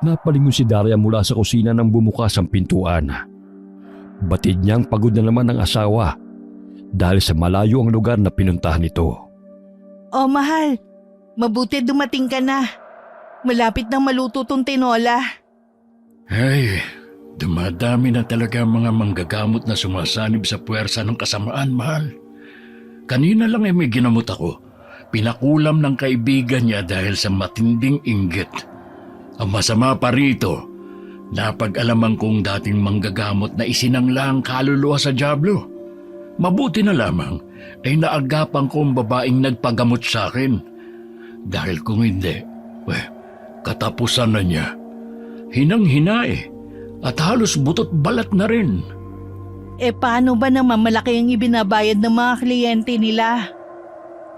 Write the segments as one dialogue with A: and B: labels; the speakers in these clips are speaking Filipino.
A: Napalingon si Daria mula sa kusina nang bumukas ang pintuan. Batid niyang pagod na naman ang asawa dahil sa malayo ang lugar na pinuntahan nito.
B: Oh mahal, mabuti dumating ka na. Malapit nang maluto tong tinola.
C: Ay, dumadami na talaga ang mga manggagamot na sumasanib sa puwersa ng kasamaan, mahal. Kanina lang may ginamot ako. Pinakulam ng kaibigan niya dahil sa matinding inggit. Ang masama pa rito, napag-alaman kong dating manggagamot na isinangla ang kaluluwa sa dyablo. Mabuti na lamang ay naagapan ko ang babaeng nagpagamot sa akin. Dahil kung hindi, katapusan na niya. Hinang-hina at halos butot balat na rin.
B: Paano ba naman malaki ang ibinabayad ng mga kliyente nila?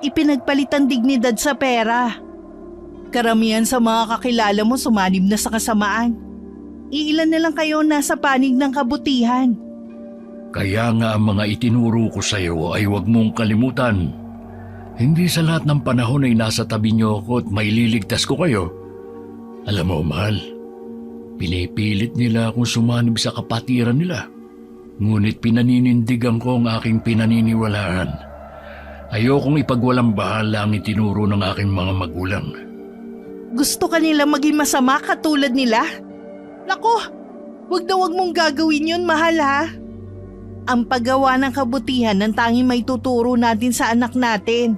B: Ipinagpalit ang dignidad sa pera. Karamihan sa mga kakilala mo sumanib na sa kasamaan. Iilan na lang kayo nasa panig ng kabutihan.
C: Kaya nga ang mga itinuro ko sa iyo ay huwag mong kalimutan. Hindi sa lahat ng panahon ay nasa tabi niyo ako at maililigtas ko kayo. Alam mo, mahal, pinipilit nila akong sumanib sa kapatiran nila. Ngunit pinaninindigan ko ang aking pinaniniwalaan. Ayokong ipagwalang bahala ang itinuro ng aking mga magulang.
B: Gusto ka nila maging masama katulad nila? Naku, wag mong gagawin yun, mahal ha. Ang paggawa ng kabutihan ng tanging may tuturo natin sa anak natin.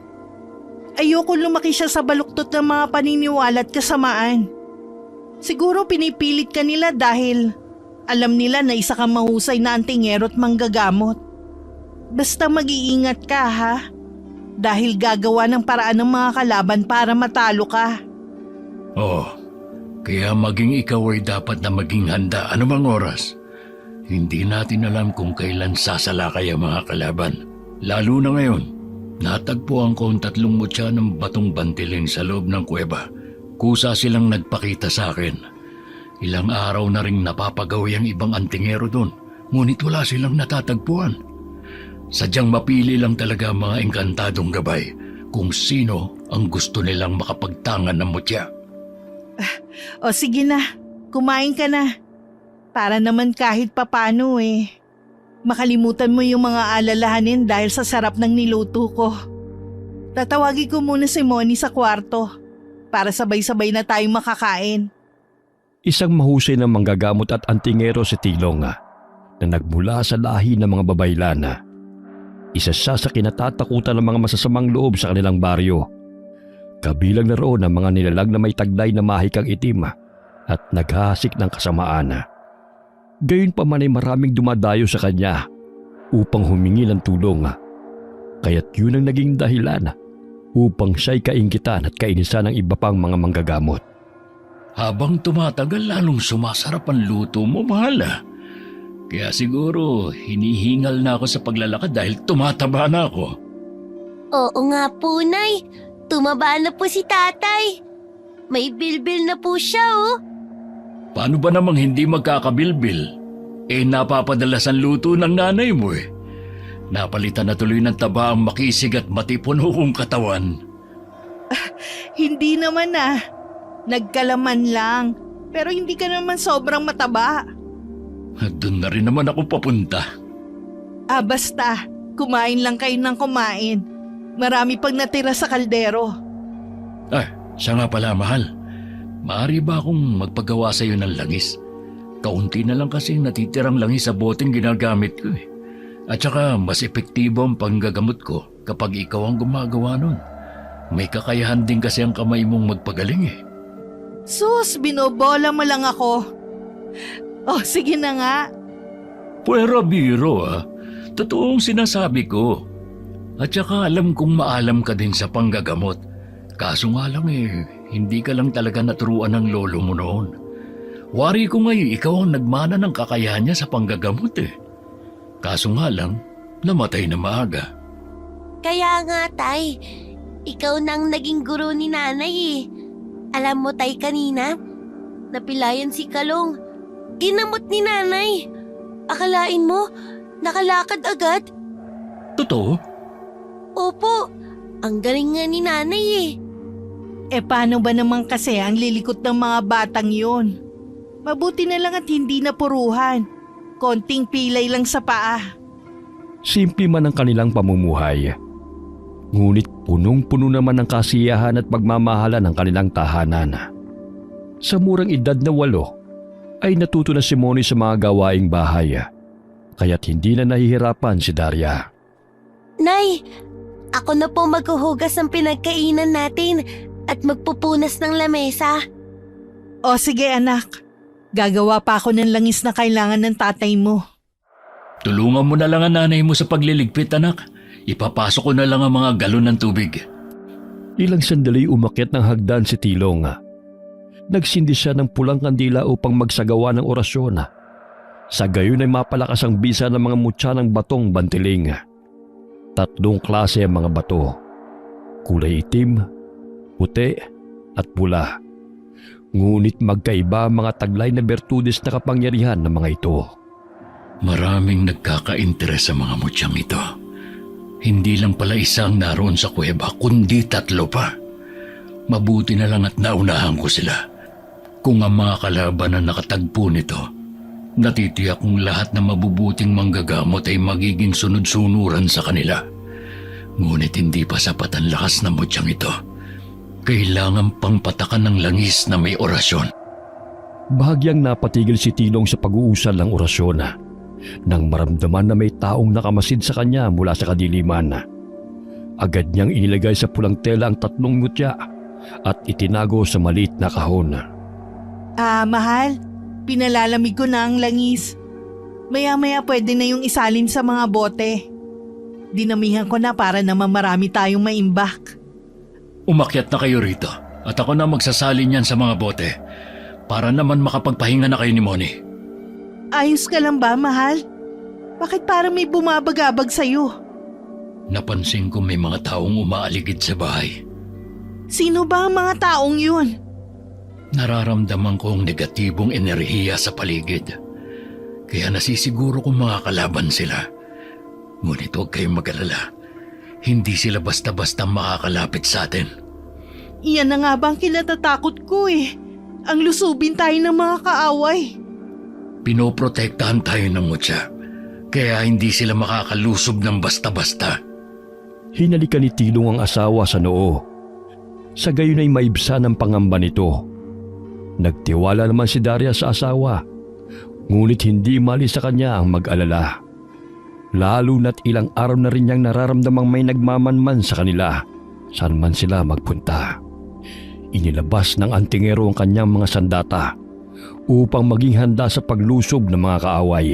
B: Ayoko lumaki siya sa baluktot ng mga paniniwala at kasamaan. Siguro pinipilit ka nila dahil alam nila na isa kang mahusay na antingero at manggagamot. Basta mag-iingat ka ha. Dahil gagawa ng paraan ng mga kalaban para matalo ka.
C: Kaya maging ikaw ay dapat na maging handa anumang oras. Hindi natin alam kung kailan sasalakay ang mga kalaban. Lalo na ngayon, natagpuan ko ang 3 mutya ng batong bantiling sa loob ng kuweba. Kusa silang nagpakita sa akin. Ilang araw na ring napapagawi ang ibang antingero doon, ngunit wala silang natatagpuan. Sadyang mapili lang talaga ang mga engkantadong gabay kung sino ang gusto nilang makapagtangan ng mutya.
B: O sige na, kumain ka na. Para naman kahit papano makalimutan mo yung mga alalahanin dahil sa sarap ng niluto ko. Tatawagin ko muna si Moni sa kwarto para sabay-sabay na tayong makakain.
A: Isang mahusay na manggagamot at antingero si Tilong na nagmula sa lahi ng mga babaylana. Isa siya sa kinatatakutan ng mga masasamang loob sa kanilang baryo. Kabilang na roon ang mga nilalang na may taglay na mahikang itim at naghahasik ng kasamaan. Gayunpaman ay maraming dumadayo sa kanya upang humingi ng tulong. Kaya't yun ang naging dahilan upang siya'y kainggitan at kainisan ng iba pang mga manggagamot.
C: Habang tumatagal, lalong sumasarap ang luto mo, mahal. Kaya siguro hinihingal na ako sa paglalakad dahil tumataba na ako.
D: Oo nga po, Nay. Tumaba na po si tatay. May bilbil na po siya, oh.
C: Paano ba namang hindi magkakabilbil? Napapadalas ang luto ng nanay mo Napalitan na tuloy ng taba ang makisig at matipon kong katawan.
B: Hindi naman nagkalaman lang. Pero hindi ka naman sobrang mataba.
C: Doon na rin naman ako papunta.
B: Basta, kumain lang kayo ng kumain. Marami pang natira sa kaldero.
C: Siya nga pala, mahal. Maaari ba akong magpagawa sa iyo ng langis? Kaunti na lang kasi natitirang langis sa boteng ginagamit ko At saka mas epektibo ang panggagamot ko kapag ikaw ang gumagawa nun. May kakayahan din kasi ang kamay mong magpagaling
B: Sus, binobola mo lang ako. Sige na nga.
C: Puwera biro Totoong sinasabi ko. At saka alam kong maalam ka din sa panggagamot. Kaso nga lang hindi ka lang talaga naturuan ng lolo mo noon. Wari ko ngayon ikaw ang nagmana ng kakayahan niya sa panggagamot Kaso nga lang, namatay na maaga.
D: Kaya nga, tay. Ikaw nang naging guro ni nanay Alam mo, tay, kanina, napilayan si Kalong. Ginamot ni nanay. Akalain mo, nakalakad agad.
C: Totoo?
D: Opo, ang galing nga ni nanay
B: Paano ba naman kasi ang lilikot ng mga batang yun? Mabuti na lang at hindi napuruhan. Konting pilay lang sa paa.
A: Simple man ang kanilang pamumuhay. Ngunit punong-puno naman ng kasiyahan at pagmamahalan ng kanilang tahanan. Sa murang edad na 8 ay natuto na si Moni sa mga gawaing bahay. Kaya't hindi na nahihirapan si Daria.
D: Nay, ako na po maghuhugas ng pinagkainan natin at magpupunas ng lamesa.
B: O sige anak, gagawa pa ako ng langis na kailangan ng tatay mo.
C: Tulungan mo na lang ang nanay mo sa pagliligpit, anak. Ipapasok ko na lang ang mga galon ng tubig.
A: Ilang sandali umakyat ng hagdan si Tilong. Nagsindi siya ng pulang kandila upang magsagawa ng orasyon. Sa gayon ay mapalakas ang bisa ng mga mutya ng batong bantiling. 3 klase ang mga bato. Kulay itim, puti at pula. Ngunit magkaiba ang mga taglay na bertudes na kapangyarihan ng mga ito.
C: Maraming nagkaka-interes sa mga mutyang ito. Hindi lang pala isang naroon sa kuweba, kundi 3 pa. Mabuti na lang at naunahan ko sila. Kung ang mga kalaban na nakatagpo nito, natitiyak kong lahat ng mabubuting manggagamot ay magiging sunod-sunuran sa kanila. Ngunit hindi pa sapat ang lakas ng mutyang ito. Kailangan pang patakan ng langis na may orasyon.
A: Bahagyang napatigil si Tilong sa pag-uusal ng orasyon nang maramdaman na may taong nakamasid sa kanya mula sa kadiliman. Agad niyang inilagay sa pulang tela ang 3 mutya at itinago sa maliit na kahon.
B: Mahal, pinalalamig ko na ang langis. Maya-maya pwede na yung isalin sa mga bote. Dinamihan ko na para naman marami tayong maimbak.
C: Umakyat na kayo rito at ako na magsasalin yan sa mga bote para naman makapagpahinga na kayo ni Moni.
B: Ayos ka lang ba, mahal? Bakit parang may bumabagabag sa'yo?
C: Napansin ko may mga taong umaaligid sa bahay.
B: Sino ba ang mga taong yun?
C: Nararamdaman ko ang negatibong enerhiya sa paligid. Kaya nasisiguro kong mga kalaban sila. Ngunit huwag kayong mag-alala. Hindi sila basta-basta makakalapit sa atin.
B: Iyan na nga ba ang kinatatakot ko eh. Ang lusubin tayo ng mga kaaway.
C: Pinoprotektahan tayo ng mutya. Kaya hindi sila makakalusob ng basta-basta.
A: Hinalikan ni Tilong ang asawa sa noo. Sa gayon ay maibsan ang pangamba nito. Nagtiwala naman si Daria sa asawa. Ngunit hindi mali sa kanya ang mag-alala. Lalo na't ilang araw na rin niyang nararamdamang may nagmamanman sa kanila saan man sila magpunta. Inilabas ng antingero ang kanyang mga sandata upang maging handa sa paglusob ng mga kaaway.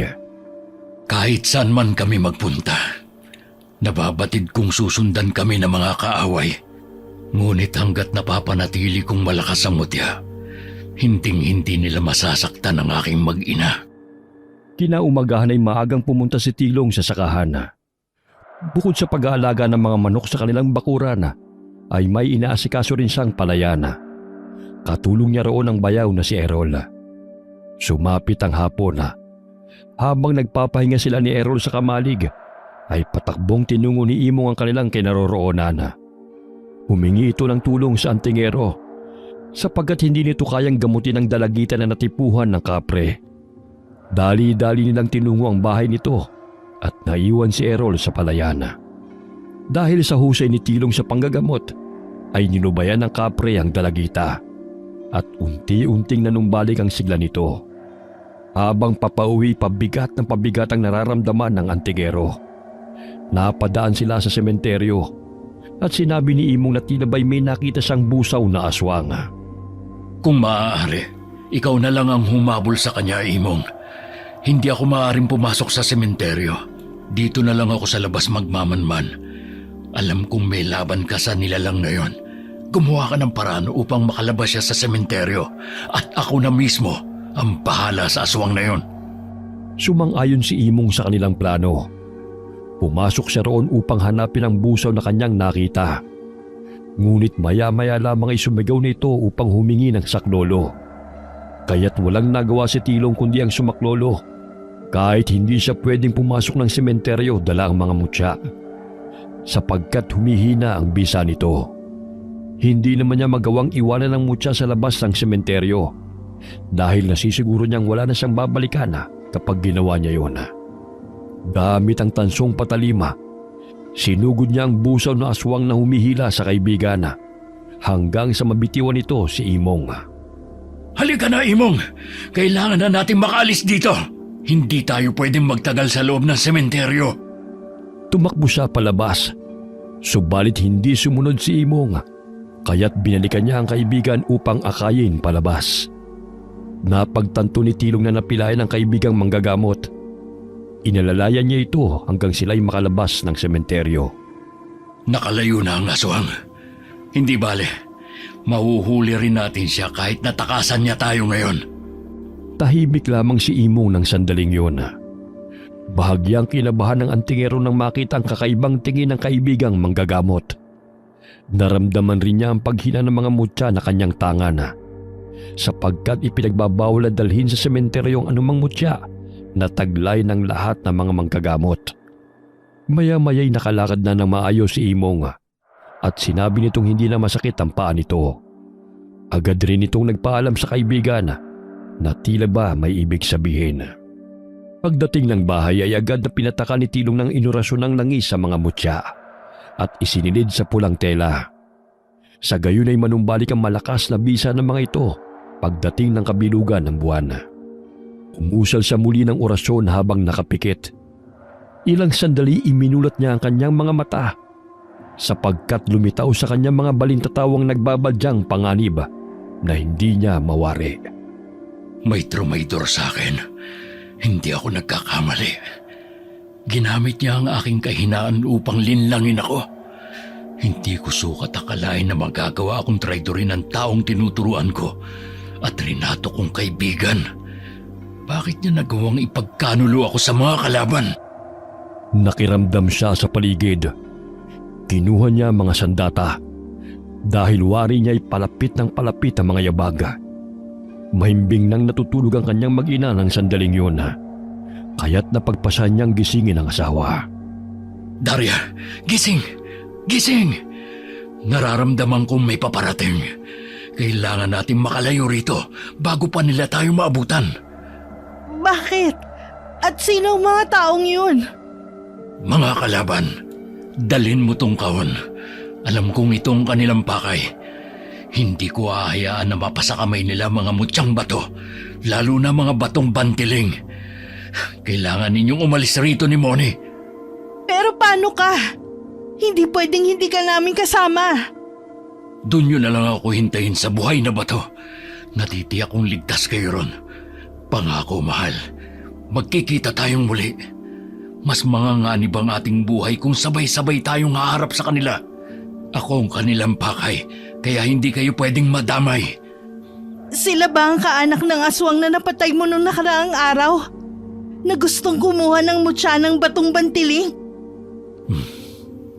C: Kahit saan man kami magpunta, nababatid kong susundan kami ng mga kaaway. Ngunit hanggat napapanatili kong malakas ang mutya, hinding-hindi nila masasaktan ang aking mag-ina.
A: Kinaumagahan ay maagang pumunta si Tilong sa sakahan. Bukod sa pag-aalaga ng mga manok sa kanilang bakuran, ay may inaasikaso rin siyang palayan. Katulong niya roon ang bayaw na si Errol. Sumapit ang hapon. Habang nagpapahinga sila ni Errol sa kamalig, ay patakbong tinungo ni Imong ang kanilang kinaroroonan. Humingi ito ng tulong sa antingero sapagkat hindi nito kayang gamutin ang dalagitan na natipuhan ng kapre. Dali-dali nilang tinungo ang bahay nito at naiwan si Errol sa palayan. Dahil sa husay ni Tilong sa panggagamot, ay ninubayan ng kapre ang dalagita at unti-unting nanumbalik ang sigla nito. Habang papauwi, pabigat ang nararamdaman ng antigero. Napadaan sila sa sementeryo at sinabi ni Imong na tinabay may nakita siyang busaw na aswang.
C: Kung maaari, ikaw na lang ang humabol sa kanya, Imong. Hindi ako maaaring pumasok sa sementeryo. Dito na lang ako sa labas magmamanman. Alam kong may laban ka sa nilalang na yon. Gumawa ka ng paraan upang makalabas siya sa sementeryo at ako na mismo ang bahala sa aswang na yon.
A: Sumang-ayon si Imong sa kanilang plano. Pumasok siya roon upang hanapin ang busaw na kanyang nakita. Ngunit maya-maya lamang ay sumigaw nito upang humingi ng saklolo. Kaya't walang nagawa si Tilong kundi ang sumaklolo. Kahit hindi siya pwedeng pumasok ng sementeryo dala ang mga mutya. Sapagkat humihina ang bisa nito. Hindi naman niya magawang iwanan ng mutya sa labas ng sementeryo. dahil nasisiguro niyang wala na siyang babalikan kapag ginawa niya yun. Gamit ang tansong patalima, sinugod niya ang busaw na aswang na humihila sa kaibigan hanggang sa mabitiwan nito si Imong.
C: Halika na, Imong! Kailangan na natin makaalis dito! Hindi tayo pwedeng magtagal sa loob ng sementeryo.
A: Tumakbo siya palabas, subalit hindi sumunod si Imong, kaya't binalikan niya ang kaibigan upang akayin palabas. Napagtanto ni Tilong na napilayan ang kaibigang manggagamot. Inalalayan niya ito hanggang sila'y makalabas ng sementeryo.
C: Nakalayo na ang aswang. Hindi bale, mahuhuli rin natin siya kahit natakasan niya tayo ngayon.
A: Tahimik lamang si Imong ng sandaling yun. Bahagyang kinabahan ng antingero nang makita ang kakaibang tingin ng kaibigang manggagamot. Naramdaman rin niya ang paghina ng mga mutya na kanyang tangan, sapagkat ipinagbabawal na dalhin sa sementeryo ang anumang mutya na taglay ng lahat ng mga manggagamot. Maya-maya'y nakalakad na ng maayos si Imong at sinabi nitong hindi na masakit ang paa nito. Agad rin itong nagpaalam sa kaibigan na tila ba may ibig sabihin. Pagdating ng bahay ay agad na pinataka ni Tilong ng inorasyon ng langis sa mga mutya at isinilid sa pulang tela. Sa gayon ay manumbalik ang malakas na bisa ng mga ito pagdating ng kabilugan ng buwan. Umusal siya muli ng orasyon habang nakapikit. Ilang sandali iminulat niya ang kanyang mga mata sapagkat lumitaw sa kanyang mga balintatawang nagbabadyang panganib na hindi niya mawari.
C: May trumaydor sa akin. Hindi ako nagkakamali. Ginamit niya ang aking kahinaan upang linlangin ako. Hindi ko sukat akalain na magagawa akong traidorin ng taong tinuturuan ko at rinato kong kaibigan. Bakit niya nagawang ipagkanulo ako sa mga kalaban?
A: Nakiramdam siya sa paligid. Kinuha niya ang mga sandata dahil wari niya ay palapit ng palapit ang mga yabaga. Mahimbing nang natutulog ang kanyang mag-ina ng sandaling yun, kaya't napagpasan niyang gisingin ang asawa.
C: Daria, gising! Gising! Nararamdaman kong may paparating. Kailangan natin makalayo rito bago pa nila tayo maabutan.
B: Bakit? At sino ang mga taong yun?
C: Mga kalaban, dalhin mo tong kahon. Alam kong itong kanilang pakay. Hindi ko ahayaan na mapasa kamay nila mga mutsyang bato, lalo na mga batong bantiling. Kailangan ninyong umalis rito ni Moni.
B: Pero paano ka? Hindi pwedeng hindi ka namin kasama.
C: Doon nyo na lang ako hintayin sa buhay na bato. Natitiyak kong ligtas kayo ron. Pangako, mahal. Magkikita tayong muli. Mas manganganib ang ating buhay kung sabay-sabay tayong haharap sa kanila. Ako ang kanilang pakay, kaya hindi kayo pwedeng madamay.
B: Sila ba ang kaanak ng aswang na napatay mo noong nakaraang araw? Na gustong kumuha ng mutya ng batong bantiling?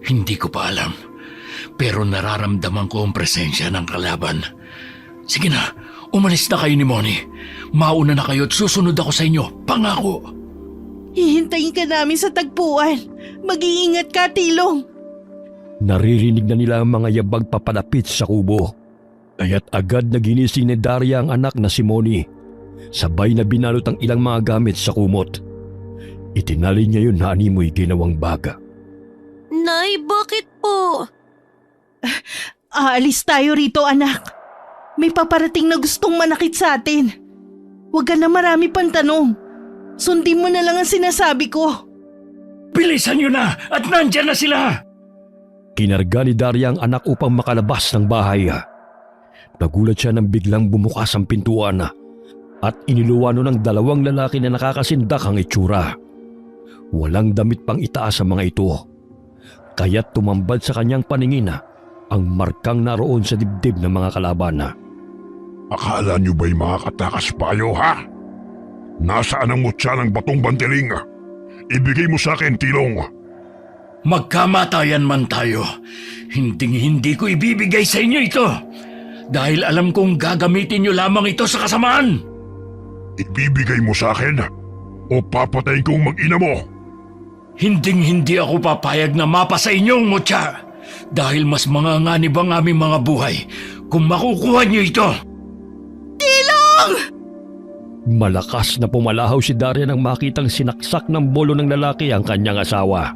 C: Hindi ko pa alam. Pero nararamdaman ko ang presensya ng kalaban. Sige na, umalis na kayo ni Moni. Mauna na kayo at susunod ako sa inyo. Pangako.
B: Hihintayin ka namin sa tagpuan. Mag-iingat ka, Tilong.
A: Naririnig na nila ang mga yabag papalapit sa kubo. Kaya't agad na ginising ni Daria ang anak na si Moni. Sabay na binalot ang ilang mga gamit sa kumot. Itinali niya yun na animoy ginawang baga.
D: Nay, bakit po?
B: Aalis tayo rito, anak. May paparating na gustong manakit sa atin. Huwag ka na marami pang tanong. Sundin mo na lang ang sinasabi ko.
C: Bilisan nyo na at nandyan na sila!
A: Kinarga ni Daria ang anak upang makalabas ng bahay. Nagulat siya nang biglang bumukas ang pintuan at iniluwano ng dalawang lalaki na nakakasindak ang itsura. Walang damit pang itaas sa mga ito. Kaya't tumambad sa kanyang paningin ang markang naroon sa dibdib ng mga kalaban.
E: Akala niyo ba'y makakatakas pa kayo, ha? Nasaan ang mutya ng batong bantiling? Ibigay mo sa akin, Tilong.
C: Magkamatayan man tayo, hindi ko ibibigay sa inyo ito. Dahil alam kong gagamitin nyo lamang ito sa kasamaan.
E: Ibibigay mo sa akin o papatayin kong mag-ina mo?
C: Hindi ako papayag na mapa sa inyong mutya. Dahil mas manganganib ang aming mga buhay kung makukuha nyo ito.
B: Tilong!
A: Malakas na pumalahaw si Daria nang makitang sinaksak ng bolo ng lalaki ang kanyang asawa.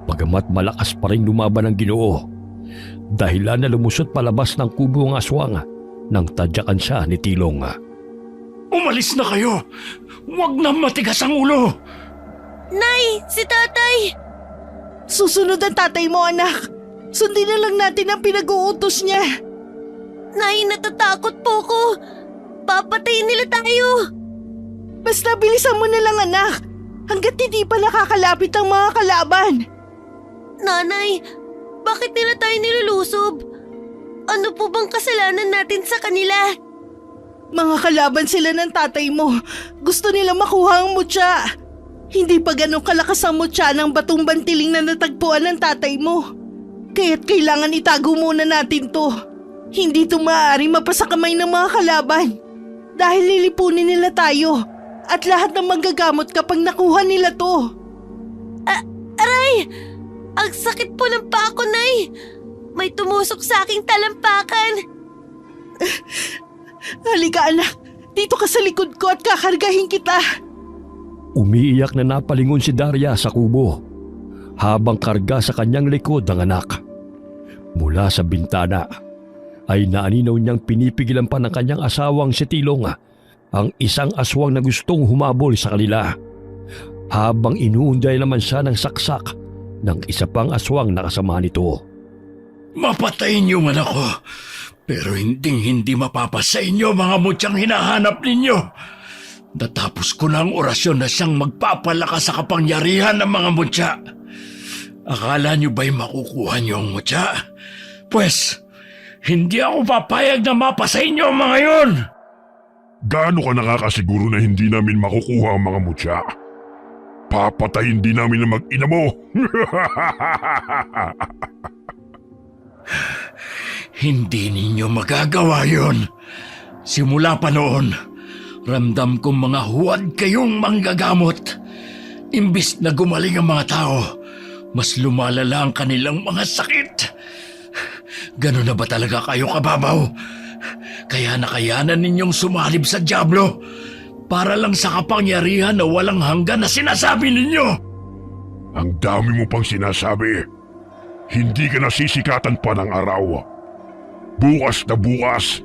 A: Bagamat malakas pa rin lumaban ang Ginoo, dahilan na lumusot palabas ng kubo ang aswang nang tadyakan siya ni Tilong.
C: Umalis na kayo! Huwag na matigas ang ulo!
D: Nay, si tatay!
B: Susunod ang tatay mo, anak. Sundin na lang natin ang pinag-uutos niya.
D: Nay, natatakot po ko. Papatayin nila tayo.
B: Basta bilisan mo na lang, anak. Hanggat hindi pa nakakalapit ang mga kalaban.
D: Nanay, bakit nila tayo nilulusob? Ano po bang kasalanan natin sa kanila?
B: Mga kalaban sila ng tatay mo. Gusto nila makuha ang mutya. Hindi pa ganun kalakas ang mutya ng batong bantiling na natagpuan ng tatay mo. Kaya't kailangan itago muna natin to. Hindi to maaari mapasa kamay ng mga kalaban. Dahil lilipunin nila tayo. At lahat ng manggagamot kapag nakuha nila to.
D: Aray! Ang sakit po ng paa ko, Nay! May tumusok sa aking talampakan.
B: Halika, anak. Dito ka sa likod ko at kakargahin kita.
A: Umiiyak na napalingon si Daria sa kubo habang karga sa kanyang likod ang anak. Mula sa bintana ay naaninaw niyang pinipigilan pa ng kanyang asawang si Tilong ang isang aswang na gustong humabol sa kanila, habang inuunday naman siya ng saksak ng isa pang aswang na kasama nito.
C: Mapatayin niyo man ako, pero hindi mapapasa inyo mga mutyang hinahanap ninyo. Natapos ko na ang orasyon na siyang magpapalakas sa kapangyarihan ng mga mutya. Akala niyo ba'y makukuha niyo ang mutya? Pwes, hindi ako papayag na mapasa inyo ang mga yun!
E: Gaano ka nakakasiguro na hindi namin makukuha ang mga mutya? Papatayin din namin ang mag-ina mo!
C: Hindi ninyo magagawa yun. Simula pa noon, ramdam kong mga huwad kayong manggagamot. Imbis na gumaling ang mga tao, mas lumalala ang kanilang mga sakit. Ganun na ba talaga kayo kababaw? Kaya nakayanan ninyong sumalib sa dyablo para lang sa kapangyarihan na walang hanggan na sinasabi ninyo.
E: Ang dami mo pang sinasabi. Hindi ka nasisikatan pa ng araw. Bukas na bukas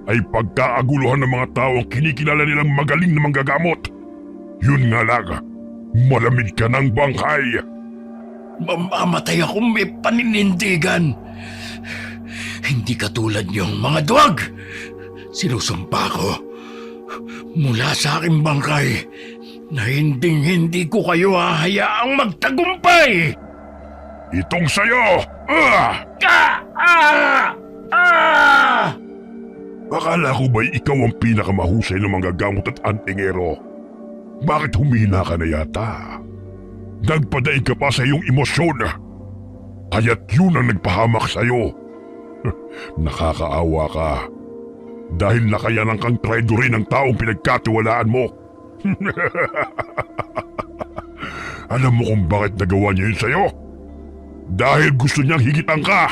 E: ay pagkaaguluhan ng mga tao ang kinikilala nilang magaling na manggagamot. Yun nga lang, malamig ka ng bangkay.
C: Mamamatay akong may paninindigan. Hindi katulad niyong mga duwag. Sinusumpa ko mula sa aking bangkay na hindi ko kayo hahayaang magtagumpay.
E: Itong sayo! Akala ko ba'y ikaw ang pinakamahusay ng manggagamot at antingero? Bakit humina ka na yata? Nagpadaig ka pa sa iyong emosyon. Kaya't yun ang nagpahamak sa'yo. Nakakaawa ka. Dahil nakayanan kang traidorin ng taong pinagkatiwalaan mo. Alam mo kung bakit nagawa niya yun sa'yo? Dahil gusto niyang higitan ka.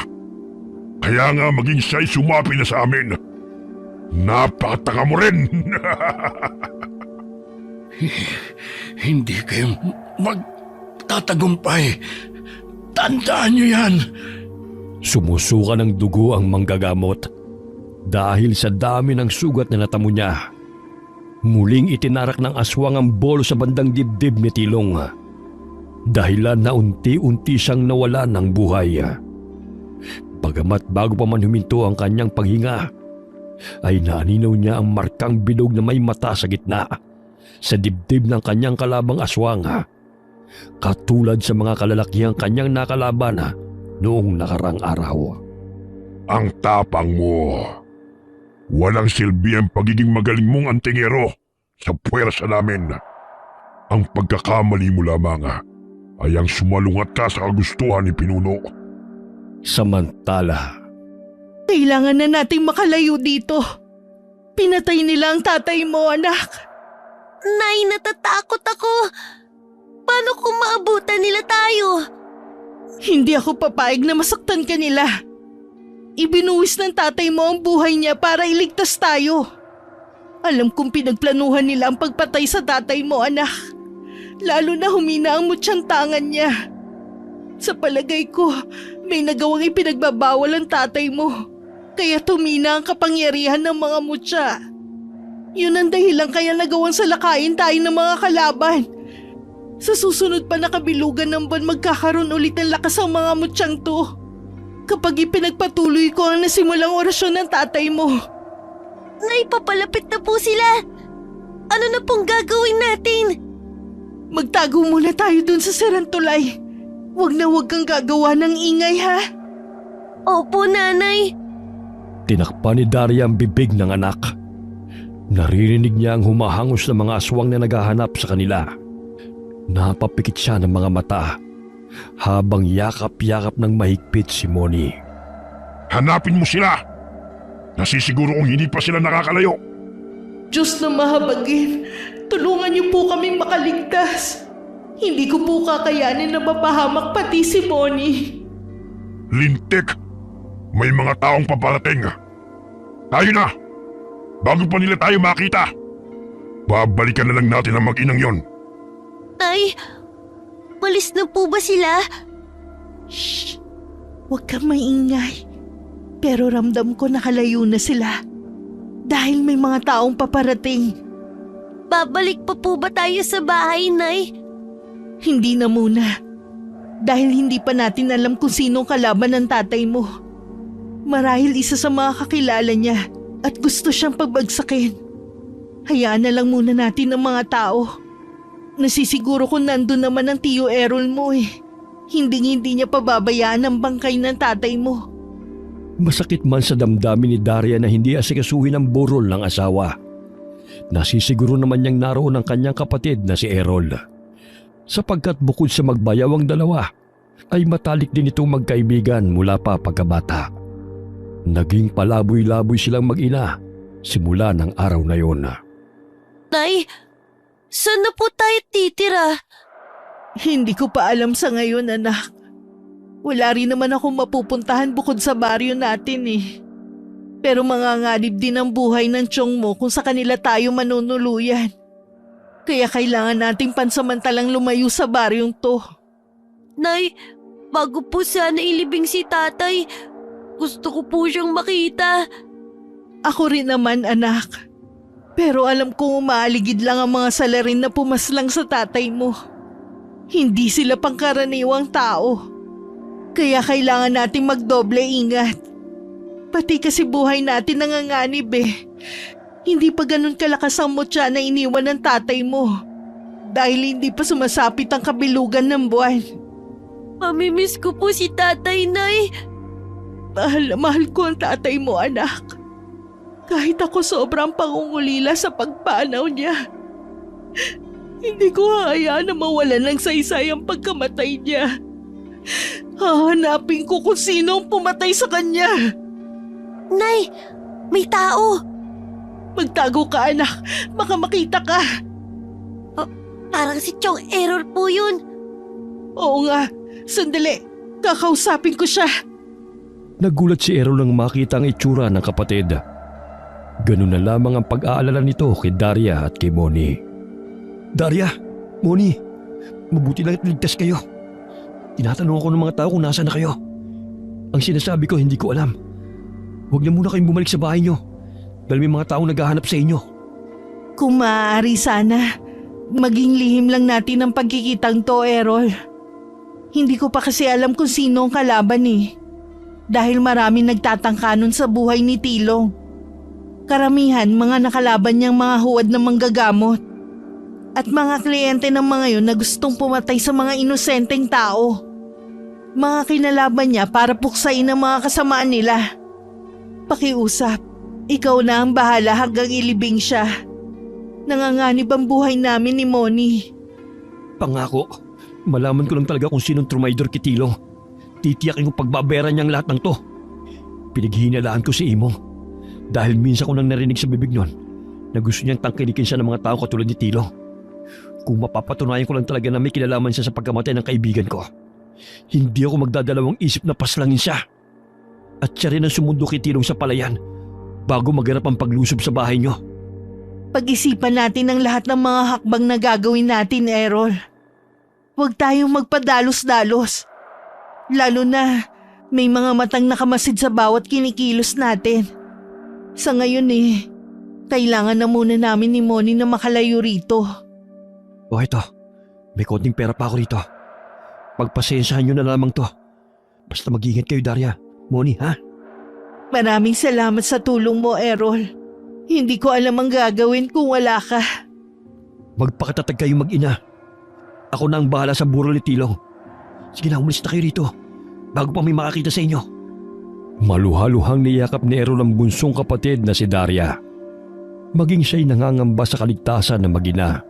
E: Kaya nga maging siya'y sumapi na sa amin. Napakatanga mo rin.
C: Hindi kayo magtatagumpay. Tandaan niyo yan.
A: Sumusuka ng dugo ang manggagamot dahil sa dami ng sugat na natamo niya. Muling itinarak ng aswang ang bolo sa bandang dibdib ni Tilong, dahilan na unti-unti siyang nawala ng buhay. Bagamat bago pa man huminto ang kanyang paghinga, ay naaninaw niya ang markang bilog na may mata sa gitna sa dibdib ng kanyang kalabang aswang, katulad sa mga kalalakihang kanyang nakalaban noong nakarang araw.
E: Ang tapang mo. Walang silbi ang pagiging magaling mong antingero sa puwersa namin. Ang pagkakamali mo lamang ay ang sumalungat ka sa kagustuhan ni Pinuno.
A: Samantala,
B: Kailangan na nating makalayo dito. Pinatay nila ang tatay mo, anak.
D: Nay, natatakot ako. Paano kung maabutan nila tayo?
B: Hindi ako papayag na masaktan ka nila. Ibinuwis ng tatay mo ang buhay niya para iligtas tayo. Alam kong pinagplanuhan nila ang pagpatay sa tatay mo, anak. Lalo na humina ang mutyang tangan niya. Sa palagay ko, may nagawang ipinagbabawal ang tatay mo. Kaya tumina ang kapangyarihan ng mga mutya. Yun ang dahilan kaya nagawang salakayin tayo ng mga kalaban. Sa susunod pa na kabilugan ng buwan magkakaroon ulit ng lakas ang mga mutyang to. Kapag ipinagpatuloy ko ang nasimulang orasyon ng tatay mo.
D: Nay, papalapit na po sila. Ano na pong gagawin natin?
B: Magtago muna tayo dun sa Serantulay. Huwag na huwag kang gagawa ng ingay, ha?
D: Opo, Nanay.
A: Tinakpan ni Daria ang bibig ng anak. Naririnig niya ang humahangos na mga aswang na naghahanap sa kanila. Napapikit siya ng mga mata habang yakap-yakap ng mahigpit si Moni.
E: Hanapin mo sila! Nasisiguro kung hindi pa sila nakakalayo.
B: Diyos na mahabagin, tulungan niyo po kaming makaligtas. Hindi ko po kakayanin na mapahamak pati si Moni.
E: Lintik! May mga taong paparating. Tayo na! Bago pa nila tayo makita. Babalikan na lang natin ang mag-inang yon.
D: Nay, malis na po ba sila?
B: Shh! Huwag kang maingay. Pero ramdam ko nakalayo na sila. Dahil may mga taong paparating.
D: Babalik pa po ba tayo sa bahay, Nay?
B: Hindi na muna. Dahil hindi pa natin alam kung sino kalaban ng tatay mo. Marahil isa sa mga kakilala niya at gusto siyang pagbagsakin. Hayaan na lang muna natin ang mga tao. Nasisiguro kung nandun naman ang Tio Errol mo eh. Hindi niya pababayaan ang bangkay ng tatay mo.
A: Masakit man sa damdamin ni Daria na hindi asikasuhin ang burol ng asawa. Nasisiguro naman niyang naroon ang kanyang kapatid na si Errol. Sapagkat bukod sa magbayaw ang dalawa, ay matalik din itong magkaibigan mula pa pagkabata. Naging palaboy-laboy silang mag-ina simula ng araw na yon.
D: Nay, saan na po tayo titira?
B: Hindi ko pa alam sa ngayon, anak. Wala rin naman akong mapupuntahan bukod sa baryo natin eh. Pero manganganib din ang buhay ng tiyong mo kung sa kanila tayo manunuluyan. Kaya kailangan nating pansamantalang lumayo sa baryong to.
D: Nay, bago po sana ilibing si tatay, gusto ko po siyang makita.
B: Ako rin naman, anak. Pero alam kong umaaligid lang ang mga salarin na pumaslang sa tatay mo. Hindi sila pangkaraniwang tao. Kaya kailangan nating magdoble ingat. Pati kasi buhay natin nanganganib eh. Hindi pa ganun kalakas ang mutya na iniwan ng tatay mo. Dahil hindi pa sumasapit ang kabilugan ng buwan.
D: Mamimiss ko po si tatay, Nay.
B: Mahal na mahal ko ang tatay mo, anak. Kahit ako sobrang pangungulila sa pagpanaw niya. Hindi ko hayaan na mawalan ng saysay ang pagkamatay niya. Hahanapin ko kung sino ang pumatay sa kanya.
D: Nay, may tao.
B: Magtago ka, anak. Baka makita ka.
D: Parang si Chong Error po yun.
B: Oo nga. Sandali. Kakausapin ko siya.
A: Nagulat si Errol nang makita ang itsura ng kapatid. Ganun na lamang ang pag-aalala nito kay Daria at kay Moni. Daria, Moni, mabuti lang at ligtas kayo. Tinatanong ako ng mga tao kung nasaan na kayo. Ang sinasabi ko hindi ko alam. Huwag na muna kayong bumalik sa bahay nyo dahil may mga taong naghahanap sa inyo.
B: Kung maaari sana, maging lihim lang natin ang pagkikitang to, Errol. Hindi ko pa kasi alam kung sino ang kalaban eh. Dahil marami nagtatangka nun sa buhay ni Tilong. Karamihan mga nakalaban niyang mga huwad na manggagamot. At mga kliyente ng mga yun na gustong pumatay sa mga inosenteng tao. Mga kinalaban niya para puksain ang mga kasamaan nila. Pakiusap, ikaw na ang bahala hanggang ilibing siya. Nanganganib ang buhay namin ni Moni.
A: Pangako, malaman ko lang talaga kung sinong trumaydor kay Tilong. Titiyakin kong pagbabayaran niyang lahat ng to. Pinaghihinalaan ko si Imong dahil minsan ko nang narinig sa bibig nun na gusto niyang tangkilikin siya ng mga tao katulad ni Tilong. Kung mapapatunayan ko lang talaga na may kinalaman siya sa pagkamatay ng kaibigan ko, hindi ako magdadalawang isip na paslangin siya. At siya rin ang sumundo kay Tilong sa palayan bago maganap ang paglusob sa bahay niyo.
B: Pag-isipan natin ang lahat ng mga hakbang na gagawin natin, Errol. Huwag tayong magpadalos-dalos. Lalo na may mga matang nakamasid sa bawat kinikilos natin. Sa ngayon kailangan na muna namin ni Moni na makalayo rito.
A: O ito, may konting pera pa ako rito. Pagpasensyahan nyo na lamang to. Basta mag-ingat kayo, Daria. Moni, ha?
B: Maraming salamat sa tulong mo, Errol. Hindi ko alam ang gagawin kung wala ka.
A: Magpakatatag kayo mag-ina. Ako na ang bahala sa burol ni Tilong. Sige na, umalis na kayo rito. Bago pa may makakita sa inyo. Maluhaluhang niyakap ni Errol ang bunsong kapatid na si Daria. Maging siya'y nangangamba sa kaligtasan ng mag-ina.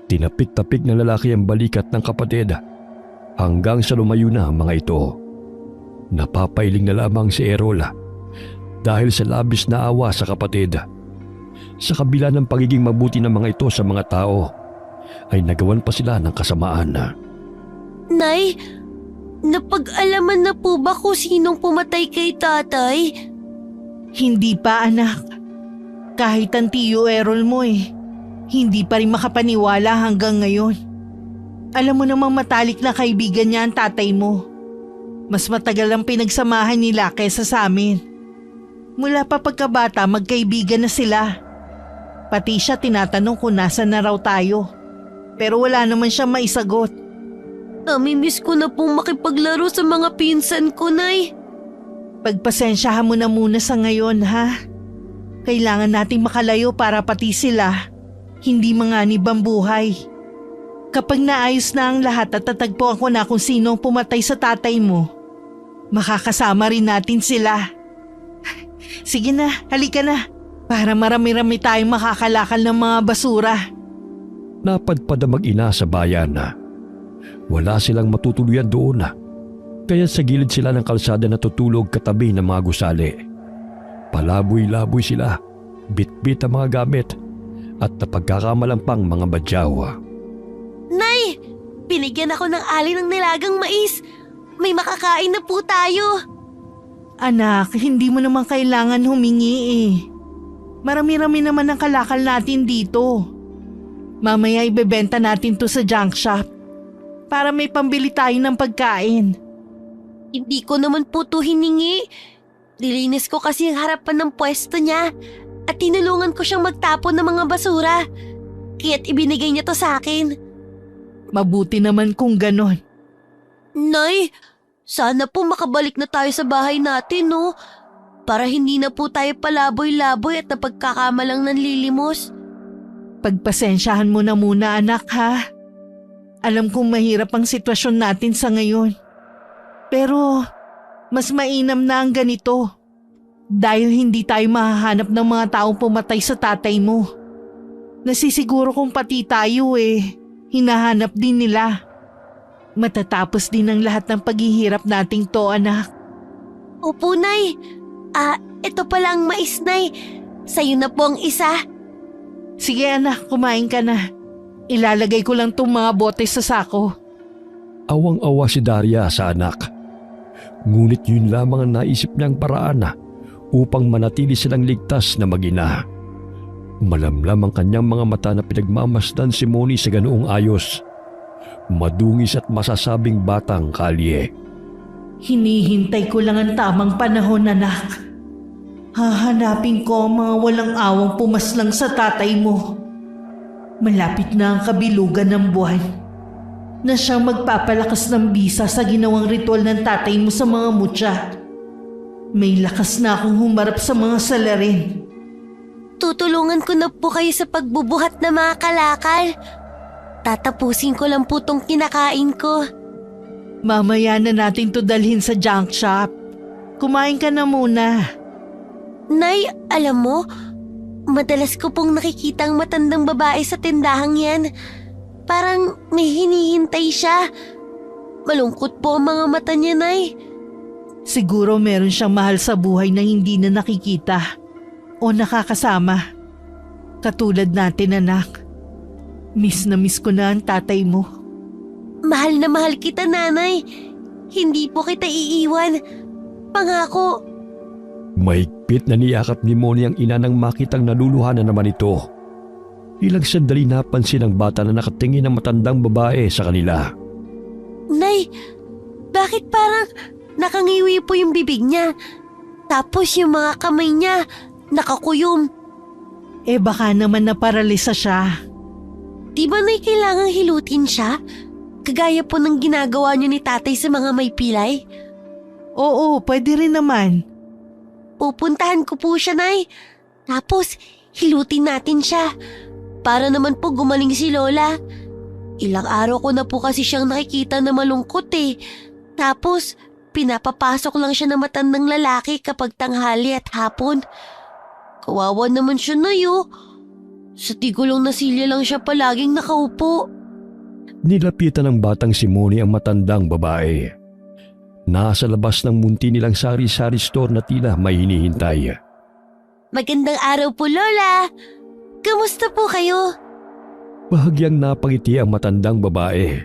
A: Tinapik-tapik ng lalaki ang balikat ng kapatid hanggang sa lumayo na ang mga ito. Napapailing na lamang si Errol dahil sa labis na awa sa kapatid. Sa kabila ng pagiging mabuti ng mga ito sa mga tao, ay nagawan pa sila ng kasamaan.
D: Nay, napag-alaman na po ba kung sinong pumatay kay tatay?
B: Hindi pa, anak. Kahit ang tiyo Errol mo hindi pa rin makapaniwala hanggang ngayon. Alam mo namang matalik na kaibigan niya ang tatay mo. Mas matagal ang pinagsamahan nila kaysa sa amin. Mula pa pagkabata magkaibigan na sila. Pati siya tinatanong kung nasan na raw tayo. Pero wala naman siya maisagot.
D: Namimiss ko na pong makipaglaro sa mga pinsan ko, Nay.
B: Pagpasensyahan mo na muna sa ngayon, ha? Kailangan nating makalayo para pati sila hindi manganib ang buhay. Kapag naayos na ang lahat at tatagpuan ko na kung sino ang pumatay sa tatay mo, makakasama rin natin sila. Sige na, halika na. Para marami-rami tayong makakalakal ng mga basura.
A: Napadpad ang mag-ina sa bayan. Wala silang matutuluyan doon. Kaya sa gilid sila ng kalsada natutulog katabi ng mga gusali. Palaboy-laboy sila, bit-bit ang mga gamit at napagkakamalampang mga badyaw.
D: Nay, binigyan ako ng ali ng nilagang mais. May makakain na po tayo.
B: Anak, hindi mo naman kailangan humingi. Marami-rami naman ang kalakal natin dito. Mamaya ibebenta natin to sa junk shop para may pambili tayo ng pagkain.
D: Hindi ko naman po to hiningi. Nilinis ko kasi ang harapan ng pwesto niya at tinulungan ko siyang magtapon ng mga basura. Kaya't ibinigay niya to sa akin.
B: Mabuti naman kung ganon.
D: Nay, sana po makabalik na tayo sa bahay natin, no? Para hindi na po tayo palaboy-laboy at napagkakamalang nanlilimos.
B: Pagpasensyahan mo na muna, anak, ha? Alam kong mahirap ang sitwasyon natin sa ngayon. Pero mas mainam na ang ganito. Dahil hindi tayo mahahanap ng mga taong pumatay sa tatay mo. Nasisiguro kung pati tayo hinahanap din nila. Matatapos din ang lahat ng paghihirap nating to, anak.
D: Opo, Nay. Ito pala ang mais, Nay. Sa'yo na po ang isa.
B: Sige anak, kumain ka na. Ilalagay ko lang tong mga bote sa sako.
A: Awang-awa si Daria sa anak. Ngunit yun lamang ang naisip niyang paraan upang manatili silang ligtas na mag-ina. Malamlam ang kanyang mga mata na pinagmamasdan si Moni sa ganoong ayos. Madungis at masasabing batang kalye.
B: Hinihintay ko lang ang tamang panahon, anak. Hahanapin ko ang mga walang awang pumaslang sa tatay mo. Malapit na ang kabilugan ng buwan na siyang magpapalakas ng bisa sa ginawang ritual ng tatay mo sa mga mutya. May lakas na akong humarap sa mga salarin.
D: Tutulungan ko na po kayo sa pagbubuhat ng mga kalakal. Tatapusin ko lang po tong kinakain ko.
B: Mamaya na natin to dalhin sa junk shop. Kumain ka na muna.
D: Nay, alam mo, madalas ko pong nakikita ang matandang babae sa tindahang yan. Parang may hinihintay siya. Malungkot po ang mga mata niya, Nay.
B: Siguro meron siyang mahal sa buhay na hindi na nakikita o nakakasama. Katulad natin, anak. Miss na miss ko na ang tatay mo.
D: Mahal na mahal kita, Nanay. Hindi po kita iiwan. Pangako.
A: Mahigpit na niyakap ni Moni ang ina nang makitang naluluhan na naman ito. Ilang sandali napansin ng bata na nakatingin ng matandang babae sa kanila.
D: Nay, bakit parang nakangiwi po yung bibig niya? Tapos yung mga kamay niya, nakakuyom.
B: Baka naman naparalisa siya.
D: Di ba Nay kailangang hilutin siya? Kagaya po ng ginagawa niyo ni tatay sa mga may pilay?
B: Oo, pwede rin naman.
D: Pupuntahan ko po siya, Nay. Tapos, hilutin natin siya. Para naman po gumaling si Lola. Ilang araw ko na po kasi siyang nakikita na malungkot eh. Tapos, pinapapasok lang siya ng matandang lalaki kapag tanghali at hapon. Kawawa naman siya, Nay, oh. Sa tigulong na silya lang siya palaging nakaupo.
A: Nilapitan ng batang si Moni ang matandang babae. Nasa labas ng munti nilang sari-sari store na tila may hinihintay.
D: Magandang araw po, Lola. Kamusta po kayo?
A: Bahagyang napangiti ang matandang babae.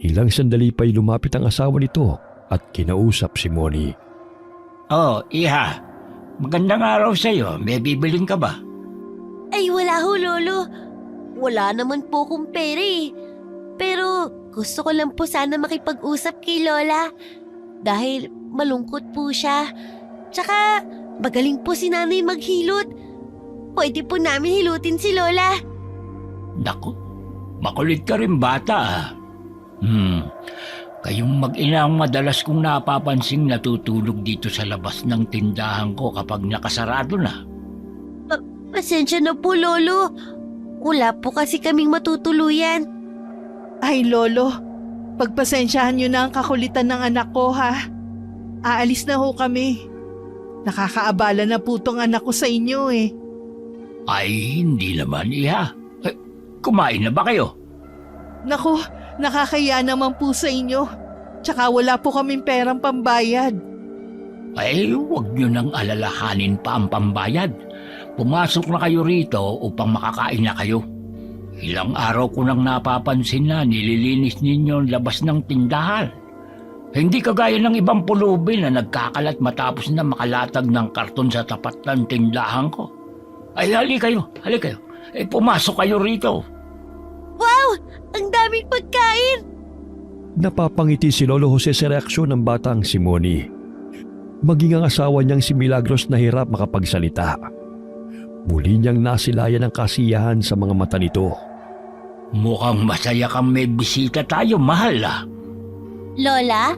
A: Ilang sandali pa'y lumapit ang asawa nito at kinausap si Moni.
C: Oh, iha. Magandang araw sa'yo. May bibiling ka ba?
D: Ay wala ho, Lolo. Wala naman po akong pera eh. Pero gusto ko lang po sana makipag-usap kay Lola. Dahil malungkot po siya. Tsaka magaling po si Nanay maghilot. Pwede po namin hilutin si Lola.
C: Naku, makulit ka rin bata ah. Kayong mag-ina ang madalas kong napapansing natutulog dito sa labas ng tindahan ko kapag nakasarado na.
D: Pasensya na po, Lolo. Wala po kasi kaming matutuluyan.
B: Ay, Lolo, pagpasensyahan niyo na ang kakulitan ng anak ko, ha? Aalis na ho kami. Nakakaabala na po tong anak ko sa inyo eh.
C: Ay, hindi naman iha. Kumain na ba kayo?
B: Naku, nakakaya naman po sa inyo. Tsaka wala po kaming perang pambayad.
C: Ay, huwag nyo nang alalahanin pa ang pambayad. Pumasok na kayo rito upang makakain na kayo. Ilang araw ko nang napapansin na nililinis ninyo ang labas ng tindahan. Hindi kagaya ng ibang pulubi na nagkakalat matapos na makalatag ng karton sa tapat ng tindahan ko. Ay, hali kayo. Pumasok kayo rito.
D: Wow! Ang daming pagkain!
A: Napapangiti si Lolo Jose sa reaksyon ng batang si Moni. Maging ang asawa niyang si Milagros na hirap makapagsalita. Muli niyang nasilayan ang kasiyahan sa mga mata nito.
C: Mukhang masaya kang may bisita tayo, mahal ah.
D: Lola,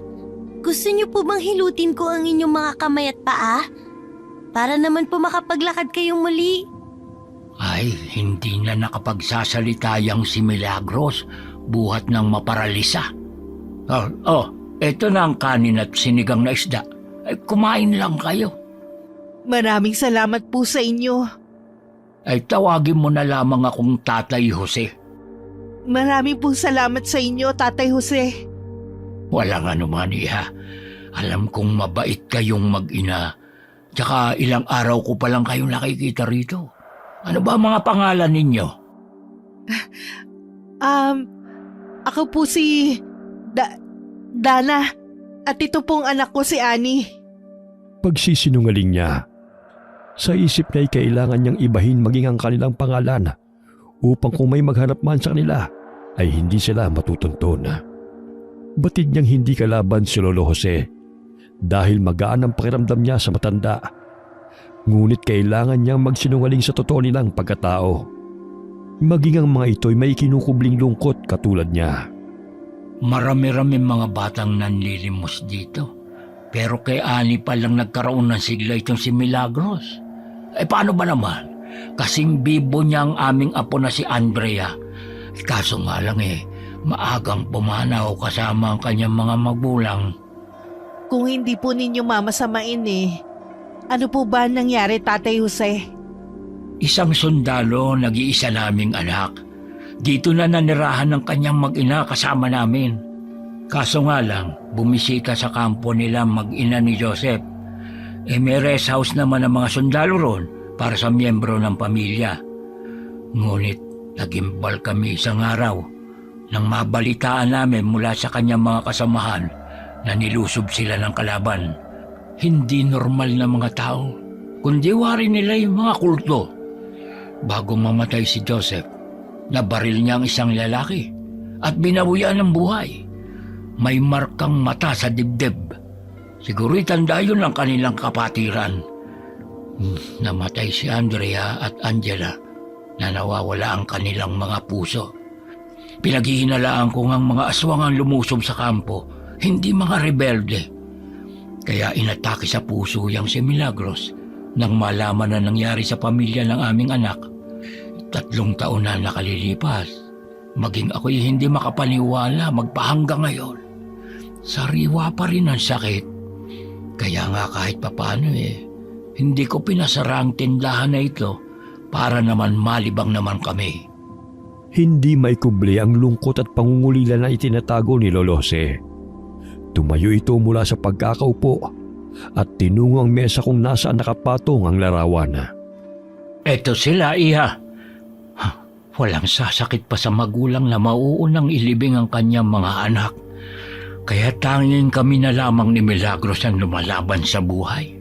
D: gusto niyo po bang hilutin ko ang inyong mga kamay at paa? Para naman po makapaglakad kayong muli.
C: Ay, hindi na nakapagsasalita yang si Milagros, buhat ng maparalisa. Eto na ang kanin at sinigang na isda. Ay, kumain lang kayo.
B: Maraming salamat po sa inyo.
C: Ay, tawagin mo na lamang akong Tatay Jose.
B: Maraming po salamat sa inyo, Tatay Jose.
C: Walang anuman, iha. Alam kong mabait kayong mag-ina. Tsaka ilang araw ko pa lang kayong nakikita rito. Ano ba ang mga pangalan ninyo?
B: Ako po si Dana at ito pong anak ko si Annie.
A: Pagsisinungaling niya. Sa isip niya ay kailangan niyang ibahin maging ang kanilang pangalan upang kung may maghanap man sa kanila ay hindi sila matutunton. Batid niyang hindi kalaban si Lolo Jose dahil magaan ang pakiramdam niya sa matanda. Ngunit kailangan niyang magsinungaling sa totoo nilang pagkatao. Maging ang mga ito'y may kinukubling lungkot katulad niya.
C: Marami-rami mga batang nanlilimos dito. Pero kay Ani pa lang nagkaroon ng sigla itong si Milagros. Paano ba naman? Kasing bibo niya ang aming apo na si Andrea. Kaso nga lang maagang pumanaw kasama ang kanyang mga magulang.
B: Kung hindi po ninyo mamasamain ano po ba nangyari, Tatay Jose?
C: Isang sundalo, nag-iisa naming anak. Dito na nanirahan ng kanyang mag-ina kasama namin. Kaso nga lang, bumisita sa kampo nila mag-ina ni Joseph. May rest house naman ang mga sundalo ron para sa miyembro ng pamilya. Ngunit nagimbal kami isang araw nang mabalitaan namin mula sa kanyang mga kasamahan na nilusob sila ng kalaban. Hindi normal na mga tao, kundi wari nila yung mga kulto. Bago mamatay si Joseph, nabaril niya ang isang lalaki at binawian ng buhay. May markang mata sa dibdib. Siguro tanda yun ang kanilang kapatiran. Namatay si Andrea at Angela na nawawala ang kanilang mga puso. Pinaghihinalaan ko ang mga aswang ang lumusob sa kampo, hindi mga rebelde. Kaya inatake sa puso yang si Milagros nang malaman na nangyari sa pamilya ng aming anak. 3 taon na nakalilipas. Maging ako'y hindi makapaniwala magpahanggang ngayon. Sariwa pa rin ang sakit. Kaya nga kahit papaano hindi ko pinasara ang tindahan na ito para naman malibang naman kami.
A: Hindi maikubli ang lungkot at pangungulila na itinatago ni Lolo Jose. Tumayo ito mula sa pagkakaupo at tinungo ang mesa kung nasaan nakapatong ang larawan.
C: Eto sila, iha. Walang sasakit pa sa magulang na mauunang ilibing ang kanyang mga anak. Kaya tanging kami na lamang ni Milagros ang lumalaban sa buhay.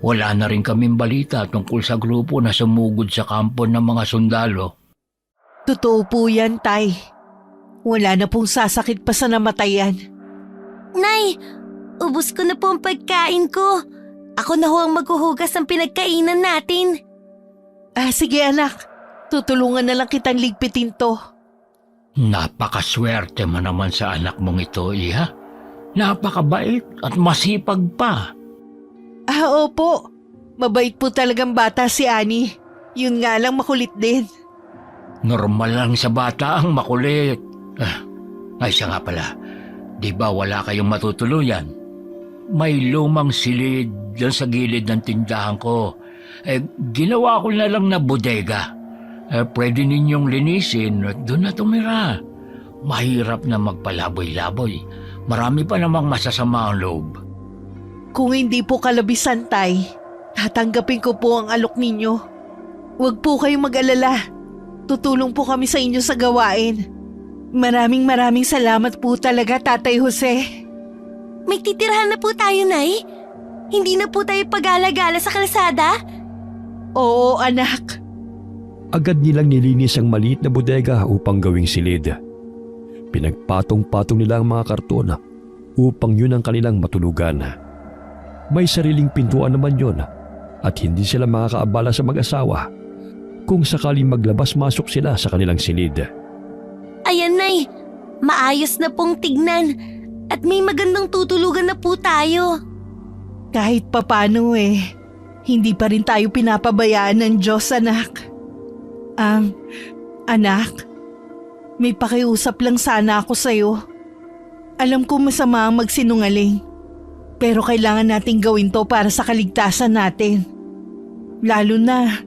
C: Wala na rin kaming balita tungkol sa grupo na sumugod sa kampo ng mga sundalo.
B: Totoo po yan, Tay. Wala na pong sasakit pa sa namatayan.
D: Nay, ubos ko na po ang pagkain ko. Ako na ho ang maghuhugas ng pinagkainan natin.
B: Sige anak, tutulungan na lang kitang ligpitin to.
C: Napakaswerte mo naman sa anak mong ito, iha. Napakabait at masipag pa.
B: Opo. Mabait po talagang bata si Annie. Yun nga lang makulit din.
C: Normal lang sa bata ang makulit. Siya nga pala. Di ba wala kayong matutuluyan? May lumang silid dyan sa gilid ng tindahan ko. Ginawa ko na lang na bodega. Pwede ninyong linisin at doon na tumira. Mahirap na magpalaboy-laboy. Marami pa namang masasama ang loob.
B: Kung hindi po kalabisan, Tay, tatanggapin ko po ang alok ninyo. Huwag po kayong mag-alala. Tutulong po kami sa inyo sa gawain. Maraming salamat po talaga, Tatay Jose.
D: May titirhan na po tayo, Nay. Hindi na po tayo pag-alagala sa kalsada.
B: Oo, anak.
A: Agad nilang nilinis ang maliit na bodega upang gawing silid. Pinagpatong-patong nila ang mga karton upang yun ang kanilang matulugan. May sariling pintuan naman yun at hindi sila makakaabala sa mag-asawa kung sakaling maglabas-masok sila sa kanilang silid.
D: Ayan, Nay. Maayos na pong tignan at may magandang tutulugan na po tayo.
B: Kahit papano hindi pa rin tayo pinapabayaan ng Diyos, anak. Anak, may pakiusap lang sana ako sa'yo. Alam ko masama ang magsinungaling, pero kailangan nating gawin to para sa kaligtasan natin. Lalo na,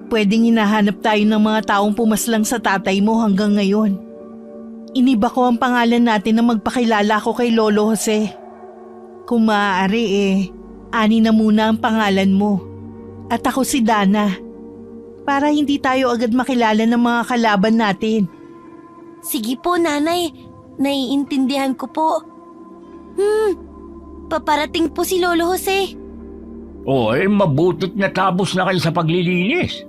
B: pwedeng hinahanap tayo ng mga taong pumaslang sa tatay mo hanggang ngayon. Iniba ko ang pangalan natin na magpakilala ko kay Lolo Jose. Kung maaari Ani na muna ang pangalan mo. At ako si Dana. Para hindi tayo agad makilala ng mga kalaban natin.
D: Sige po, Nanay. Naiintindihan ko po. Paparating po si Lolo Jose.
C: Mabutit na tapos na kayo sa paglilinis.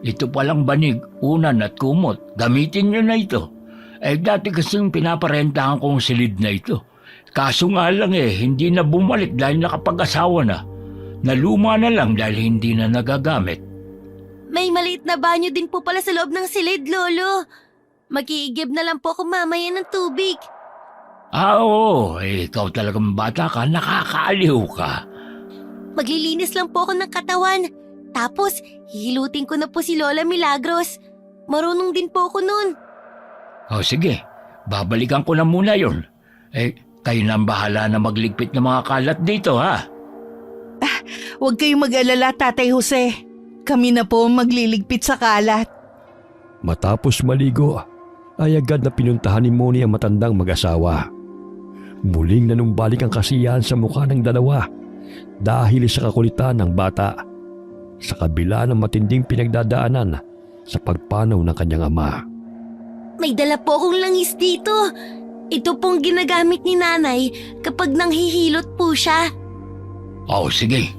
C: Ito palang banig, unan at kumot. Gamitin nyo na ito. Dati kasing pinaparentahan kong silid na ito. Kaso nga lang hindi na bumalik dahil nakapag-asawa na. Naluma na lang dahil hindi na nagagamit.
D: May maliit na banyo din po pala sa loob ng silid, Lolo. Mag-iigib na lang po ako mamaya ng tubig.
C: Oo. Ikaw talagang bata ka, nakakaaliw ka.
D: Maglilinis lang po ako ng katawan. Tapos, hihilutin ko na po si Lola Milagros. Marunong din po ako nun.
C: Sige. Babalikan ko na muna yun. Kayo na ang bahala na magligpit ng mga kalat dito, ha?
B: Huwag kayong mag-alala, Tatay Jose. Kami na po ang magliligpit sa kalat.
A: Matapos maligo, ay agad na pinuntahan ni Moni ang matandang mag-asawa. Muling nanumbalik ang kasiyahan sa mukha ng dalawa dahil sa kakulitan ng bata sa kabila ng matinding pinagdadaanan sa pagpanaw ng kanyang ama.
D: May dala po akong langis dito. Ito pong ginagamit ni Nanay kapag nanghihilot po siya.
C: Sige.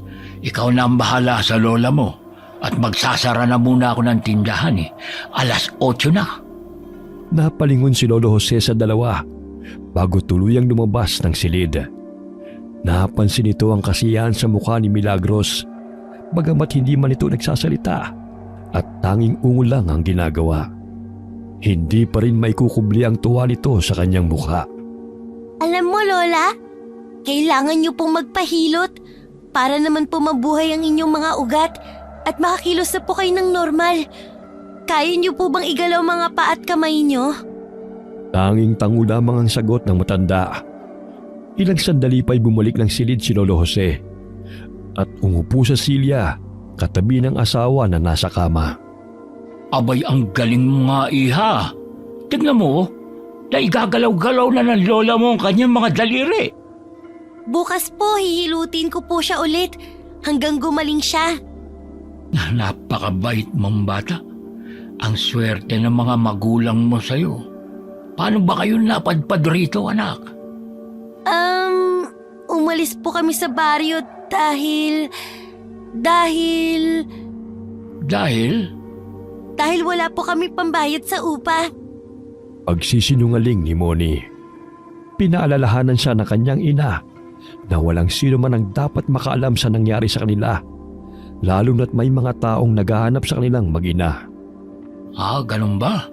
C: Ikaw na ang bahala sa lola mo. At magsasara na muna ako ng tindahan eh. 8:00 na.
A: Napalingon si Lolo Jose sa dalawa bago tuluyang lumabas ng silid. Napansin nito ang kasiyahan sa mukha ni Milagros bagamat hindi man ito nagsasalita at tanging ungol lang ang ginagawa. Hindi pa rin maikukubli ang tuwa nito sa kanyang mukha.
D: Alam mo, Lola, kailangan niyo pong magpahilot para naman po mabuhay ang inyong mga ugat at makakilos na po kayo ng normal. Kaya niyo po bang igalaw mga paa at kamay niyo?
A: Tanging tango lamang ang sagot ng matanda. Ilang sandali pa'y bumalik ng silid si Lolo Jose at umupo sa silya katabi ng asawa na nasa kama.
C: Abay, ang galing mo nga, iha. Tignan mo, naigagalaw-galaw na ng lola mo ang kanyang mga daliri.
D: Bukas po, hihilutin ko po siya ulit hanggang gumaling siya.
C: Napakabait mong bata. Ang swerte ng mga magulang mo sa'yo. Paano ba kayo napadpad rito, anak?
D: Umalis po kami sa baryo dahil wala po kami pambayad sa upa.
A: Pagsisinungaling ni Moni. Pinaalalahanan siya ng kanyang ina na walang sino man ang dapat makaalam sa nangyari sa kanila, lalo na't may mga taong naghahanap sa kanilang mag-ina.
C: Ganun ba?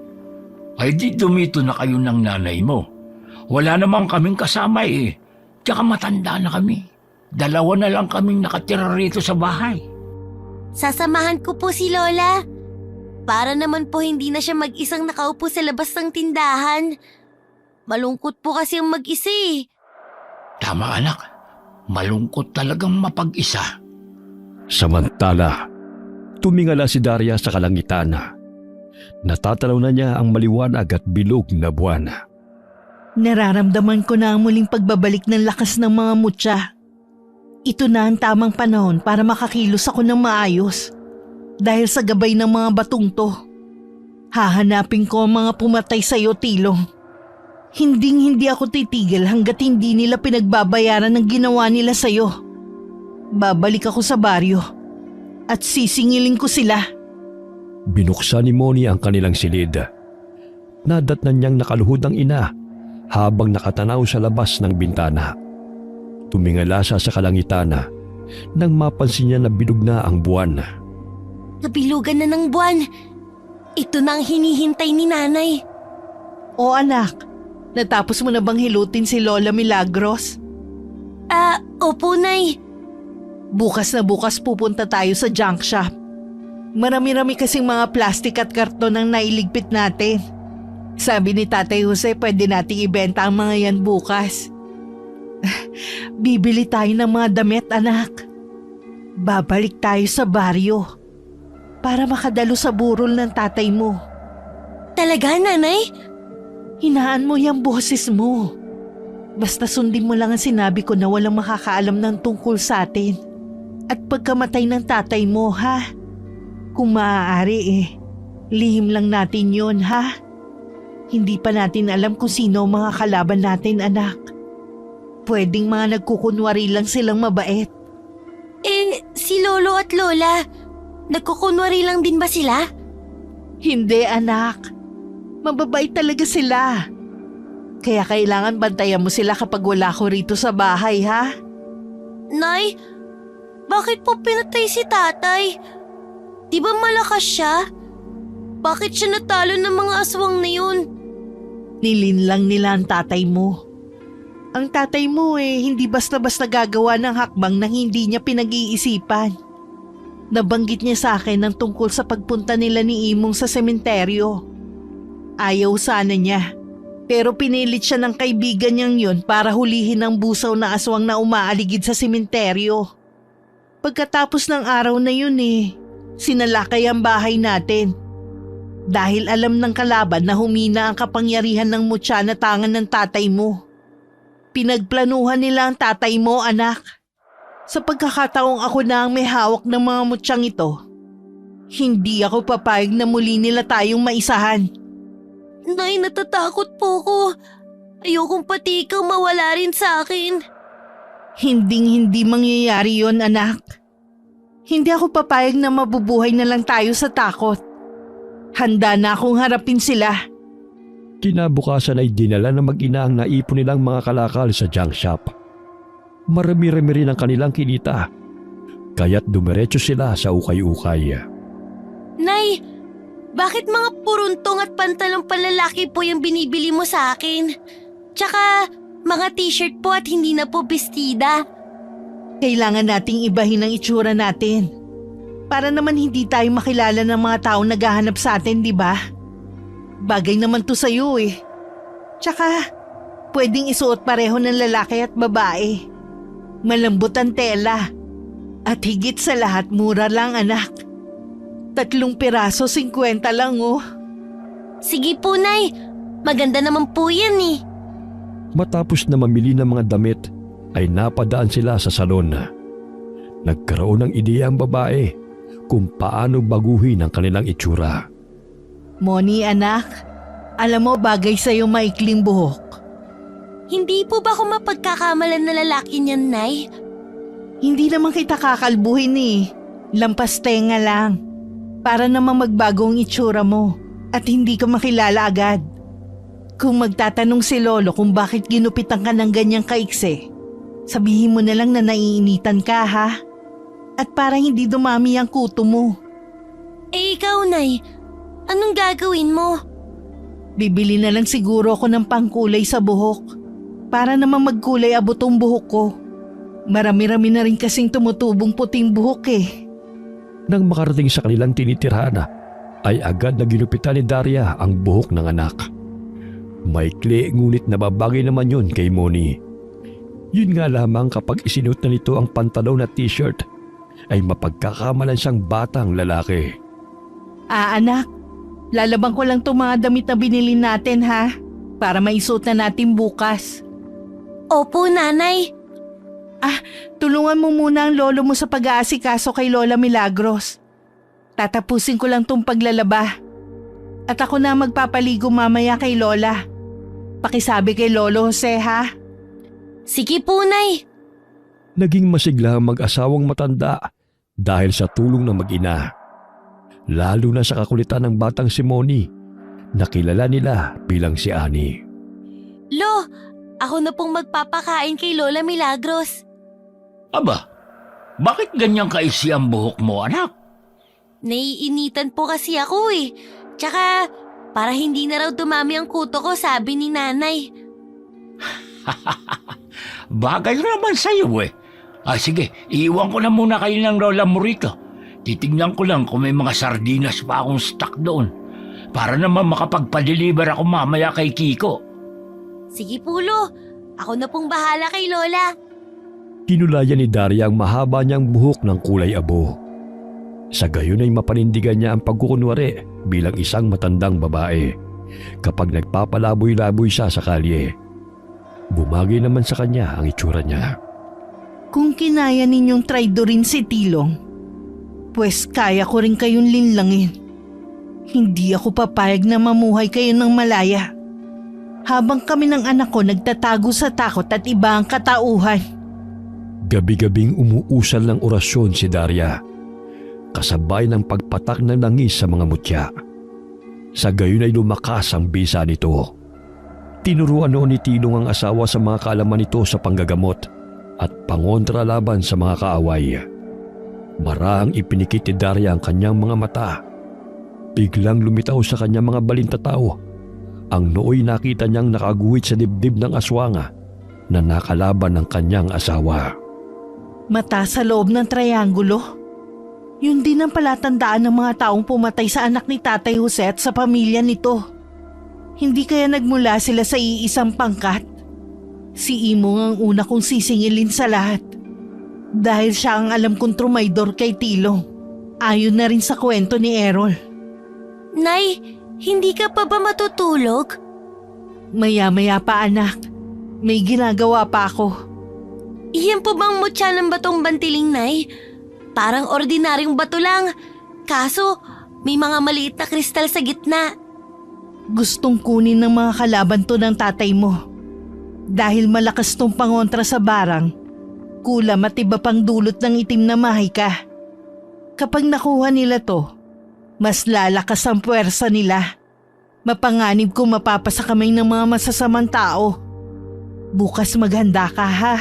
C: Ay di dumito na kayo ng nanay mo. Wala namang kaming kasama eh. Tsaka matanda na kami. 2 na lang kaming nakatira rito sa bahay.
D: Sasamahan ko po si Lola. Para naman po hindi na siya mag-isang nakaupo sa labas ng tindahan. Malungkot po kasi ang mag-isa eh.
C: Tama, anak. Malungkot talagang mapag-isa.
A: Samantala, tumingala si Daria sa kalangitan. Natatanaw na niya ang maliwanag at bilog na buwan.
B: Nararamdaman ko na ang muling pagbabalik ng lakas ng mga mutya. Ito na ang tamang panahon para makakilos ako ng maayos. Dahil sa gabay ng mga batong to, hahanapin ko ang mga pumatay sa iyo, Tilong. Hindi ako titigil hanggat hindi nila pinagbabayaran ng ginawa nila sa iyo. Babalik ako sa baryo at sisingilin ko sila.
A: Binuksan ni Moni ang kanilang silid. Nadatnan niyang nakaluhod ang ina habang nakatanaw sa labas ng bintana. Tumingala siya sa kalangitan nang mapansin niya na bilog na ang buwan.
D: Nabilugan na ng buwan. Ito na ang hinihintay ni nanay.
B: O anak, natapos mo na bang hilutin si Lola Milagros?
D: Opo, Nay.
B: Bukas na bukas pupunta tayo sa junk shop. Marami-rami kasing mga plastik at karton ang nailigpit natin. Sabi ni Tatay Jose pwede nating ibenta ang mga yan bukas. Bibili tayo ng mga damit, anak. Babalik tayo sa baryo para makadalo sa burol ng tatay mo.
D: Talaga, Nanay?
B: Hinaan mo yung boses mo. Basta sundin mo lang ang sinabi ko na walang makakaalam ng tungkol sa atin. At pagkamatay ng tatay mo, ha? Kung maaari lihim lang natin yon, ha? Hindi pa natin alam kung sino ang mga kalaban natin, anak. Pwedeng mga nagkukunwari lang silang mabait.
D: Si Lolo at Lola, nagkukunwari lang din ba sila?
B: Hindi, anak. Mababait talaga sila. Kaya kailangan bantayan mo sila kapag wala ko rito sa bahay, ha?
D: Nay, bakit po pinatay si tatay? Di ba malakas siya? Bakit siya natalo ng mga aswang na yun?
B: Nilinlang nila ang tatay mo. Ang tatay mo hindi basta-basta gagawa ng hakbang nang hindi niya pinag-iisipan. Nabanggit niya sa akin ang tungkol sa pagpunta nila ni Imong sa sementeryo. Ayaw sana niya, pero pinilit siya ng kaibigan niyang yun para hulihin ang busaw na aswang na umaaligid sa sementeryo. Pagkatapos ng araw na yun sinalakay ang bahay natin. Dahil alam ng kalaban na humina ang kapangyarihan ng mutya na tangan ng tatay mo. Pinagplanuhan nila ang tatay mo, anak. Sa pagkakataong ako na ang may hawak ng mga mutyang ito, hindi ako papayag na muli nila tayong maisahan.
D: Nay, natatakot po ko. Ayokong pati ikaw mawala rin sa akin.
B: Hindi mangyayari yon, anak. Hindi ako papayag na mabubuhay na lang tayo sa takot. Handa na akong harapin sila.
A: Kinabukasan ay dinala ng mag-ina ang naipon nilang mga kalakal sa junk shop. Marami-rami rin ang kanilang kinita, kaya't dumiretso sila sa ukay-ukay.
D: Nay, bakit mga puruntong at pantalong panlalaki po yung binibili mo sa akin? Tsaka mga t-shirt po at hindi na po bestida.
B: Kailangan nating ibahin ang itsura natin. Para naman hindi tayo makilala ng mga taong naghahanap sa atin, di ba? Bagay naman to sa'yo eh. Tsaka, pwedeng isuot pareho ng lalaki at babae. Malambot ang tela. At higit sa lahat, mura lang anak. 3 piraso, 50 lang oh.
D: Sige po, Nay. Maganda naman po yan eh.
A: Matapos na mamili ng mga damit, ay napadaan sila sa salon. Nagkaroon ng ideya ang babae kung paano baguhin ang kanilang itsura.
B: Moni anak, alam mo bagay sa'yo maikling buhok.
D: Hindi po ba ako mapagkakamalan na lalaki niyan, Nay?
B: Hindi naman kita kakalbuhin eh. Lampas tenga lang. Para naman magbago ang itsura mo at hindi ka makilala agad. Kung magtatanong si Lolo kung bakit ginupitan ka ng ganyang kaiksi, sabihin mo na lang na naiinitan ka ha. At para hindi dumami ang kuto mo.
D: Eh ikaw, Nay, anong gagawin mo?
B: Bibili na lang siguro ako ng pangkulay sa buhok. Para naman magkulay abot ang buhok ko. Marami-rami na rin kasing tumutubong puting buhok eh.
A: Nang makarating sa kanilang tinitirhan, ay agad na ginupitan ni Daria ang buhok ng anak. Maikli ngunit nababagay naman yun kay Moni. Yun nga lamang kapag isinuot na nito ang pantalon at t-shirt, ay mapagkakamalan siyang batang lalaki.
B: Anak, lalabang ko lang itong mga damit na binili natin ha. Para maisuot na natin bukas.
D: Opo, Nanay.
B: Tulungan mo muna ang lolo mo sa pag-aasikaso kay Lola Milagros. Tatapusin ko lang tong paglalaba. At ako na magpapaligo mamaya kay Lola. Pakisabi kay Lolo Jose ha.
D: Sige po, Nay.
A: Naging masigla ang mag-asawang matanda dahil sa tulong ng mag-ina. Lalo na sa kakulitan ng batang si Moni na kilala nila bilang si Ani.
D: Lo, ako na pong magpapakain kay Lola Milagros.
C: Aba, bakit ganyan kaisi ang buhok mo, anak?
D: Naiinitan po kasi ako eh. Tsaka, para hindi na raw dumami ang kuto ko, sabi ni Nanay.
C: Bagay naman sa'yo eh. Sige, iiwan ko na muna kayo ng lola mo rito. Titignan ko lang kung may mga sardinas pa akong stock doon. Para naman makapagpa-deliver ako mamaya kay Kiko.
D: Sige po, Lo. Ako na pong bahala kay Lola.
A: Kinulayan ni Daria ang mahaba niyang buhok ng kulay abo. Sa gayon ay mapanindigan niya ang pagkukunwari bilang isang matandang babae kapag nagpapalaboy-laboy siya sa kalye. Bumagay naman sa kanya ang itsura niya.
B: Kung kinaya ninyong traidorin si Tilong, pues kaya ko rin kayong linlangin. Hindi ako papayag na mamuhay kayo ng malaya. Habang kami ng anak ko nagtatago sa takot at iba ang katauhan.
A: Gabi-gabing umuusal ng orasyon si Daria, kasabay ng pagpatak ng langis sa mga mutya. Sa gayon ay lumakas ang bisa nito. Tinuruan noon ni Tilong ang asawa sa mga kaalaman nito sa panggagamot at pangontra laban sa mga kaaway. Marahang ipinikit ni Daria ang kanyang mga mata. Biglang lumitaw sa kanyang mga balintatao. Ang nooy nakita niyang nakaguhit sa dibdib ng aswanga na nakalaban ng kanyang asawa.
B: Mata sa loob ng triangulo. Yun din ang palatandaan ng mga taong pumatay sa anak ni Tatay Jose at sa pamilya nito. Hindi kaya nagmula sila sa iisang pangkat? Si Imong ang una kong sisingilin sa lahat. Dahil siya ang alam kong trumaydor kay Tilong. Ayon na rin sa kwento ni Errol.
D: Nay, hindi ka pa ba matutulog?
B: Maya-maya pa anak. May ginagawa pa ako.
D: Iyan po bang mutya ng batong bantiling, Nay? Parang ordinaryong bato lang. Kaso, may mga maliit na kristal sa gitna.
B: Gustong kunin ng mga kalaban to ng tatay mo. Dahil malakas tong pangontra sa barang, kulam at iba pang dulot ng itim na mahika. Kapag nakuha nila to, mas lalakas ang puwersa nila. Mapanganib kung mapapasa kamay ng mga masasamang tao. Bukas maghanda ka ha.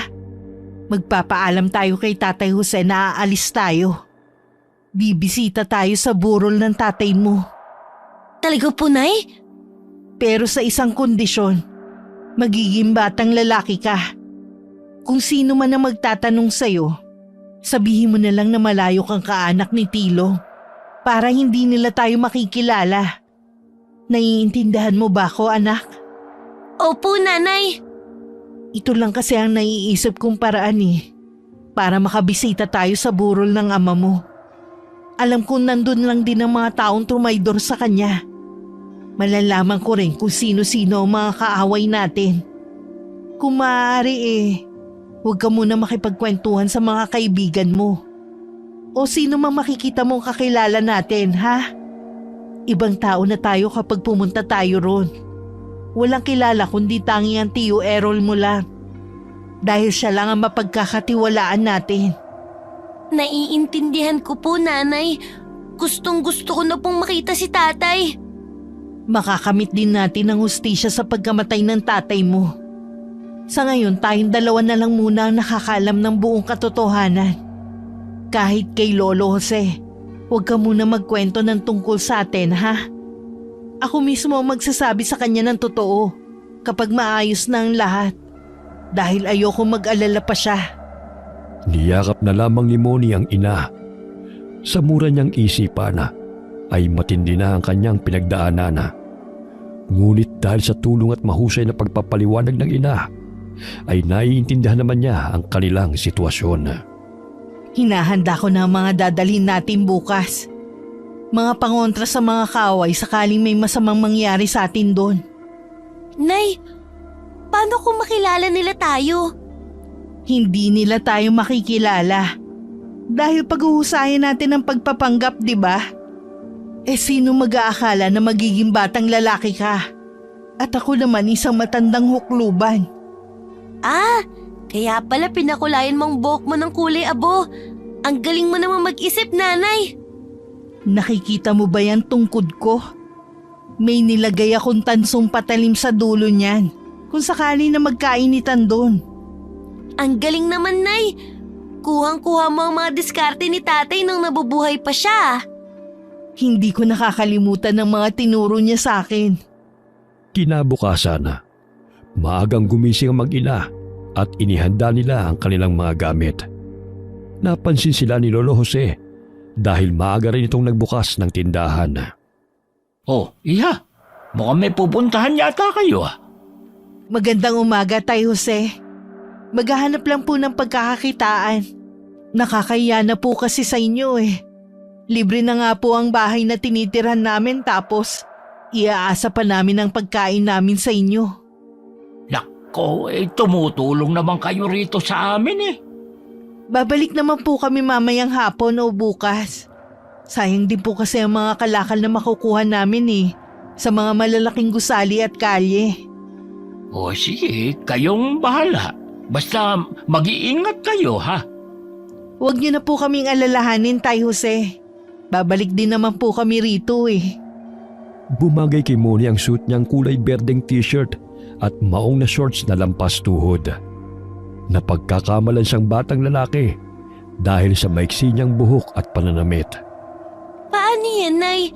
B: Magpapaalam tayo kay Tatay Jose na aalis tayo. Bibisita tayo sa burol ng tatay mo.
D: Talaga po, Nay?
B: Pero sa isang kondisyon, magiging batang lalaki ka. Kung sino man ang magtatanong sa'yo, sabihin mo na lang na malayo kang kaanak ni Tilo para hindi nila tayo makikilala. Naiintindihan mo ba ako, anak?
D: Opo, Nanay.
B: Ito lang kasi ang naiisip kong paraan para makabisita tayo sa burol ng ama mo. Alam kong nandun lang din ang mga taong trumaydor sa kanya. Malalaman ko rin kung sino-sino ang mga kaaway natin. Kung maaari huwag ka muna makipagkwentuhan sa mga kaibigan mo. O sino mang makikita mong kakilala natin, ha? Ibang tao na tayo kapag pumunta tayo ron. Walang kilala kundi tangi ang Tio Errol mo lang. Dahil siya lang ang mapagkakatiwalaan natin.
D: Naiintindihan ko po, Nanay. Gustong-gusto ko na pong makita si Tatay.
B: Makakamit din natin ang hustisya sa pagkamatay ng tatay mo. Sa ngayon, tayong dalawa na lang muna ang nakakaalam ng buong katotohanan. Kahit kay Lolo Jose, huwag ka muna magkwento ng tungkol sa atin, ha? Ako mismo ang magsasabi sa kanya ng totoo kapag maayos na ang lahat. Dahil ayoko mag-alala pa siya.
A: Niyakap na lamang ni Moni ang ina. Sa mura niyang isipan ay matindi na ang kanyang pinagdaanan. Ngunit dahil sa tulong at mahusay na pagpapaliwanag ng ina, ay naiintindihan naman niya ang kanilang sitwasyon.
B: Hinahanda ko na ang mga dadalhin natin bukas. Mga pangontra sa mga kaaway sakaling may masamang mangyari sa atin doon.
D: Nay, paano kung makilala nila tayo?
B: Hindi nila tayo makikilala. Dahil paghuhusayan natin ang pagpapanggap, di ba? Sino mag-aakala na magiging batang lalaki ka? At ako naman isang matandang hukluban.
D: Kaya pala pinakulayan mong buhok mo ng kulay abo. Ang galing mo naman mag-isip, Nanay.
B: Nakikita mo ba yan tungkod ko? May nilagay akong tansong patalim sa dulo niyan. Kung sakali na magkainitan doon.
D: Ang galing naman, Nay. Kuhang-kuha mo ang mga diskarte ni Tatay nung nabubuhay pa siya.
B: Hindi ko nakakalimutan ng mga tinuro niya sa akin.
A: Kinabukasan, maagang gumising ang mag-ina at inihanda nila ang kanilang mga gamit. Napansin sila ni Lolo Jose dahil maaga rin itong nagbukas ng tindahan.
C: Oh, iya. Mukhang may pupuntahan yata kayo.
B: Magandang umaga, Tay Jose. Maghahanap lang po ng pagkakakitaan. Nakakahiya na po kasi sa inyo Libre na nga po ang bahay na tinitirhan namin tapos iaasa pa namin ang pagkain namin sa inyo.
C: Nako, tumutulong naman kayo rito sa amin
B: Babalik naman po kami mamayang hapon o bukas. Sayang din po kasi ang mga kalakal na makukuha namin sa mga malalaking gusali at kalye.
C: O sige, kayong bahala. Basta mag-iingat kayo, ha?
B: Huwag niyo na po kaming alalahanin, Tay Jose. Babalik din naman po kami rito
A: Bumagay kay Moni ang suit niyang kulay berdeng t-shirt at maong na shorts na lampas tuhod. Napagkakamalan siyang batang lalaki dahil sa maiksi niyang buhok at pananamit.
D: Paano yan, Nay?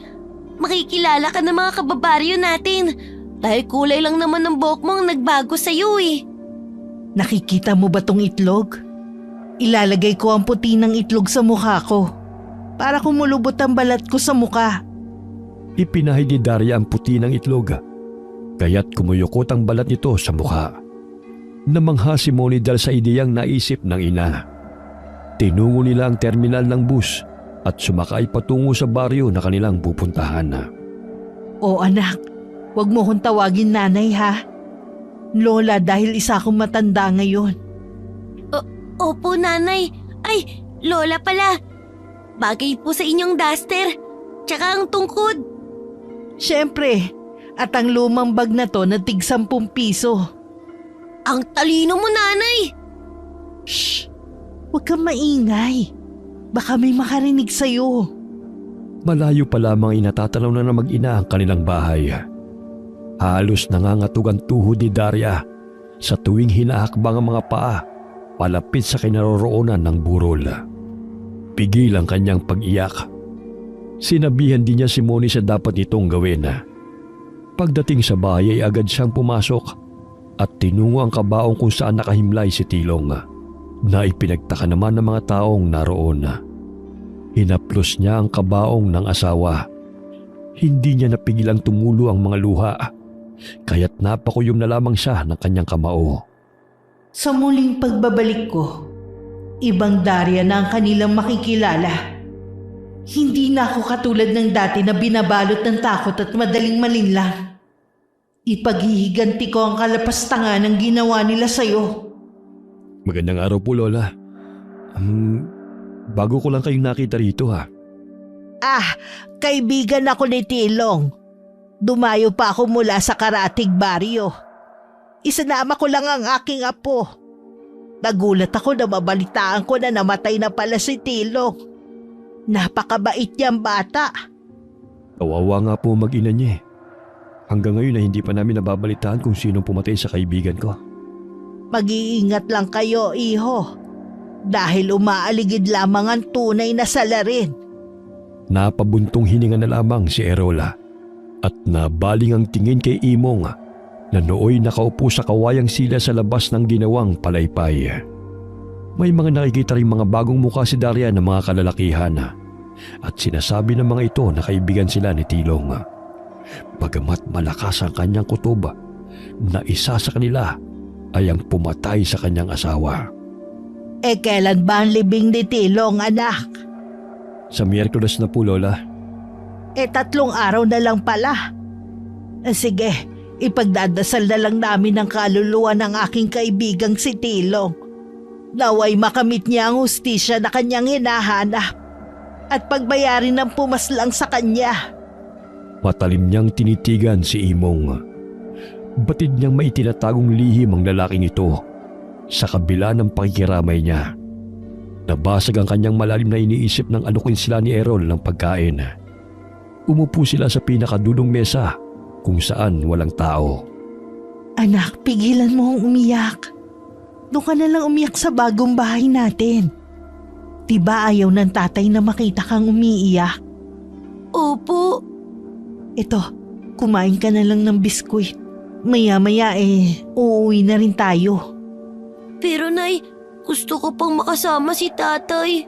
D: Makikilala ka ng mga kababaryo natin. Dahil kulay lang naman ng buhok mo ang nagbago sa'yo
B: Nakikita mo ba tong itlog? Ilalagay ko ang puti ng itlog sa mukha ko para kumulubot ang balat ko sa mukha.
A: Ipinahid ni Daria ang puti ng itlog, kaya't kumuyukot ang balat nito sa mukha. Namangha si Moni dahil sa ideyang naisip ng ina. Tinungo nila ang terminal ng bus at sumakay patungo sa baryo na kanilang pupuntahan.
B: O anak, wag mo kong tawagin nanay ha. Lola dahil isa akong matanda ngayon.
D: Opo, Nanay. Ay, Lola pala. Bagay po sa inyong duster. Tsaka ang tungkod.
B: Siyempre, at ang lumang bag na to na tig 10 piso.
D: Ang talino mo, Nanay.
B: Shh! Huwag kang maingay. Baka may makarinig sa'yo.
A: Malayo pa lamang inatatanaw na ng mag-ina ang kanilang bahay. Halos nangangatog ang tuhod ni Daria sa tuwing hinahakbang ang mga paa palapit sa kinaroroonan ng burol. Pigil ang kanyang pag-iyak. Sinabihan din niya si Moni sa dapat nitong gawin. Pagdating sa bahay ay agad siyang pumasok at tinungo ang kabaong kung saan nakahimlay si Tilong na ipinagtaka naman ng mga taong naroon. Hinaplos niya ang kabaong ng asawa. Hindi niya napigilang tumulo ang mga luha, kaya't napakuyom na lamang siya ng kanyang kamao.
B: Sa muling pagbabalik ko, ibang Daria na ang kanilang makikilala. Hindi na ako katulad ng dati na binabalot ng takot at madaling malinlang. Ipaghihiganti ko ang kalapastangan ng ginawa nila sa'yo.
A: Magandang araw po, Lola. Bago ko lang kayong nakita rito, ha.
B: Kaibigan ako ni Tilong. Dumayo pa ako mula sa Karatig Baryo. Isinama ko lang ang aking apo. Nagulat ako na mabalitaan ko na namatay na pala si Tilong. Napakabait niyang bata.
A: Kawawa nga po mag-ina niya. Hanggang ngayon ay hindi pa namin nababalitaan kung sinong pumatay sa kaibigan ko.
B: Mag-iingat lang kayo, iho. Dahil umaaligid lamang ang tunay na salarin.
A: Napabuntong hininga na lamang si Erola at nabaling ang tingin kay Imong na nooy nakaupo sa kawayang sila sa labas ng ginawang palaypay. May mga nakikita rin mga bagong mukha si Daria ng mga kalalakihan at sinasabi ng mga ito na kaibigan sila ni Tilong. Bagamat malakas ang kanyang kutob, na isa sa kanila ay ang pumatay sa kanyang asawa.
B: Kailan ba ang libing ni Tilong, anak?
A: Sa Miyerkules na po, Lola.
B: 3 araw na lang pala. Sige, ipagdadasal na lang namin ang kaluluwa ng aking kaibigang si Tilong. Naway makamit niya ang hustisya na kanyang hinahanap at pagbayarin ng pumaslang sa kanya.
A: Matalim niyang tinitigan si Imong. Batid niyang may tinatagong lihim ang lalaking ito sa kabila ng pakikiramay niya. Nabasag ang kanyang malalim na iniisip nang alukin sila ni Errol ng pagkain. Umupo sila sa pinakadulong mesa kung saan walang tao.
B: Anak, pigilan mo ang umiyak. Doon ka na lang umiyak sa bagong bahay natin. Diba ayaw ng tatay na makita kang umiiyak?
D: Opo.
B: Ito, kumain ka na lang ng biskwit. Maya-maya uuwi na rin tayo.
D: Pero Nay, gusto ko pang makasama si tatay.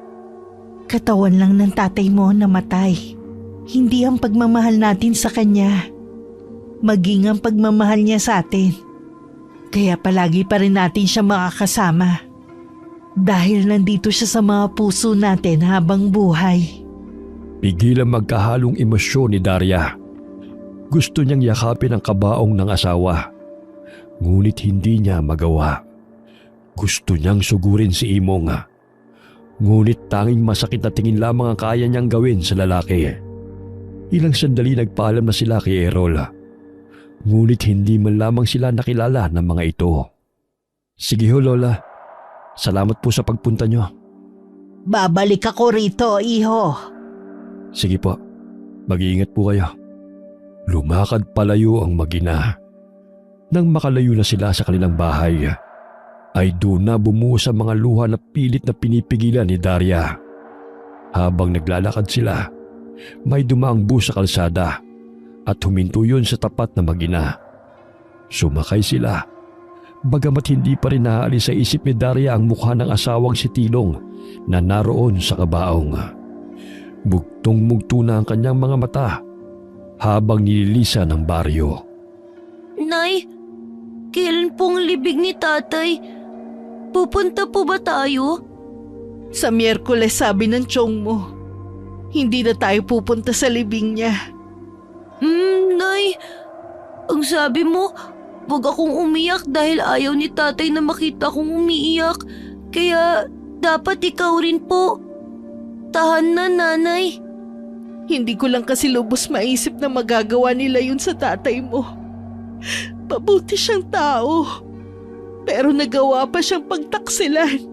B: Katawan lang ng tatay mo namatay. Hindi ang pagmamahal natin sa kanya. Maging ang pagmamahal niya sa atin. Kaya palagi pa rin natin siya makakasama. Dahil nandito siya sa mga puso natin habang buhay.
A: Pigil ang magkahalong emosyon ni Daria. Gusto niyang yakapin ang kabaong ng asawa. Ngunit hindi niya magawa. Gusto niyang sugurin si Imong. Ngunit tanging masakit na tingin lamang ang kaya niyang gawin sa lalaki. Ilang sandali nagpaalam na sila kay Errol. Ngunit hindi man lamang sila nakilala ng mga ito. Sige ho, Lola. Salamat po sa pagpunta niyo.
B: Babalik ako rito, iho.
A: Sige po. Mag-iingat po kayo. Lumakad palayo ang mag-ina. Nang makalayo na sila sa kanilang bahay, ay doon na bumuhos ang mga luha na pilit na pinipigilan ni Daria. Habang naglalakad sila, may dumaang bus sa kalsada at huminto yun sa tapat na mag-ina. Sumakay sila, bagamat hindi pa rin naaalis sa isip ni Daria ang mukha ng asawang si Tilong na naroon sa kabaong. Bugtong-mugto na ang kanyang mga mata habang nililisan ang baryo.
D: Nay, kailan pong libig ni tatay? Pupunta po ba tayo?
B: Sa Miyerkules sabi ng tiyong mo. Hindi na tayo pupunta sa libing niya.
D: Nay, ang sabi mo, wag akong umiyak dahil ayaw ni tatay na makita kong umiiyak. Kaya dapat ikaw rin po. Tahan na, nanay.
B: Hindi ko lang kasi lubos maisip na magagawa nila yun sa tatay mo. Mabuti siyang tao. Pero nagawa pa siyang pagtaksilan.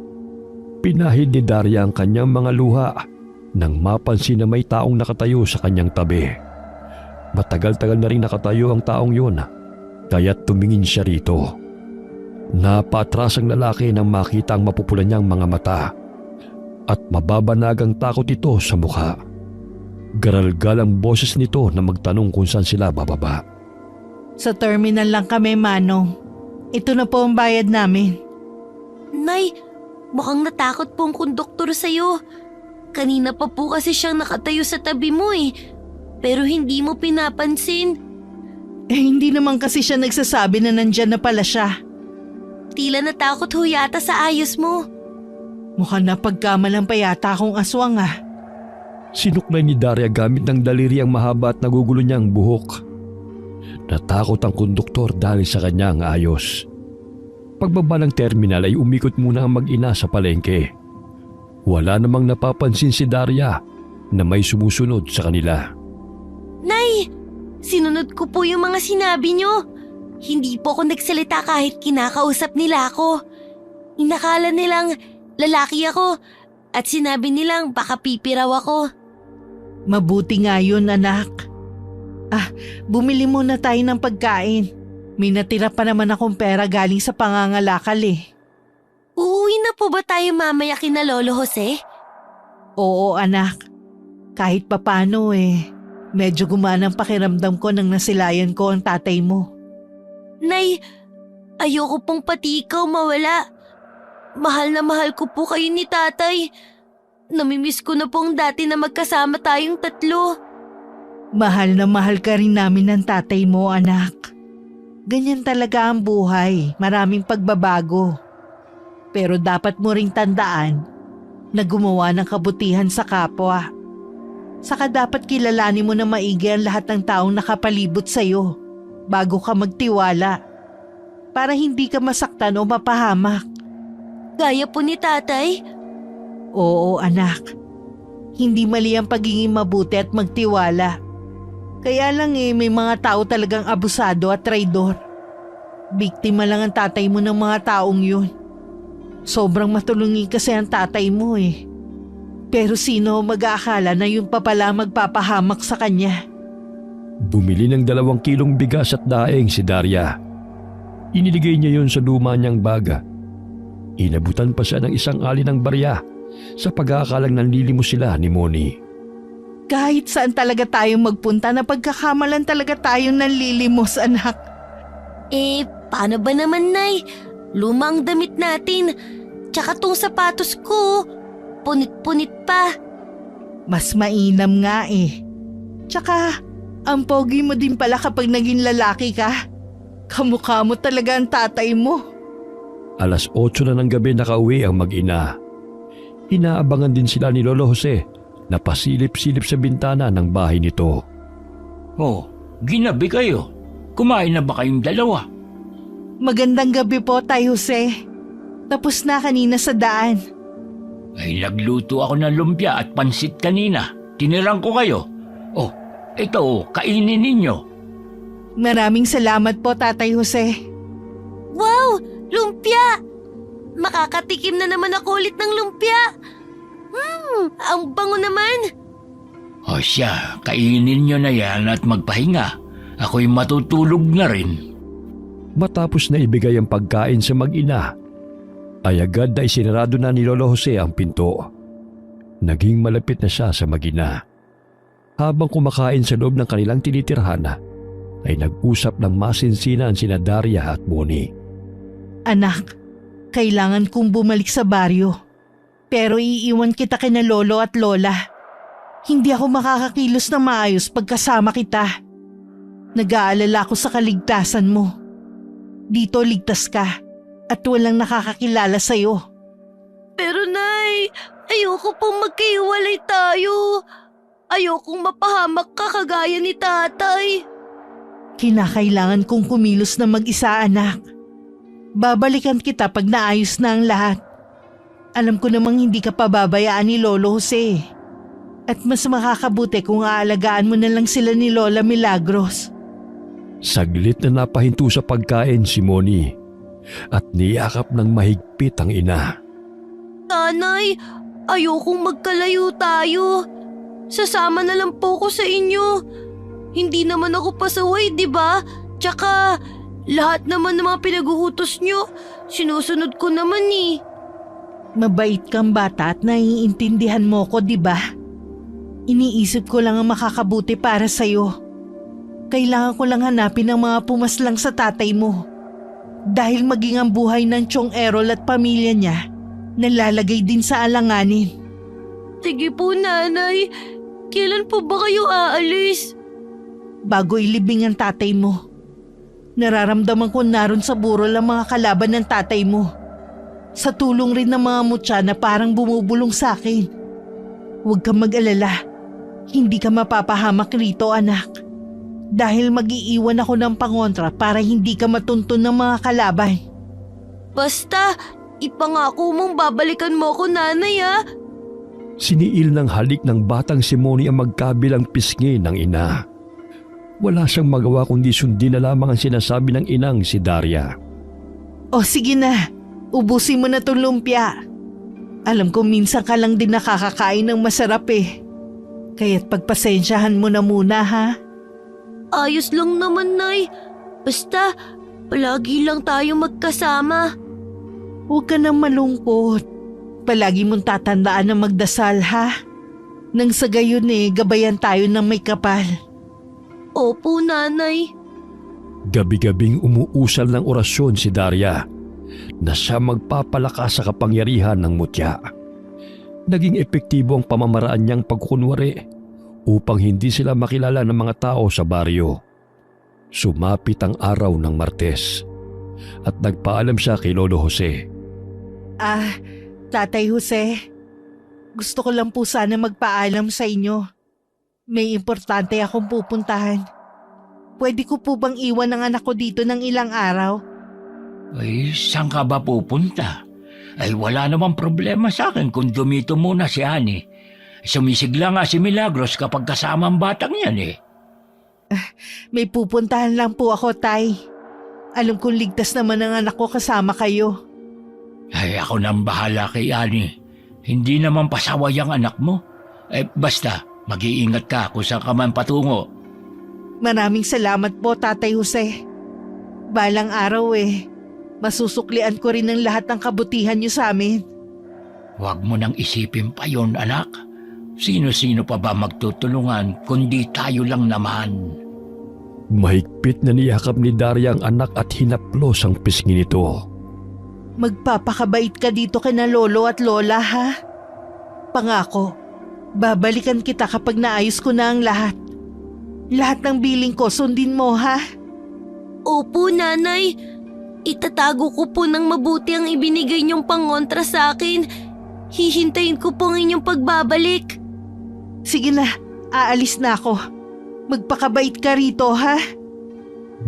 A: Pinahid ni Daria ang kanyang mga luha nang mapansin na may taong nakatayo sa kanyang tabi. Matagal-tagal na rin nakatayo ang taong yun, kaya't tumingin siya rito. Napatras ang lalaki nang makita ang mapupula niyang mga mata at mababanagang takot ito sa mukha. Garalgal ang boses nito na magtanong kung saan sila bababa.
B: Sa terminal lang kami, Manong. Ito na po ang bayad namin.
D: Nay, mukhang natakot po ang konduktor sa'yo. Kanina pa po kasi siyang nakatayo sa tabi mo eh. Pero hindi mo pinapansin.
B: Hindi naman kasi siya nagsasabi na nandyan na pala siya.
D: Tila natakot ho yata sa ayos mo.
B: Mukhang napagkamalan pa yata akong aswang ah.
A: Sinuklay ni Daria gamit ng daliri ang mahaba at nagugulo niyang buhok. Natakot ang konduktor dahil sa kanyang ayos. Pagbaba ng terminal ay umikot muna ang mag-ina sa palengke. Wala namang napapansin si Daria na may sumusunod sa kanila.
D: Nay, sinunod ko po yung mga sinabi niyo. Hindi po ako nagsalita kahit kinakausap nila ako. Inakala nilang lalaki ako at sinabi nilang baka pipiraw ako.
B: Mabuti nga yun, anak. Bumili muna tayo ng pagkain. May natira pa naman akong pera galing sa pangangalakal eh.
D: Uuwi na po ba tayo mamaya kina Lolo Jose?
B: Oo, anak. Kahit papano medyo gumana ang pakiramdam ko nang nasilayan ko ang tatay mo.
D: Nay, ayoko pong pati ikaw mawala. Mahal na mahal ko po kayo ni tatay. Namimiss ko na pong dati na magkasama tayong tatlo.
B: Mahal na mahal ka rin namin ng tatay mo, anak. Ganyan talaga ang buhay, maraming pagbabago. Pero dapat mo ring tandaan na gumawa ng kabutihan sa kapwa. Saka dapat kilalanin mo na maigi ang lahat ng taong nakapalibot sa'yo bago ka magtiwala para hindi ka masaktan o mapahamak.
D: Gaya po ni tatay.
B: Oo, anak. Hindi mali ang pagiging mabuti at magtiwala. Kaya lang may mga tao talagang abusado at traidor. Biktima lang ang tatay mo ng mga taong yun. Sobrang matulungin kasi ang tatay mo eh. Pero sino mag-aakala na yun pa pala magpapahamak sa kanya?
A: Bumili ng 2 kilong bigas at daing si Daria. Iniligay niya yun sa luma niyang baga. Inabutan pa siya ng isang alin ng barya sa pag-aakalang nanlilimos sila ni Moni.
B: Kahit saan talaga tayong magpunta na pagkakamalan talaga tayong nanlilimos, anak.
D: Paano ba naman, Nay? Lumang damit natin. Tsaka tong sapatos ko. Punit-punit pa.
B: Mas mainam nga eh. Tsaka, ang pogi mo din pala kapag naging lalaki ka. Kamukha mo talaga ang tatay mo.
A: 8:00 na ng gabi nakauwi ang mag-ina. Inaabangan din sila ni Lolo Jose na pasilip-silip sa bintana ng bahay nito.
C: Oh, ginabi kayo. Kumain na ba kayong dalawa?
B: Magandang gabi po, Tay Jose. Tapos na kanina sa daan.
C: Ay, nagluto ako ng lumpia at pansit kanina. Tinirang ko kayo. Oh, ito, kainin ninyo.
B: Maraming salamat po, Tatay Jose.
D: Wow! Lumpia! Makakatikim na naman ako ulit ng lumpia. Ang bango naman.
C: O siya, kainin nyo na yan at magpahinga. Ako'y matutulog na rin.
A: Matapos na ibigay ang pagkain sa mag-ina, ay agad na isinarado na ni Lolo Jose ang pinto. Naging malapit na siya sa mag-ina. Habang kumakain sa loob ng kanilang tinitirhan, ay nag-usap ng masinsinan sina Daria at Moni.
B: Anak, kailangan kong bumalik sa baryo. Pero iiwan kita kina lolo at lola. Hindi ako makakakilos na maayos pagkasama kita. Nag-aalala ako sa kaligtasan mo. Dito ligtas ka at walang nakakakilala sa'yo.
D: Pero Nay, ayoko pong magkaiwalay tayo. Ayokong mapahamak ka kagaya ni tatay.
B: Kinakailangan kong kumilos na mag-isa, anak. Babalikan kita pag naayos na ang lahat. Alam ko namang hindi ka pababayaan ni Lolo Jose. At mas makakabuti kung aalagaan mo na lang sila ni Lola Milagros.
A: Saglit na napahinto sa pagkain si Moni at niyakap ng mahigpit ang ina.
D: Nanay. Ayokong magkalayo tayo. Sasama na lang po ko sa inyo. Hindi naman ako pasaway, di ba? Tsaka, lahat naman ng mga pinag-uutos nyo, sinusunod ko naman eh.
B: Mabait kang bata at naiintindihan mo ko, di ba? Iniisip ko lang ang makakabuti para sa'yo. Kailangan ko lang hanapin ang mga pumaslang sa tatay mo. Dahil maging ang buhay ng Chong Errol at pamilya niya, nalalagay din sa alanganin.
D: Sige po, Nanay. Kailan po ba kayo aalis?
B: Bago ilibing ang tatay mo, nararamdaman ko naroon sa burol ang mga kalaban ng tatay mo. Sa tulong rin ng mga mutya na parang bumubulong sa akin. Huwag kang mag-alala. Hindi ka mapapahamak rito, anak. Dahil mag-iiwan ako ng pangontra para hindi ka matuntun ng mga kalaban.
D: Basta, ipangako mong babalikan mo ako, Nanay, ha?
A: Siniil ng halik ng batang si Moni ang magkabilang pisngi ng ina. Wala siyang magawa kundi sundin na lamang ang sinasabi ng inang si Daria.
B: O sige na, ubusin mo na itong lumpia. Alam ko minsan ka lang din nakakakain ng masarap eh. Kaya't pagpasensyahan mo na muna, ha?
D: Ayos lang naman, Nay. Basta, palagi lang tayo magkasama.
B: Huwag ka nang malungkot. Palagi mong tatandaan na magdasal, ha? Nang sa gayon gabayan tayo ng may kapal.
D: Opo, Nanay.
A: Gabi-gabing umuusal ng orasyon si Daria na siya magpapalakas sa kapangyarihan ng mutya. Naging epektibo ang pamamaraan niyang pagkukunwari upang hindi sila makilala ng mga tao sa baryo. Sumapit ang araw ng Martes at nagpaalam siya kay Lolo Jose.
B: Tatay Jose, gusto ko lang po sana magpaalam sa inyo. May importante akong pupuntahan. Pwede ko po bang iwan ang anak ko dito ng ilang araw?
C: Ay, saan ka ba pupunta? Ay, wala namang problema sa akin kung dumito muna si Ani. Sumisigla nga si Milagros kapag kasama ang batang yan eh.
B: May pupuntahan lang po ako, Tay. Alam kong ligtas naman ang anak ko kasama kayo.
C: Ay, ako nang bahala kay Ani. Hindi naman pasaway ang anak mo. Basta, mag-iingat ka kung saan ka man patungo.
B: Maraming salamat po, Tatay Jose. Balang araw masusuklian ko rin ang lahat ng kabutihan niyo sa amin.
C: Huwag mo nang isipin pa yon, anak. Sino-sino pa ba magtutulungan kundi tayo lang naman?
A: Mahigpit na niyakap ni Daria ang anak at hinaplos ang pisngi nito.
B: Magpapakabait ka dito kina lolo at lola, ha? Pangako, babalikan kita kapag naayos ko na ang lahat. Lahat ng biling ko sundin mo, ha?
D: Opo, Nanay. Itatago ko po ng mabuti ang ibinigay niyong pangontra sa akin. Hihintayin ko po ang inyong pagbabalik.
B: Sige na, aalis na ako. Magpakabait ka rito, ha?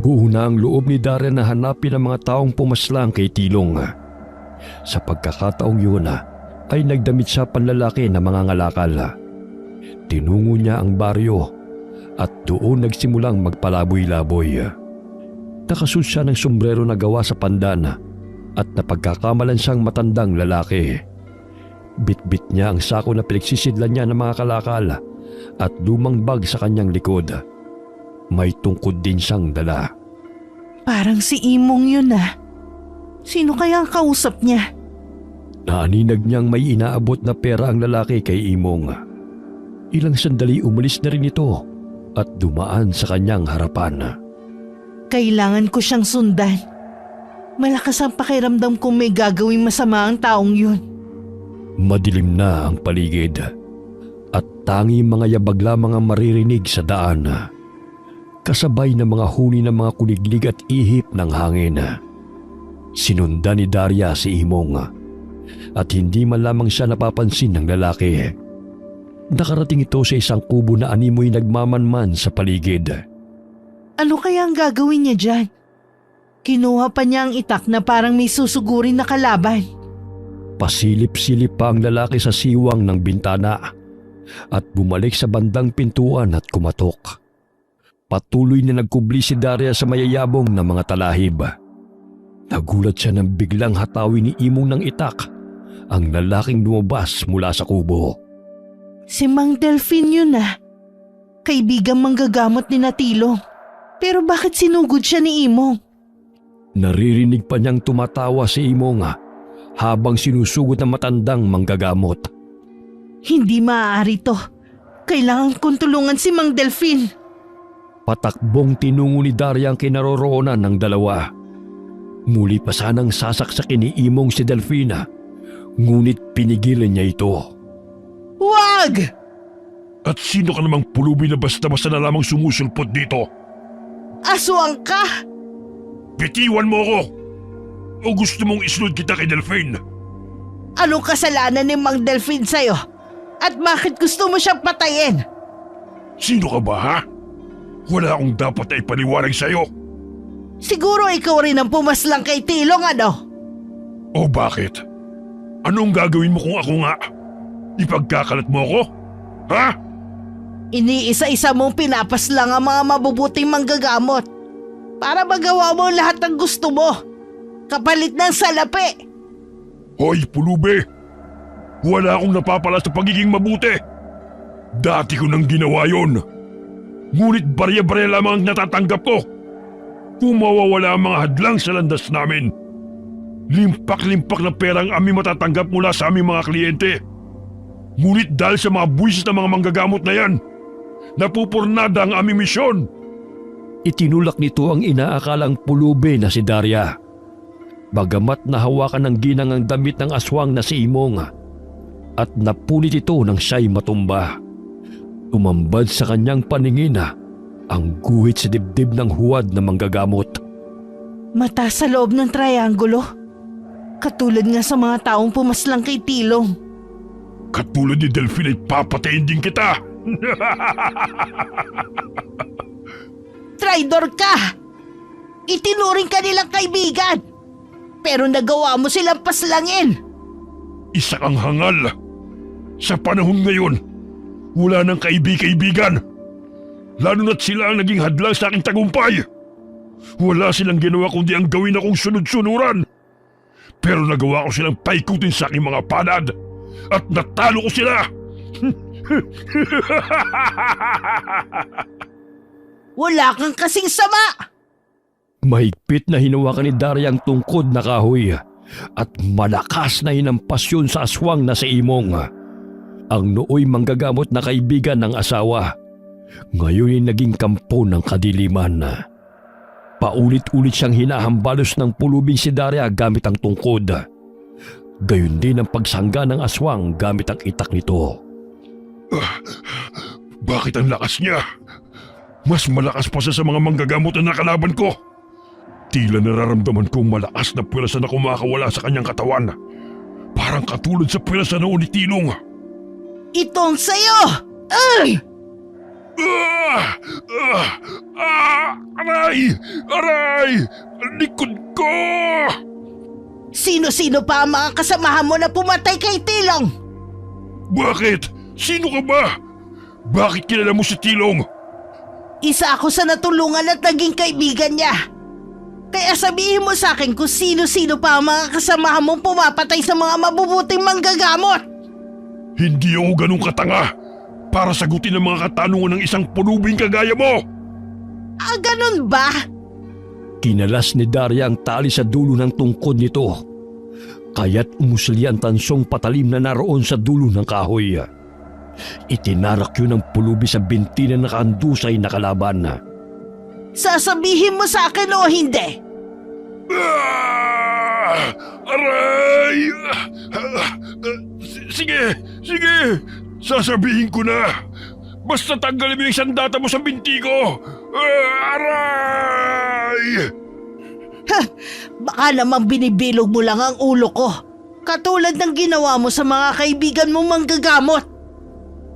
A: Buo na ang loob ni Daria na hanapin ang mga taong pumaslang kay Tilong. Sa pagkakataong yun ay nagdamit siya panlalaki na mga ngalakal. Tinungo niya ang baryo at doon nagsimulang magpalaboy-laboy. Nakasuot siya ng sombrero na gawa sa pandan at napagkakamalan siyang matandang lalaki. Bit-bit niya ang sako na pinagsisidlan niya ng mga kalakal at lumang bag sa kanyang likod. May tungkod din siyang dala.
B: Parang si Imong yun, Sino kaya ang kausap niya?
A: Naaninag niyang may inaabot na pera ang lalaki kay Imong. Ilang sandali umalis na rin ito at dumaan sa kanyang harapan.
B: Kailangan ko siyang sundan. Malakas ang pakiramdam kung may gagawing masama ang taong yun.
A: Madilim na ang paligid at tanging mga yabag lamang ang maririnig sa daan. Kasabay ng mga huni ng mga kuliglig at ihip ng hangin. Sinundan ni Daria si Imong at hindi man lamang siya napapansin ng lalaki. Nakarating ito sa isang kubo na animoy nagmamanman sa paligid.
B: Ano kaya ang gagawin niya dyan? Kinuha pa niya ang itak na parang may susugurin na kalaban.
A: Pasilip-silip pa ang lalaki sa siwang ng bintana at bumalik sa bandang pintuan at kumatok. Patuloy na nagkubli si Daria sa mayayabong na mga talahib. Nagulat siya nang biglang hatawi ni Imong ng itak ang lalaking lumabas mula sa kubo.
B: Si Mang Delfin yun ah. Kaibigang manggagamot ni Natilong. Pero bakit sinugod siya ni Imong?
A: Naririnig pa niyang tumatawa si Imong habang sinusugod ng matandang manggagamot.
B: Hindi maaari to. Kailangan kong tulungan si Mang Delfin.
A: Patakbong tinungo ni Daria ang kinaroroonan ng dalawa. Muli pa sanang sasaksakin ni Imong si Delfina, ngunit pinigilan niya ito.
B: Wag!
E: At sino ka namang pulubi na basta-basta na lamang sumusulpot dito?
B: Aswang ka!
E: Bitiwan mo ako! O gusto mong isunod kita kay Delphine?
B: Anong kasalanan ni Mang Delfin sa'yo? At bakit gusto mo siyang patayin?
E: Sino ka ba, ha? Wala akong dapat na ipaliwanag sa'yo.
B: Siguro ikaw rin ang pumaslang kay Tilong, ano?
E: O bakit? Anong gagawin mo kung ako nga? Ipagkakalat mo ako? Ha?
B: Iniisa-isa mong pinapaslang ang mga mabubuting manggagamot para magawa mo lahat ng gusto mo. Kapalit ng salapi.
E: Hoy, pulubi! Wala akong napapala sa pagiging mabuti. Dati ko nang ginawa yon. Ngunit barya-barya lamang ang natatanggap ko. Kung mawawala ang mga hadlang sa landas namin. Limpak-limpak na perang aming matatanggap mula sa aming mga kliyente. Ngunit dahil sa mga buwisis ng mga manggagamot na yan, napupurnada ang aming misyon.
A: Itinulak nito ang inaakalang pulubi na si Daria. Bagamat nahawakan ng ginang ang damit ng aswang na si Imong at napunit ito nang siya'y matumba. Tumambad sa kanyang paningin ang guhit sa dibdib ng huwad na manggagamot.
B: Mata sa loob ng triangulo. Katulad nga sa mga taong pumaslang kay Tilong.
E: Katulad ni Delphine ay papatayin din kita.
B: Traidor ka! Itinuring ka nilang kaibigan. Pero nagawa mo silang paslangin.
E: Isa kang hangal. Sa panahon ngayon, wala nang kaibig-kaibigan. Lalo na't sila ang naging hadlang sa aking tagumpay. Wala silang ginawa kundi ang gawin akong sunod-sunuran. Pero nagawa ko silang paikutin sa aking mga palad. At natalo ko sila.
B: Wala kang kasing sama.
A: Mahigpit na hinawakan ni Daria ang tungkod na kahoy at malakas na hinampas yun sa aswang na si Imong. Ang nooy manggagamot na kaibigan ng asawa, ngayon ay naging kampo ng kadiliman. Paulit-ulit siyang hinahambalos ng pulubing si Daria gamit ang tungkod. Gayon din ang pagsangga ng aswang gamit ang itak nito.
E: Bakit ang lakas niya? Mas malakas pa siya sa mga manggagamot na nakalaban ko. Tila nararamdaman kong malakas na pwersa na kumakawala sa kanyang katawan. Parang katulad sa pwersa noon ni Tilong.
B: Itong sa'yo! Ay!
E: Aray! Aray! Likod ko!
B: Sino-sino pa ang mga kasamahan mo na pumatay kay Tilong?
E: Bakit? Sino ka ba? Bakit kilala mo si Tilong?
B: Isa ako sa natulungan at naging kaibigan niya. Kaya sabihin mo sa akin kung sino-sino pa ang mga kasamahan mong pumapatay sa mga mabubuting manggagamot.
E: Hindi ako ganun katanga para sagutin ang mga katanungan ng isang pulubing kagaya mo.
B: Ah, ganun ba?
A: Kinalas ni Daria ang tali sa dulo ng tungkod nito. Kaya't umusli ang tansong patalim na naroon sa dulo ng kahoy. Itinarak yun ng pulubi sa binti na nakaandusay na kalaban.
B: Sasabihin mo sa akin o hindi?
E: Aray! Sige! Sige! Sasabihin ko na! Basta tanggalin mo yung sandata mo sa binti ko! Aray!
B: Baka naman binibilog mo lang ang ulo ko. Katulad ng ginawa mo sa mga kaibigan mong manggagamot.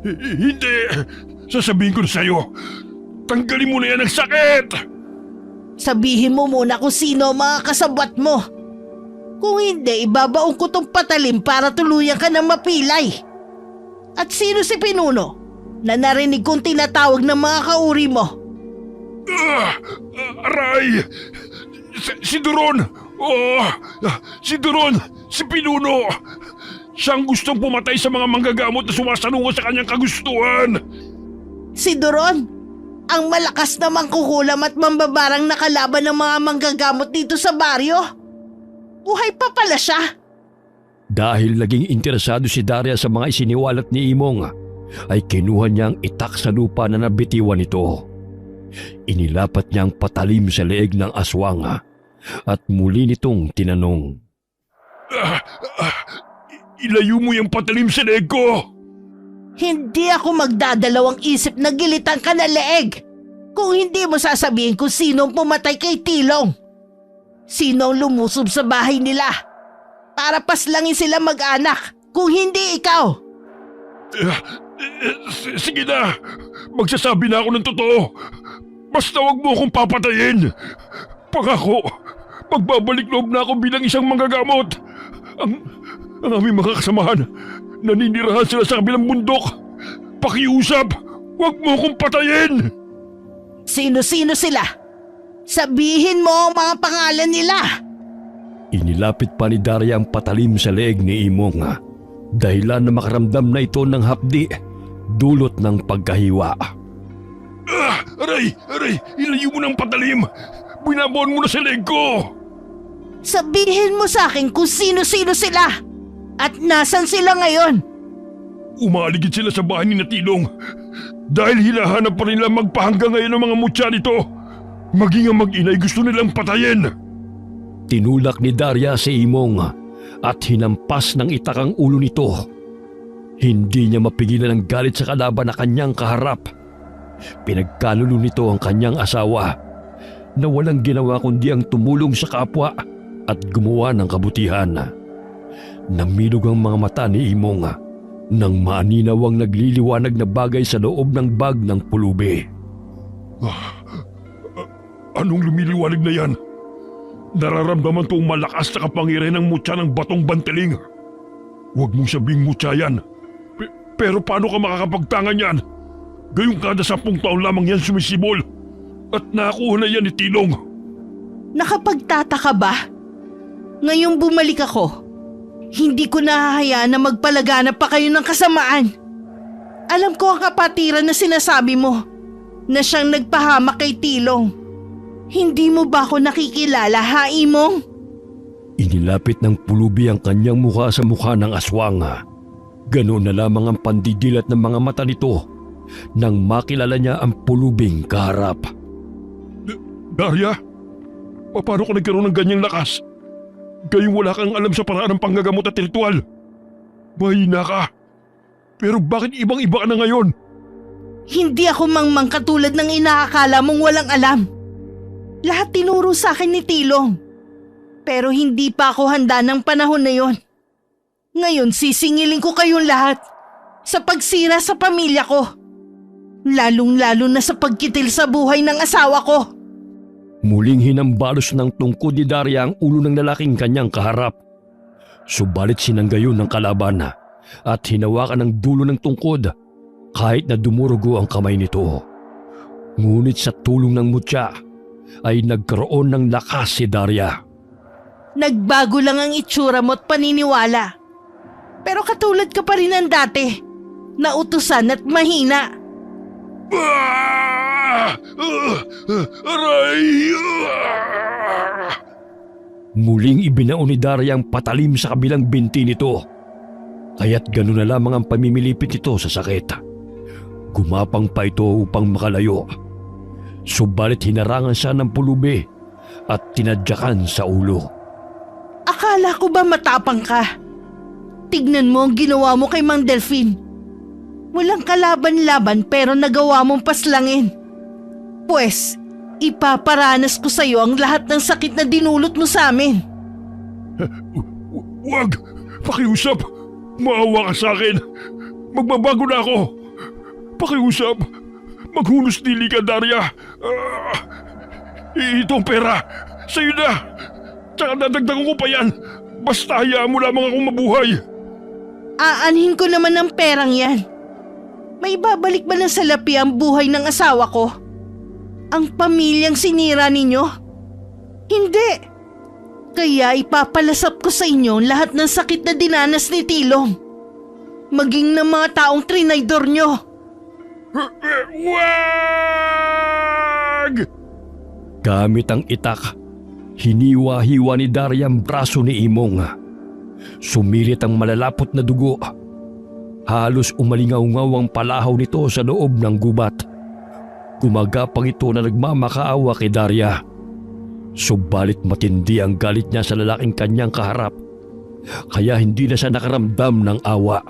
E: Hindi! Sasabihin ko na sa'yo! Tanggalin mo na yan ang sakit!
B: Sabihin mo muna kung sino ang mga kasabwat mo. Kung hindi, ibabaong ko tong patalim para tuluyan ka ng mapilay. At sino si Pinuno na narinig kong tinatawag ng mga kauri mo?
E: Aray! Si Duron! Oh! Si Duron! Si Pinuno! Siyang gustong pumatay sa mga manggagamot na sumasalungo sa kanyang kagustuhan.
B: Si Doron, ang malakas na mangkukulam at mambabarang nakalaban ng mga manggagamot dito sa baryo. Buhay pa pala siya.
A: Dahil naging interesado si Daria sa mga isiniwalat ni Imong, ay kinuha niyang itak sa lupa na nabitiwan nito. Inilapat niyang patalim sa leeg ng aswang at muli nitong tinanong.
E: Ilayo mo yung patalim sa leeg ko!
B: Hindi ako magdadalawang isip na gilitan ka na leeg kung hindi mo sasabihin kung sino ang pumatay kay Tilong. Sino ang lumusob sa bahay nila para paslangin sila mag-anak kung hindi ikaw.
E: Sige na, magsasabi na ako ng totoo. Basta wag mo akong papatayin. Pangako, magbabalik loob na ako bilang isang manggagamot. Ang aming mga kasamahan, naninirahan sila sa kabilang bundok. Pakiusap, wag mo akong patayin!
B: Sino-sino sila? Sabihin mo ang mga pangalan nila.
A: Inilapit pa ni Daria ang patalim sa leeg ni Imong, dahilan na makaramdam na ito ng hapdi dulot ng pagkahiwa.
E: Aray! Ilayo mo ng patalim! Binabuan mo na sa leeg ko!
B: Sabihin mo sa akin kung sino-sino sila at nasan sila ngayon.
E: Umaligid sila sa bahay ni Natilong dahil hinahanap pa nila magpahanggang ngayon ng mga mutya nito. Maging ang mag-inay gusto nilang patayin.
A: Tinulak ni Daria si Imong at hinampas ng itak ang ulo nito. Hindi niya mapigilan ang galit sa kalaban na kanyang kaharap. Pinagkalulo nito ang kanyang asawa na walang ginawa kundi ang tumulong sa kapwa at gumawa ng kabutihan. Namilog ang mga mata ni Imong nang maaninaw ang nagliliwanag na bagay sa loob ng bag ng pulubi.
E: Anong lumiliwanag na yan? Nararamdaman kong malakas na kapangyarihan ng mutya ng batong banteling. Huwag mong sabing mutya yan. Pero paano ka makakapagtangan yan? Gayong kada 10 taon lamang yan sumisibol. At nakuha na yan ni Tilong.
B: Nakapagtataka ba? Ngayong bumalik ako, hindi ko nahahayaan na magpalaganap pa kayo ng kasamaan. Alam ko ang kapatiran na sinasabi mo, na siyang nagpahamak kay Tilong. Hindi mo ba ako nakikilala, ha, Imong?
A: Inilapit ng pulubi ang kanyang mukha sa mukha ng aswang. Ganoon na lamang ang pandidilat ng mga mata nito nang makilala niya ang pulubing kaharap.
E: Daria, paano ka nagkaroon ng ganyang lakas? Gayong wala kang alam sa paraan ng panggagamot at ritual. Mahina ka. Pero bakit ibang-iba ka na ngayon?
B: Hindi ako mangmang katulad ng inaakala mong walang alam. Lahat tinuro sa akin ni Tilong. Pero hindi pa ako handa ng panahon na yon. Ngayon sisingilin ko kayong lahat sa pagsira sa pamilya ko. Lalong-lalo na sa pagkitil sa buhay ng asawa ko.
A: Muling hinambalos ng tungkod ni Daria ang ulo ng lalaking kanyang kaharap. Subalit sinanggayon ng kalaban at hinawakan ang dulo ng tungkod kahit na dumurugo ang kamay nito. Ngunit sa tulong ng mutya ay nagkaroon ng lakas si Daria.
B: Nagbago lang ang itsura mo at paniniwala. Pero katulad ka pa rin ng dati, nautusan at mahina.
E: Aray!
A: Muling ibinaon ni Daria ang patalim sa kabilang binti nito. Kaya't gano'n na lamang ang pamimilipit nito sa sakit. Gumapang pa ito upang makalayo. Subalit hinarangan siya ng pulubi at tinadyakan sa ulo.
B: Akala ko ba matapang ka? Tignan mo ang ginawa mo kay Mang Delphine. Walang kalaban-laban pero nagawa mong paslangin. Pwes, ipaparanas ko sa'yo ang lahat ng sakit na dinulot mo sa amin.
E: Wag! Pakiusap! Maawa ka sa akin! Magbabago na ako! Pakiusap! Maghunos dili ka, Daria! Itong pera! Sa'yo na! Tsaka dadagdagan ko pa yan! Basta hayaan mo lamang akong mabuhay!
B: Aanhin ko naman ang perang yan. May babalik ba ng salapi ang buhay ng asawa ko? Ang pamilyang sinira ninyo? Hindi! Kaya ipapalasap ko sa inyo lahat ng sakit na dinanas ni Tilong. Maging ng mga taong trinaydor nyo.
E: Wag!
A: Gamit ang itak, hiniwa-hiwa ni Daria ang braso ni Imong. Sumirit ang malalapot na dugo. Halos umalingaw-ngaw ang palahaw nito sa loob ng gubat. Gumagapang ito na nagmamakaawa kay Daria. Subalit matindi ang galit niya sa lalaking kanyang kaharap. Kaya hindi na siya nakaramdam ng awa.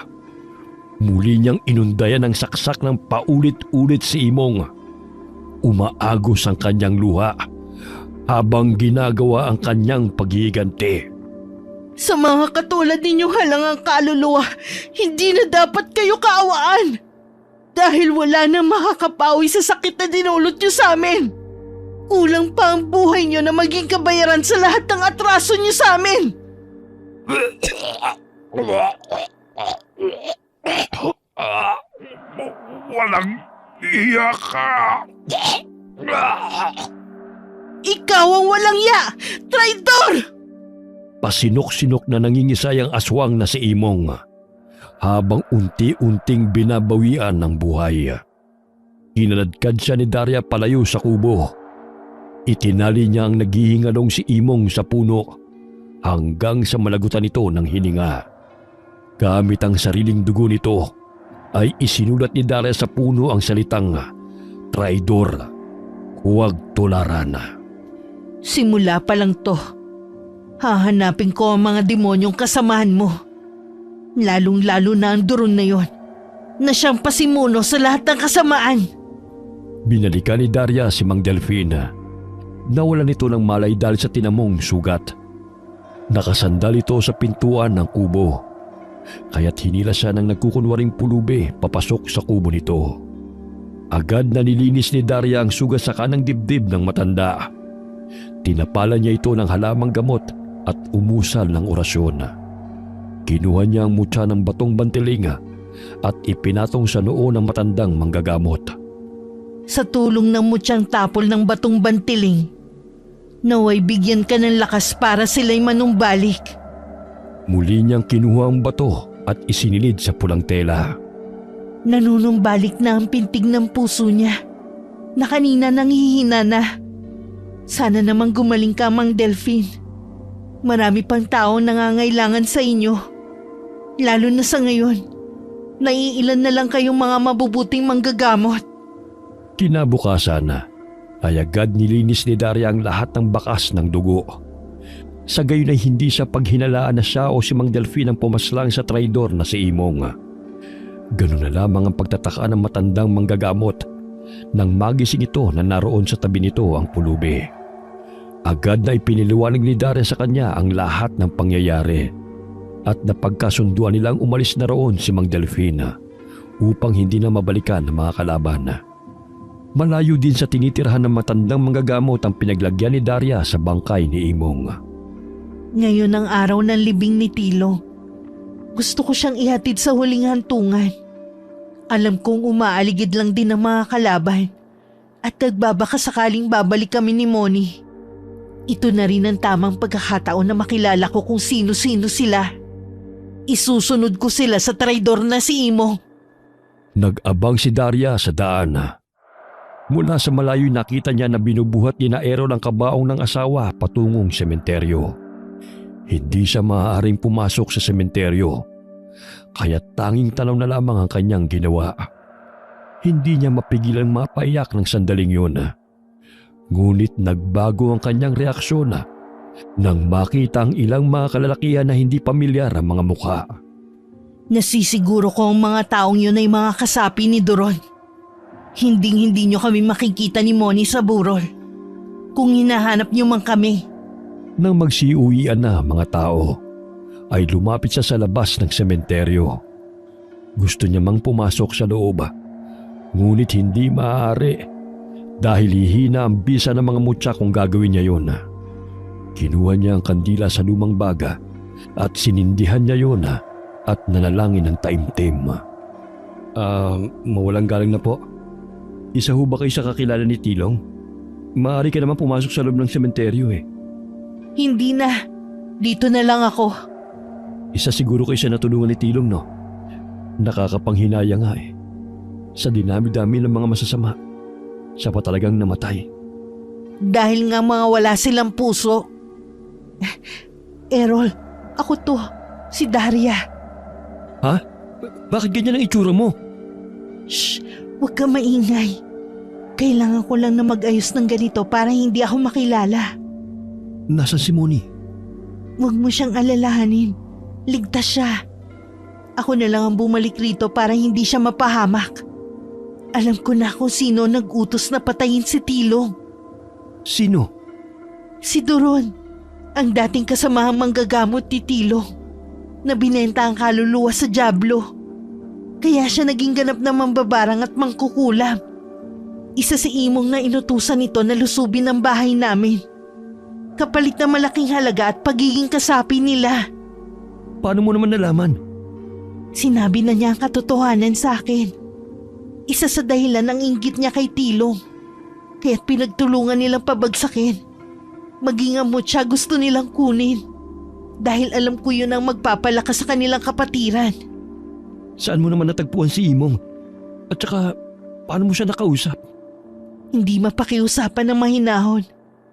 A: Muli niyang inundayan ng saksak ng paulit-ulit si Imong. Umaagos ang kanyang luha habang ginagawa ang kanyang paghihiganti.
B: Sa mga katulad ninyong halangang kaluluwa, hindi na dapat kayo kaawaan. Dahil wala na makakapawi sa sakit na dinulot nyo sa amin. Kulang pa ang buhay nyo na maging kabayaran sa lahat ng atraso nyo sa amin.
E: Walang iyak ka!
B: Ikaw ang walang ya! Traitor!
A: Pasinok-sinok na nangingisay ang aswang na si Imong habang unti-unting binabawian ng buhay. Kinaladkad siya ni Daria palayo sa kubo. Itinali niya ang naghihingalong si Imong sa puno hanggang sa malagutan ito ng hininga. Gamit ang sariling dugo nito ay isinulat ni Daria sa puno ang salitang traidor, huwag tularan.
B: Simula pa lang to. Hahanapin ko ang mga demonyong kasamahan mo. Lalong-lalo na ang duron na yon, na siyang pasimuno sa lahat ng kasamaan.
A: Binalikan ni Daria si Mang Delfina. Nawalan ito ng malay dahil sa tinamong sugat. Nakasandal ito sa pintuan ng kubo. Kaya't hinila siya ng nagkukunwaring pulubi papasok sa kubo nito. Agad na nilinis ni Daria ang sugat sa kanang dibdib ng matanda. Tinapalan niya ito ng halamang gamot at umusal ng orasyon. Kinuha niya ang mutya ng batong bantiling at ipinatong sa noo ng matandang manggagamot.
B: Sa tulong ng mutyang tapol ng batong bantiling, naway bigyan ka ng lakas para sila'y manumbalik.
A: Muli niyang kinuha ang bato at isinilid sa pulang tela.
B: Nanunumbalik na ang pintig ng puso niya, na kanina nanghihina na. Sana namang gumaling ka, Mang Delphine. Marami pang tao nangangailangan sa inyo. Lalo na sa ngayon, naiilan na lang kayong mga mabubuting manggagamot.
A: Kinabukasan ay agad nilinis ni Daria ang lahat ng bakas ng dugo. Sa gayon ay hindi sa paghinalaan na siya o si Mang Delphine ang pumaslang sa traidor na si Imong. Ganun na lamang ang pagtataka ng matandang manggagamot nang magising ito na naroon sa tabi nito ang pulubi. Agad na ipiniliwanag ni Daria sa kanya ang lahat ng pangyayari at napagkasunduan nilang umalis na roon si Mang Delphine upang hindi na mabalikan ng mga kalaban. Malayo din sa tinitirhan ng matandang manggagamot ang pinaglagyan ni Daria sa bangkay ni Imong.
B: Ngayon ang araw ng libing ni Tilo. Gusto ko siyang ihatid sa huling hantungan. Alam kong umaaligid lang din ang mga kalaban at nagbabaka sakaling babalik kami ni Moni. Ito na rin ang tamang pagkakataon na makilala ko kung sino-sino sila. Isusunod ko sila sa traidor na si Imong.
A: Nag-abang si Daria sa daan. Mula sa malayo nakita niya na binubuhat ni Naero ng kabaong ng asawa patungong sementeryo. Hindi siya maaaring pumasok sa sementeryo, kaya tanging tanaw na lamang ang kanyang ginawa. Hindi niya mapigilang mapaiyak ng sandaling yun. Ngunit nagbago ang kanyang reaksyon nang makita ang ilang mga kalalakihan na hindi pamilyar ang mga mukha.
B: Nasisiguro ko ang mga taong yun ay mga kasapi ni Doron. Hinding-hindi nyo kami makikita ni Moni sa burol. Kung hinahanap nyo man kami.
A: Nang magsiuwian na mga tao, ay lumapit siya sa labas ng sementeryo. Gusto niya mang pumasok sa loob, ngunit hindi maaari dahil hihina ang bisa ng mga mutya kung gagawin niya yon. Kinuha niya ang kandila sa lumang baga at sinindihan niya yon at nanalangin ng taimtim. Mawalang galang na po. Isa ho ba kayo sa kakilala ni Tilong? Maaari ka naman pumasok sa loob ng sementeryo eh.
B: Hindi na. Dito na lang ako.
A: Isa siguro kayo sa natulungan ni Tilong, no? Nakakapanghinaya nga eh. Sa dinami-dami ng mga masasama, siya pa talagang namatay.
B: Dahil nga mga wala silang puso. Errol, ako to, si Daria.
A: Ha? Bakit ganyan ang itsura mo?
B: Shh, huwag ka maingay. Kailangan ko lang na mag-ayos ng ganito para hindi ako makilala.
A: Nasaan si Moni?
B: Huwag mo siyang alalahanin. Ligtas siya. Ako na lang ang bumalik rito para hindi siya mapahamak. Alam ko na kung sino nag-utos na patayin si Tilong.
A: Sino?
B: Si Doron, ang dating kasamahang manggagamot ni Tilong na binenta ang kaluluwa sa dyablo. Kaya siya naging ganap na mambabarang at mangkukulam. Isa si Imong na inutusan nito na lusubin ang bahay namin. Kapalit na malaking halaga at pagiging kasapi nila.
A: Paano mo naman nalaman?
B: Sinabi na niya ang katotohanan sa akin. Isa sa dahilan ang inggit niya kay Tilong. Kaya't pinagtulungan nilang pabagsakin. Maging amot siya gusto nilang kunin. Dahil alam ko yun ang magpapalakas sa kanilang kapatiran.
A: Saan mo naman natagpuan si Imong? At saka, paano mo siya nakausap?
B: Hindi mapakiusapan ng mahinahon.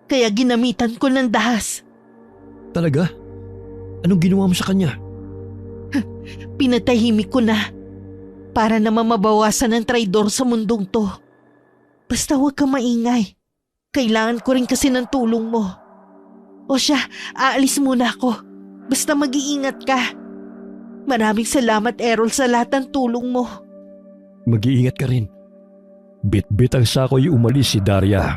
B: Kaya ginamitan ko ng dahas.
A: Talaga? Anong ginawa mo sa kanya?
B: Pinatahimik ko na. Para naman mabawasan ang traidor sa mundong to. Basta huwag ka maingay. Kailangan ko rin kasi ng tulong mo. O siya, aalis muna ako. Basta mag-iingat ka. Maraming salamat, Errol, sa lahat ng tulong mo.
A: Mag-iingat ka rin. Bit-bit ang sako'y umalis si Daria.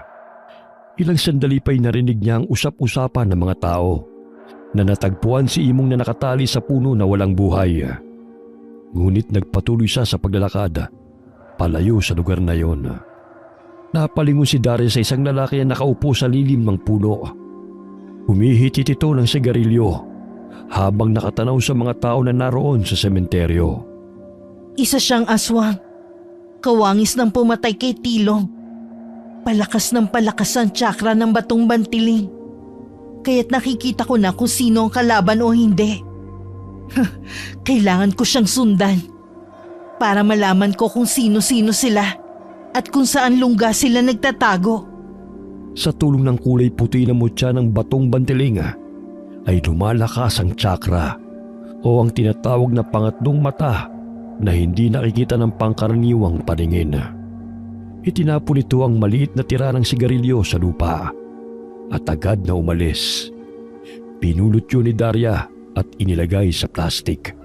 A: Ilang sandali pa'y narinig niya ang usap-usapan ng mga tao na natagpuan si Imong na nakatali sa puno na walang buhay. Ngunit nagpatuloy siya sa paglalakad, palayo sa lugar na yon. Napalingon si Daria sa isang lalaki na nakaupo sa lilim ng puno. Humihitit ito ng sigarilyo habang nakatanaw sa mga tao na naroon sa sementeryo.
B: Isa siyang aswang. Kawangis ng pumatay kay Tilong. Palakas ng palakas ang tsakra ng batong bantiling. Kaya't nakikita ko na kung sino ang kalaban o hindi. Kailangan ko siyang sundan. Para malaman ko kung sino-sino sila at kung saan lungga sila nagtatago.
A: Sa tulong ng kulay puti na mutya ng batong bantiling ay lumalakas ang tsakra o ang tinatawag na pangatlong mata na hindi nakikita ng pangkaraniwang paningin. Itinapon nito ang maliit na tira ng sigarilyo sa lupa at agad na umalis. Pinulot yun ni Daria at inilagay sa plastik.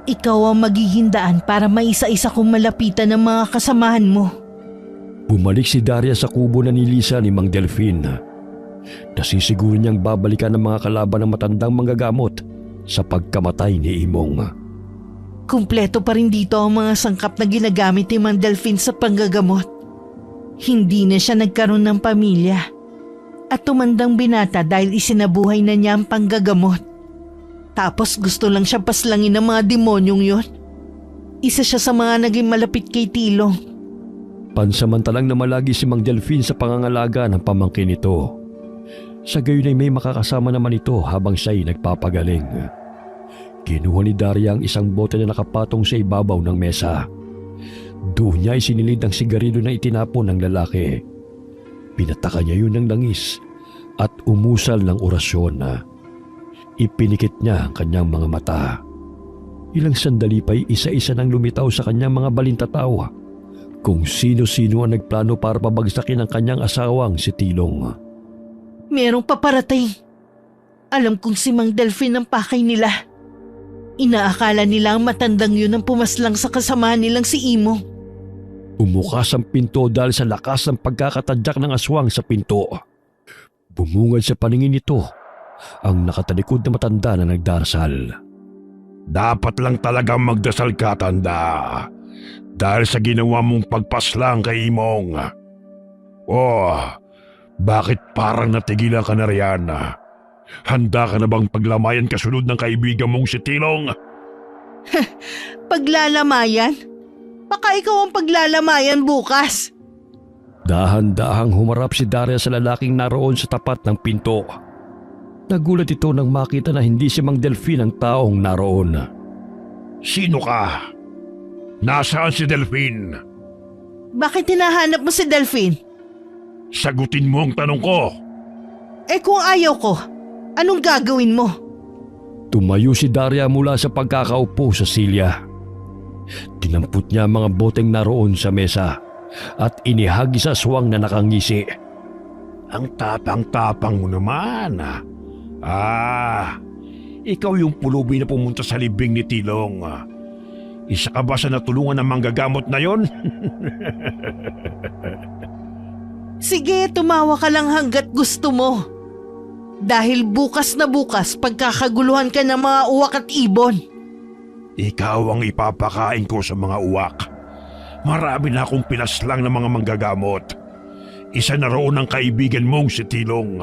B: Ikaw ang magiging daan para maisa-isa kong malapitan ng mga kasamahan mo.
A: Bumalik si Daria sa kubo na nilisa ni Mang Delfin. Nasisiguro niyang babalikan ng mga kalaban ng matandang manggagamot sa pagkamatay ni Imong.
B: Kumpleto pa rin dito ang mga sangkap na ginagamit ni Mang Delfin sa panggagamot. Hindi na siya nagkaroon ng pamilya at tumandang binata dahil isinabuhay na niya ang panggagamot. Tapos gusto lang siya paslangin ng mga demonyong yon. Isa siya sa mga naging malapit kay Tilong.
A: Pansamantalang namalagi si Mang Delfin sa pangangalaga ng pamangkin nito. Sa gayon ay may makakasama naman ito habang siya'y nagpapagaling. Kinuha ni Daria ang isang bote na nakapatong sa ibabaw ng mesa. Doon niya isinilid ang sigarilyo na itinapon ng lalaki. Pinataka niya yun ng langis at umusal ng orasyon. Ipinikit niya ang kanyang mga mata. Ilang sandali pa'y isa-isa nang lumitaw sa kanyang mga balintataw kung sino-sino ang nagplano para pabagsakin ang kanyang asawang si Tilong.
B: Merong paparating. Alam kong si Mang Delfin ang pakay nila. Inaakala nila ang matandang yun ang pumaslang sa kasamahan nilang si Imong.
A: Umukas ang pinto dahil sa lakas ng pagkakatadyak ng aswang sa pinto. Bumungad sa paningin nito ang nakatalikod na matanda na nagdarasal.
E: Dapat lang talagang magdasal ka, tanda. Dahil sa ginawa mong pagpaslang kay Imong. Oh, bakit parang natigilan ka na riyan? Handa ka na bang paglamayan kasunod ng kaibigan mong si Tilong?
B: Paglalamayan? Baka ikaw ang paglalamayan bukas.
A: Dahan-dahang humarap si Daria sa lalaking naroon sa tapat ng pinto. Nagulat ito nang makita na hindi si Mang Delfin ang taong naroon.
E: Sino ka? Nasaan si Delfin?
B: Bakit hinahanap mo si Delfin?
E: Sagutin mo ang tanong ko.
B: Eh kung ayaw ko, anong gagawin mo?
A: Tumayo si Daria mula sa pagkakaupo sa silya. Dinampot niya ang mga boteng naroon sa mesa at inihagi sa aswang na nakangisi.
E: Ang tapang-tapang mo naman. Ikaw yung pulubi na pumunta sa libing ni Tilong. Isa ka ba sa natulungan ng manggagamot na yon?
B: Sige, tumawa ka lang hanggat gusto mo. Dahil bukas na bukas pagkakaguluhan ka ng mga uwak at ibon.
E: Ikaw ang ipapakain ko sa mga uwak. Marami na akong pinaslang ng mga manggagamot. Isa na roon ang kaibigan mong si Tilong.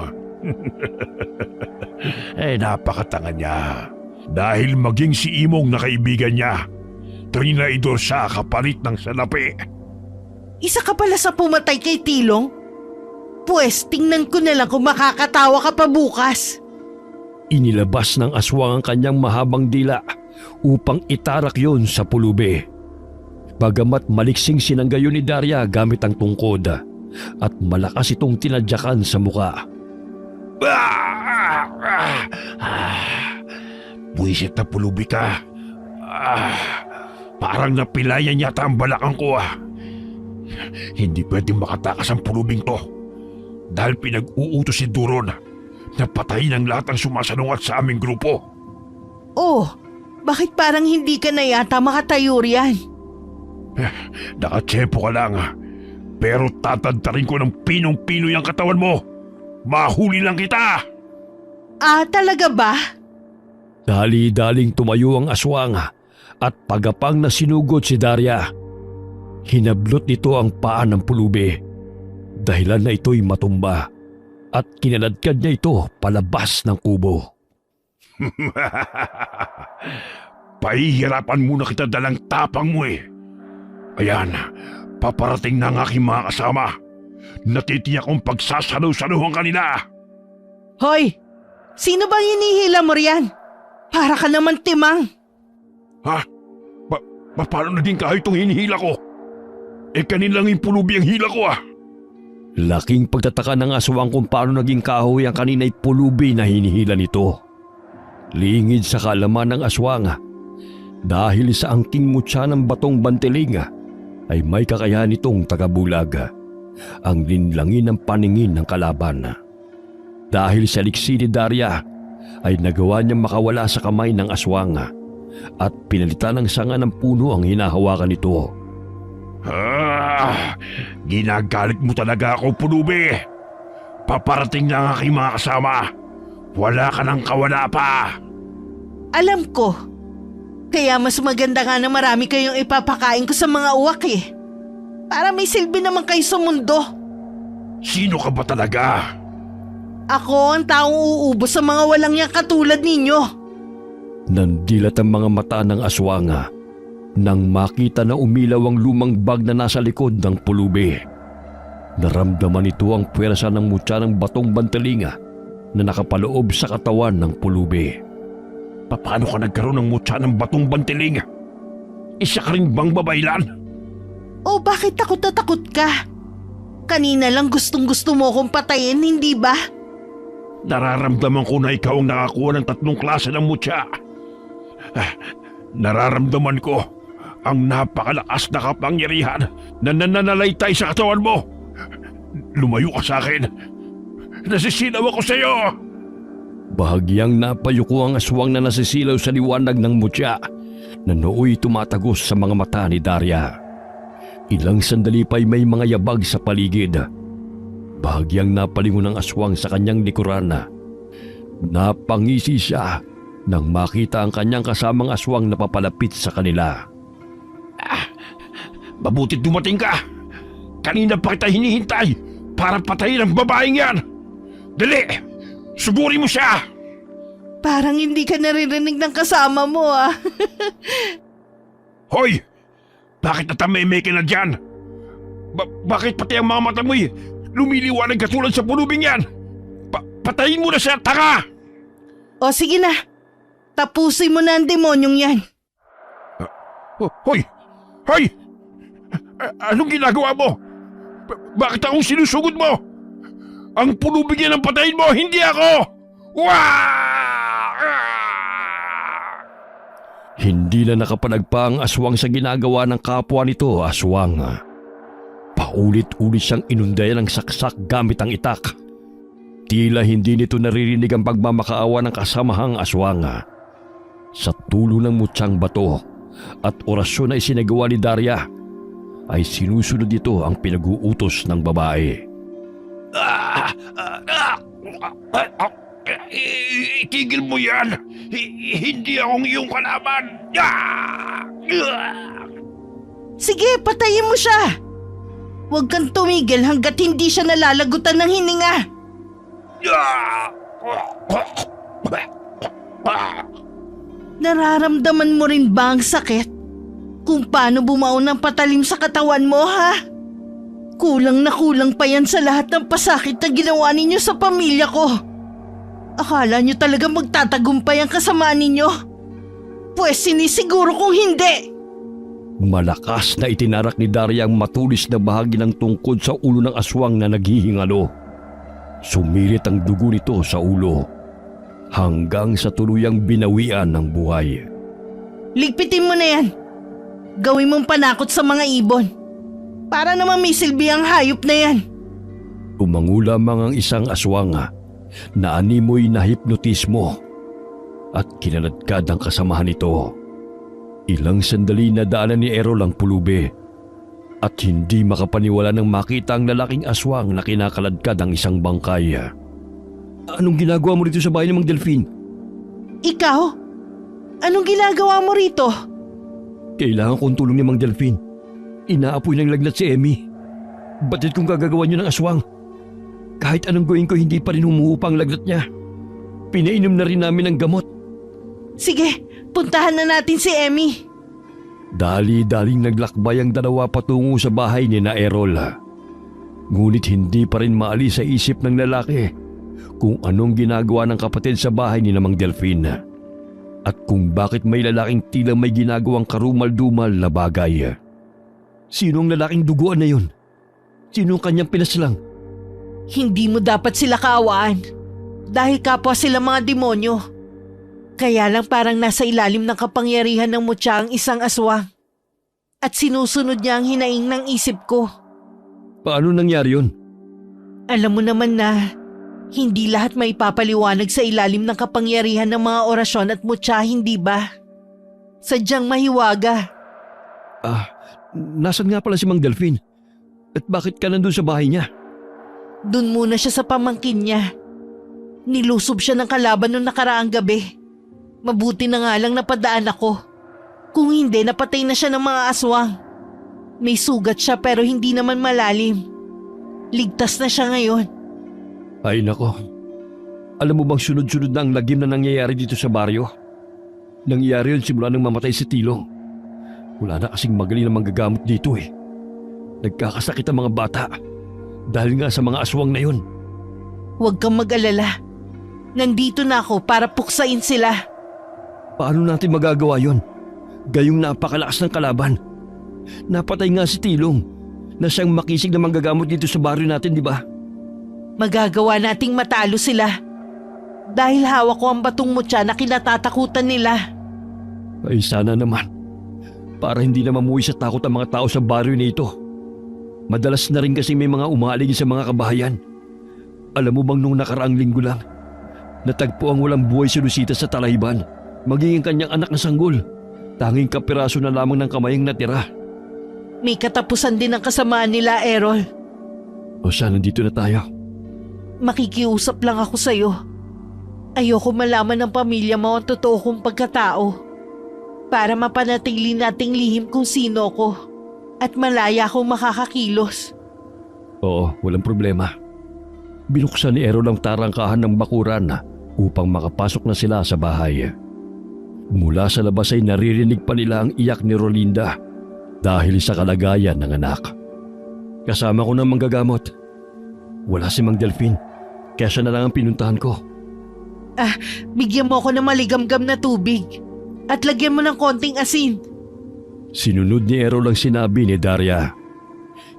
E: Napakatanga niya. Dahil maging si Imong na kaibigan niya, trinaido siya kapalit ng salapi.
B: Isa ka pala sa pumatay kay Tilong? Pwes, tingnan ko na lang kung makakatawa ka pa bukas.
A: Inilabas ng aswang ang kanyang mahabang dila upang itarak yon sa pulubi. Bagamat maliksing sinanggayon ni Daria gamit ang tungkod at malakas itong tinadyakan sa muka.
E: Buwisit na pulubi ka. Parang napilayan yata ang balakang ko. Hindi pwedeng makatakas ang pulubing to. Dahil pinag-uutos si Duron na patayin ang lahat ng sumasalungat sa aming grupo.
B: Oh, bakit parang hindi ka na yata makatayo riyan?
E: Nakatsepo ka lang. Pero tatantarin ko ng pinong-pino yung katawan mo. Mahuli lang kita!
B: Talaga ba?
A: Dali-daling tumayo ang aswang at pagapang na sinugod si Daria. Hinablot nito ang paa ng pulubi. Dahilan na ito'y matumba at kinaladkad niya ito palabas ng kubo.
E: Pahihirapan muna kita dalang tapang mo eh. Ayan, paparating na ang aking mga kasama. Natitiyak kong pagsasalaw-saluhan kanila.
B: Hoy, sino bang hinihila mo riyan? Para ka naman timang.
E: Paano naging kahit itong hinihila ko? Kanilang yung pulubi ang hila ko
A: Laking pagtataka ng aswang kung paano naging kahoy ang kanina'y pulubi na hinihila nito. Lingid sa kaalaman ng aswang dahil sa angking mutya ng batong bantiling ay may kakayahan itong tagabulag ang linlangin ng paningin ng kalaban. Dahil sa liksi ni Daria ay nagawa niyang makawala sa kamay ng aswang at pinalitan ng sanga ng puno ang hinahawakan nito.
E: Ginagalit mo talaga ako, pulubi. Paparating na ang aking mga kasama. Wala ka nang kawala pa.
B: Alam ko. Kaya mas maganda nga na marami kayong ipapakain ko sa mga uwak eh. Para may silbi naman kayo sa mundo.
E: Sino ka ba talaga?
B: Ako ang taong uubos sa mga walang yang katulad ninyo.
A: Nandilat ang mga mata ng aswang nang makita na umilaw ang lumang bag na nasa likod ng pulubi. Naramdaman ito ang puwersa ng mutya ng batong bantalinga na nakapaloob sa katawan ng pulubi.
E: Paano ka nagkaroon ng mutya ng batong bantiling? Isa ka rin bang babaylan?
B: O bakit takot na takot ka? Kanina lang gustong-gusto mo akong patayin, hindi ba?
E: Nararamdaman ko na ikaw ang nakakuha ng 3 klase ng mutya. Nararamdaman ko ang napakalakas na kapangyarihan na nananalaytay sa katawan mo. Lumayo ka sa akin. Nasisilaw ako sa iyo.
A: Bahagyang napayuko ang aswang na nasisilaw sa liwanag ng mutya na nooy tumatagos sa mga mata ni Daria. Ilang sandali pa'y may mga yabag sa paligid. Bahagyang napalingon ng aswang sa kanyang likuran. Napangisi siya nang makita ang kanyang kasamang aswang na papalapit sa kanila.
E: Mabutit dumating ka. Kanina pa kita hinihintay para patayin ang babaeng yan. Dali! Suguri mo siya!
B: Parang hindi ka naririnig ng kasama mo
E: Hoy! Bakit natamay ka na dyan? Bakit pati ang mga mata mo'y lumiliwanag katulad sa pulubing yan? Patayin mo na siya, taka!
B: O sige na, tapusin mo na ang demonyong yan.
E: Hoy! Hoy! Anong ginagawa mo? Bakit akong sinusugod mo? Ang pulubig yan ang patayin mo, hindi ako!
A: Hindi na nakapanagpa ang aswang sa ginagawa ng kapwa nito, aswang. Paulit-ulit siyang inundayan ng saksak gamit ang itak. Tila hindi nito naririnig ang pagmamakaawa ng kasamahang aswang. Sa tulo ng mutsang bato at orasyon na isinagawa ni Daria, ay sinusunod nito ang pinag-uutos ng babae.
E: Itigil mo yan! Hindi akong iyong kalaban!
B: Sige, patayin mo siya! Huwag kang tumigil hanggat hindi siya nalalagutan ng hininga. Nararamdaman mo rin ba ang sakit? Kung paano bumaon ng patalim sa katawan mo, ha? Kulang na kulang pa yan sa lahat ng pasakit na ginawa ninyo sa pamilya ko. Akala nyo talaga magtatagumpay ang kasamaan ninyo? Pwes sinisiguro kung hindi.
A: Malakas na itinarak ni Daria ang matulis na bahagi ng tungkod sa ulo ng aswang na naghihingalo. Sumirit ang dugo nito sa ulo hanggang sa tuluyang binawian ng buhay.
B: Ligpitin mo na yan. Gawin mong panakot sa mga ibon. Para naman may silbi ang hayop na yan.
A: Umangu lamang ang isang aswang na animoy na hipnotismo at kinaladkad ang kasamahan nito. Ilang sandali na daanan ni Errol ang pulubi at hindi makapaniwala nang makita ang lalaking aswang na kinakaladkad ang isang bangkay. Anong ginagawa mo rito sa bahay ng Mang Delphine?
B: Ikaw? Anong ginagawa mo rito?
A: Kailangan kong tulong ni Mang Delphine. Inaapoy ng lagnat si Emmy. Batid kong gagagawa niyo ng aswang. Kahit anong gawin ko, hindi pa rin humuhupa ang lagnat niya. Pinainom na rin namin ng gamot.
B: Sige, puntahan na natin si Emmy.
A: Dali-daling naglakbay ang dalawa patungo sa bahay ni na Errol. Ngunit hindi pa rin maalis sa isip ng lalaki kung anong ginagawa ng kapatid sa bahay ni Mang Delphine at kung bakit may lalaking tila may ginagawang karumal-dumal na bagay. Sino ang lalaking duguan na yun? Sino ang kanyang pinaslang?
B: Hindi mo dapat sila kaawaan dahil kapwa sila mga demonyo. Kaya lang parang nasa ilalim ng kapangyarihan ng mutya ang isang aswang at sinusunod niya ang hinaing ng isip ko.
A: Paano nangyari yun?
B: Alam mo naman na hindi lahat may papaliwanag sa ilalim ng kapangyarihan ng mga orasyon at mutya, hindi ba? Sadyang mahiwaga.
A: Nasaan nga pala si Mang Delphine? At bakit ka nandun sa bahay niya?
B: Doon muna siya sa pamangkin niya. Nilusob siya ng kalaban noong nakaraang gabi. Mabuti na nga lang napadaan ako. Kung hindi, napatay na siya ng mga aswang. May sugat siya pero hindi naman malalim. Ligtas na siya ngayon.
A: Ay nako. Alam mo bang sunod-sunod na ang lagim na nangyayari dito sa baryo? Nangyayari yun simula nang mamatay si Tilong. Wala na kasing magaling na manggagamot dito eh. Nagkakasakit ang mga bata dahil nga sa mga aswang na yun.
B: Huwag kang mag-alala. Nandito na ako para puksain sila.
A: Paano natin magagawa yon? Gayong napakalakas ng kalaban. Napatay nga si Tilong na siyang makisig na manggagamot dito sa baryo natin, di ba?
B: Magagawa nating matalo sila. Dahil hawak ko ang batong mutya na kinatatakutan nila.
A: Ay sana naman. Para hindi na mamuwi sa takot ang mga tao sa baryo na ito. Madalas na rin kasi may mga umaalig sa mga kabahayan. Alam mo bang nung nakaraang linggo lang, natagpo ang walang buhay si Lucita sa Talayban, maging kanyang anak na sanggol. Tanging kapiraso na lamang ng kamay ang natira.
B: May katapusan din ang kasamaan nila, Errol.
A: O siya, nandito na tayo.
B: Makikiusap lang ako sa'yo. Ayoko malaman ng pamilya mo ang totoo kong pagkatao. Para mapanatili nating lihim kung sino ko at malaya akong makakakilos.
A: Oo, walang problema. Binuksan ni Errol ang tarangkahan ng bakuran upang makapasok na sila sa bahay. Mula sa labas ay naririnig pa nila ang iyak ni Rolinda dahil sa kalagayan ng anak. Kasama ko ng manggagamot. Wala si Mang Delphine, kaya siya na lang ang pinuntahan ko.
B: Bigyan mo ako ng maligamgam na tubig at lagyan mo ng konting asin.
A: Sinunod ni Errol ang sinabi ni Daria.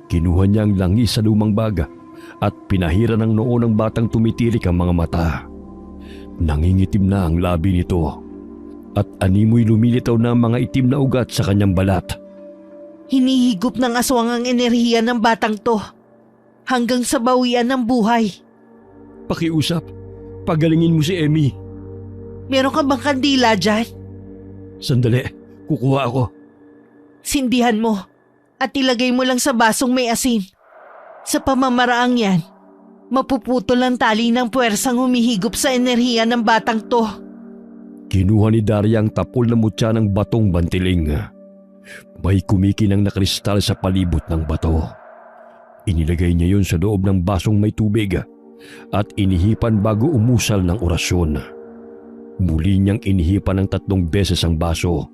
A: Kinuha niya ang langis sa lumang bag at pinahira ng noo ng batang tumitirik ang mga mata. Nangingitim na ang labi nito at animoy lumilitaw na ang mga itim na ugat sa kanyang balat.
B: Hinihigop ng aswang ang enerhiya ng batang to hanggang sa bawian ng buhay.
A: Pakiusap, pagalingin mo si Emmy.
B: Meron ka bang kandila dyan?
A: Sandali, kukuha ako.
B: Sindihan mo at ilagay mo lang sa basong may asin. Sa pamamaraang yan, mapuputol ang tali ng puwersang humihigop sa enerhiya ng batang to.
A: Kinuha ni Daria ang tapol na mutya ng batong bantiling. May kumikinang na kristal sa palibot ng bato. Inilagay niya yun sa loob ng basong may tubig at inihipan bago umusal ng orasyon. Muli niyang inihipan ng 3 beses ang baso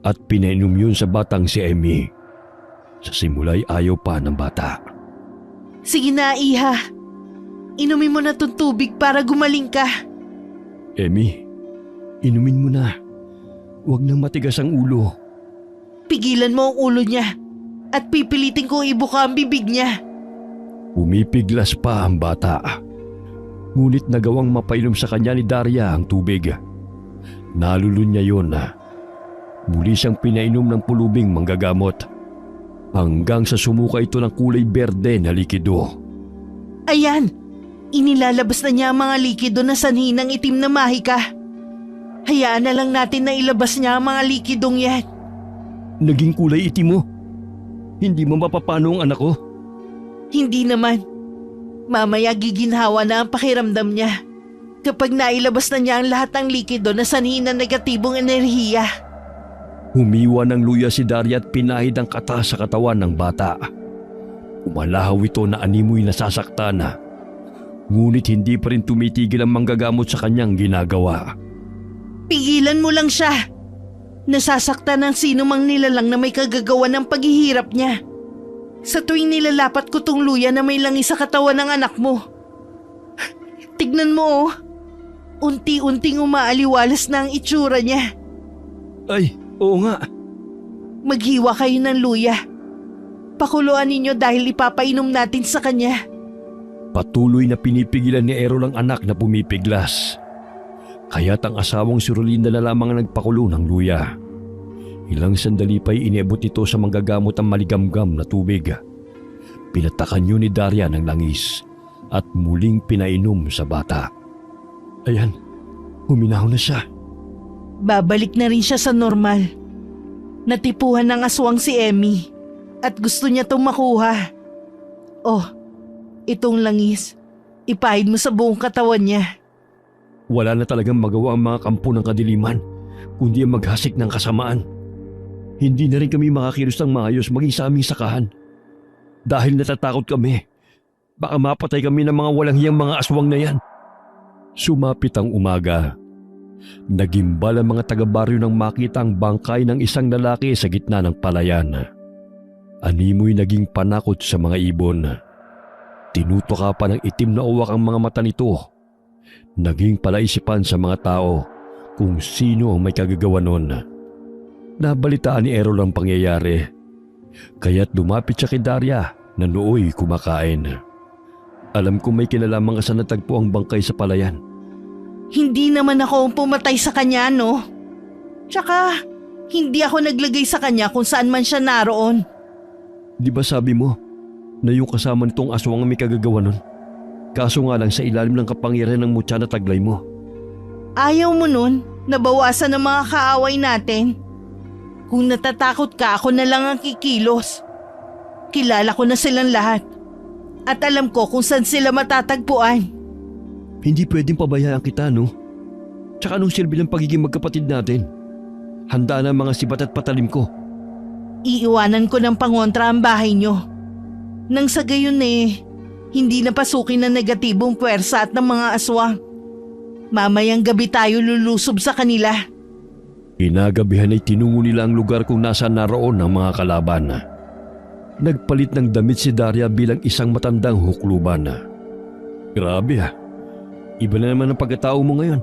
A: at pinainom yun sa batang si Emmy. Sa simula'y ayaw pa ng bata.
B: Sige na, Iha. Inumin mo na tong tubig para gumaling ka.
A: Emmy, inumin mo na. Huwag nang matigas ang ulo.
B: Pigilan mo ang ulo niya at pipilitin kong ibuka ang bibig niya.
A: Pumipiglas pa ang bata. Ngunit nagawang mapainom sa kanya ni Daria ang tubig. Nalulun niya yun. Muli siyang pinainom ng pulubing manggagamot hanggang sa sumuka ito ng kulay berde na likido.
B: Ayan, inilalabas na niya ang mga likido na sanhi ng itim na mahika. Hayaan na lang natin na ilabas niya ang mga likidong yan.
A: Naging kulay itim mo. Hindi mo mapapano ang anak ko.
B: Hindi naman. Mamaya giginhawa na ang pakiramdam niya kapag nailabas na niya ang lahat ng likido na sanhi ng negatibong enerhiya.
A: Humiwa ng luya si Daria at pinahid ang kata sa katawan ng bata. Umalahaw ito na animoy nasasaktan na. Ngunit hindi pa rin tumitigil ang manggagamot sa kanyang ginagawa.
B: Pigilan mo lang siya. Nasasaktan ng sino mang nilalang na may kagagawa ng paghihirap niya. Sa tuwing nilalapat ko tong luya na may langis sa katawan ng anak mo. Tignan mo oh. Unti-unting umaaliwalas na ang itsura niya.
A: Ay, oo nga.
B: Maghiwa kayo ng luya. Pakuluan ninyo dahil ipapainom natin sa kanya.
A: Patuloy na pinipigilan ni Errol ang anak na pumipiglas. Kaya't ang asawang si Rolinda na lamang ang nagpakulo ng luya. Ilang sandali pa'y iniabot ito sa manggagamot ang maligamgam na tubig. Pinatakan yun ni Daria ng langis at muling pinainom sa bata. Ayan, huminaw na siya.
B: Babalik na rin siya sa normal. Natipuhan ng aswang si Emmy at gusto niya itong makuha. Oh, itong langis, ipahid mo sa buong katawan niya.
A: Wala na talagang magawa ang mga kampo ng kadiliman, kundi ang maghasik ng kasamaan. Hindi na rin kami makakilos ng maayos maging sa aming sakahan. Dahil natatakot kami, baka mapatay kami ng mga walang hiyang mga aswang na yan. Sumapit ang umaga. Nagimbal ang mga taga-baryo nang makita ang bangkay ng isang lalaki sa gitna ng palayan. Animoy naging panakot sa mga ibon. Tinutuka pa ng itim na uwak ang mga mata nito. Naging palaisipan sa mga tao kung sino ang may kagagawa nun. Nabalitaan ni Errol ang pangyayari, kaya't lumapit siya kay Daria na nooy kumakain. Alam ko may kinalaman ka sa natagpo ang bangkay sa palayan.
B: Hindi naman ako ang pumatay sa kanya, no? Tsaka, hindi ako naglagay sa kanya kung saan man siya naroon.
A: Di ba sabi mo na yung kasama nitong aswang ang may kagagawa nun? Kaso nga lang sa ilalim ng kapangyarihan ng mutya na taglay mo.
B: Ayaw mo nun, nabawasan ng mga kaaway natin. Kung natatakot ka, ako na lang ang kikilos. Kilala ko na silang lahat. At alam ko kung saan sila matatagpuan.
A: Hindi pwedeng pabayaan kita, no? Tsaka anong silbi ng pagiging magkapatid natin? Handa na ang mga sibat at patalim ko.
B: Iiwanan ko ng pangontra ang bahay nyo. Nang sa gayon hindi napasukin ng negatibong puwersa at ng mga aswang. Mamayang gabi tayo lulusob sa kanila.
A: Inagabihan ay tinungo nila ang lugar kung nasaan naroon ang mga kalaban. Nagpalit ng damit si Daria bilang isang matandang hukluban. Grabe ha. Iba na naman ang pagkatao mo ngayon.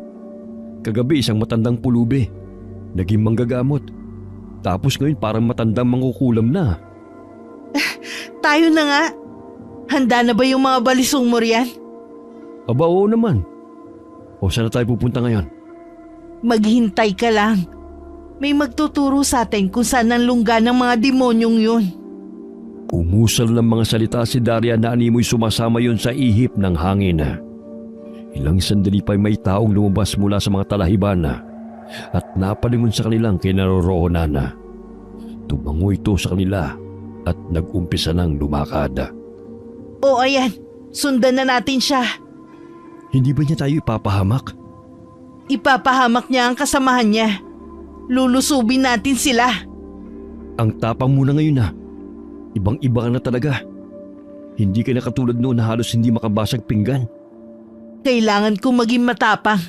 A: Kagabi isang matandang pulubi. Naging manggagamot. Tapos ngayon parang matandang mangkukulam na.
B: Tayo na nga. Handa na ba yung mga balisong mo riyan?
A: Aba oo naman. O saan na tayo pupunta ngayon?
B: Maghintay ka lang. May magtuturo sa atin kung saan ang lungga ng mga demonyong yun.
A: Umusal ng mga salita si Daria na animoy sumasama yon sa ihip ng hangin. Ilang sandali pa'y may taong lumabas mula sa mga talahiban at napalingon sa kanilang kinaroroonan. Tumango ito sa kanila at nag-umpisa ng lumakad.
B: O ayan, sundan na natin siya.
A: Hindi ba niya tayo ipapahamak?
B: Ipapahamak niya ang kasamahan niya. Lulusubin natin sila.
A: Ang tapang mo na ngayon. Ibang-iba ka na talaga. Hindi ka na katulad noon na halos hindi makabasag pinggan.
B: Kailangan kong maging matapang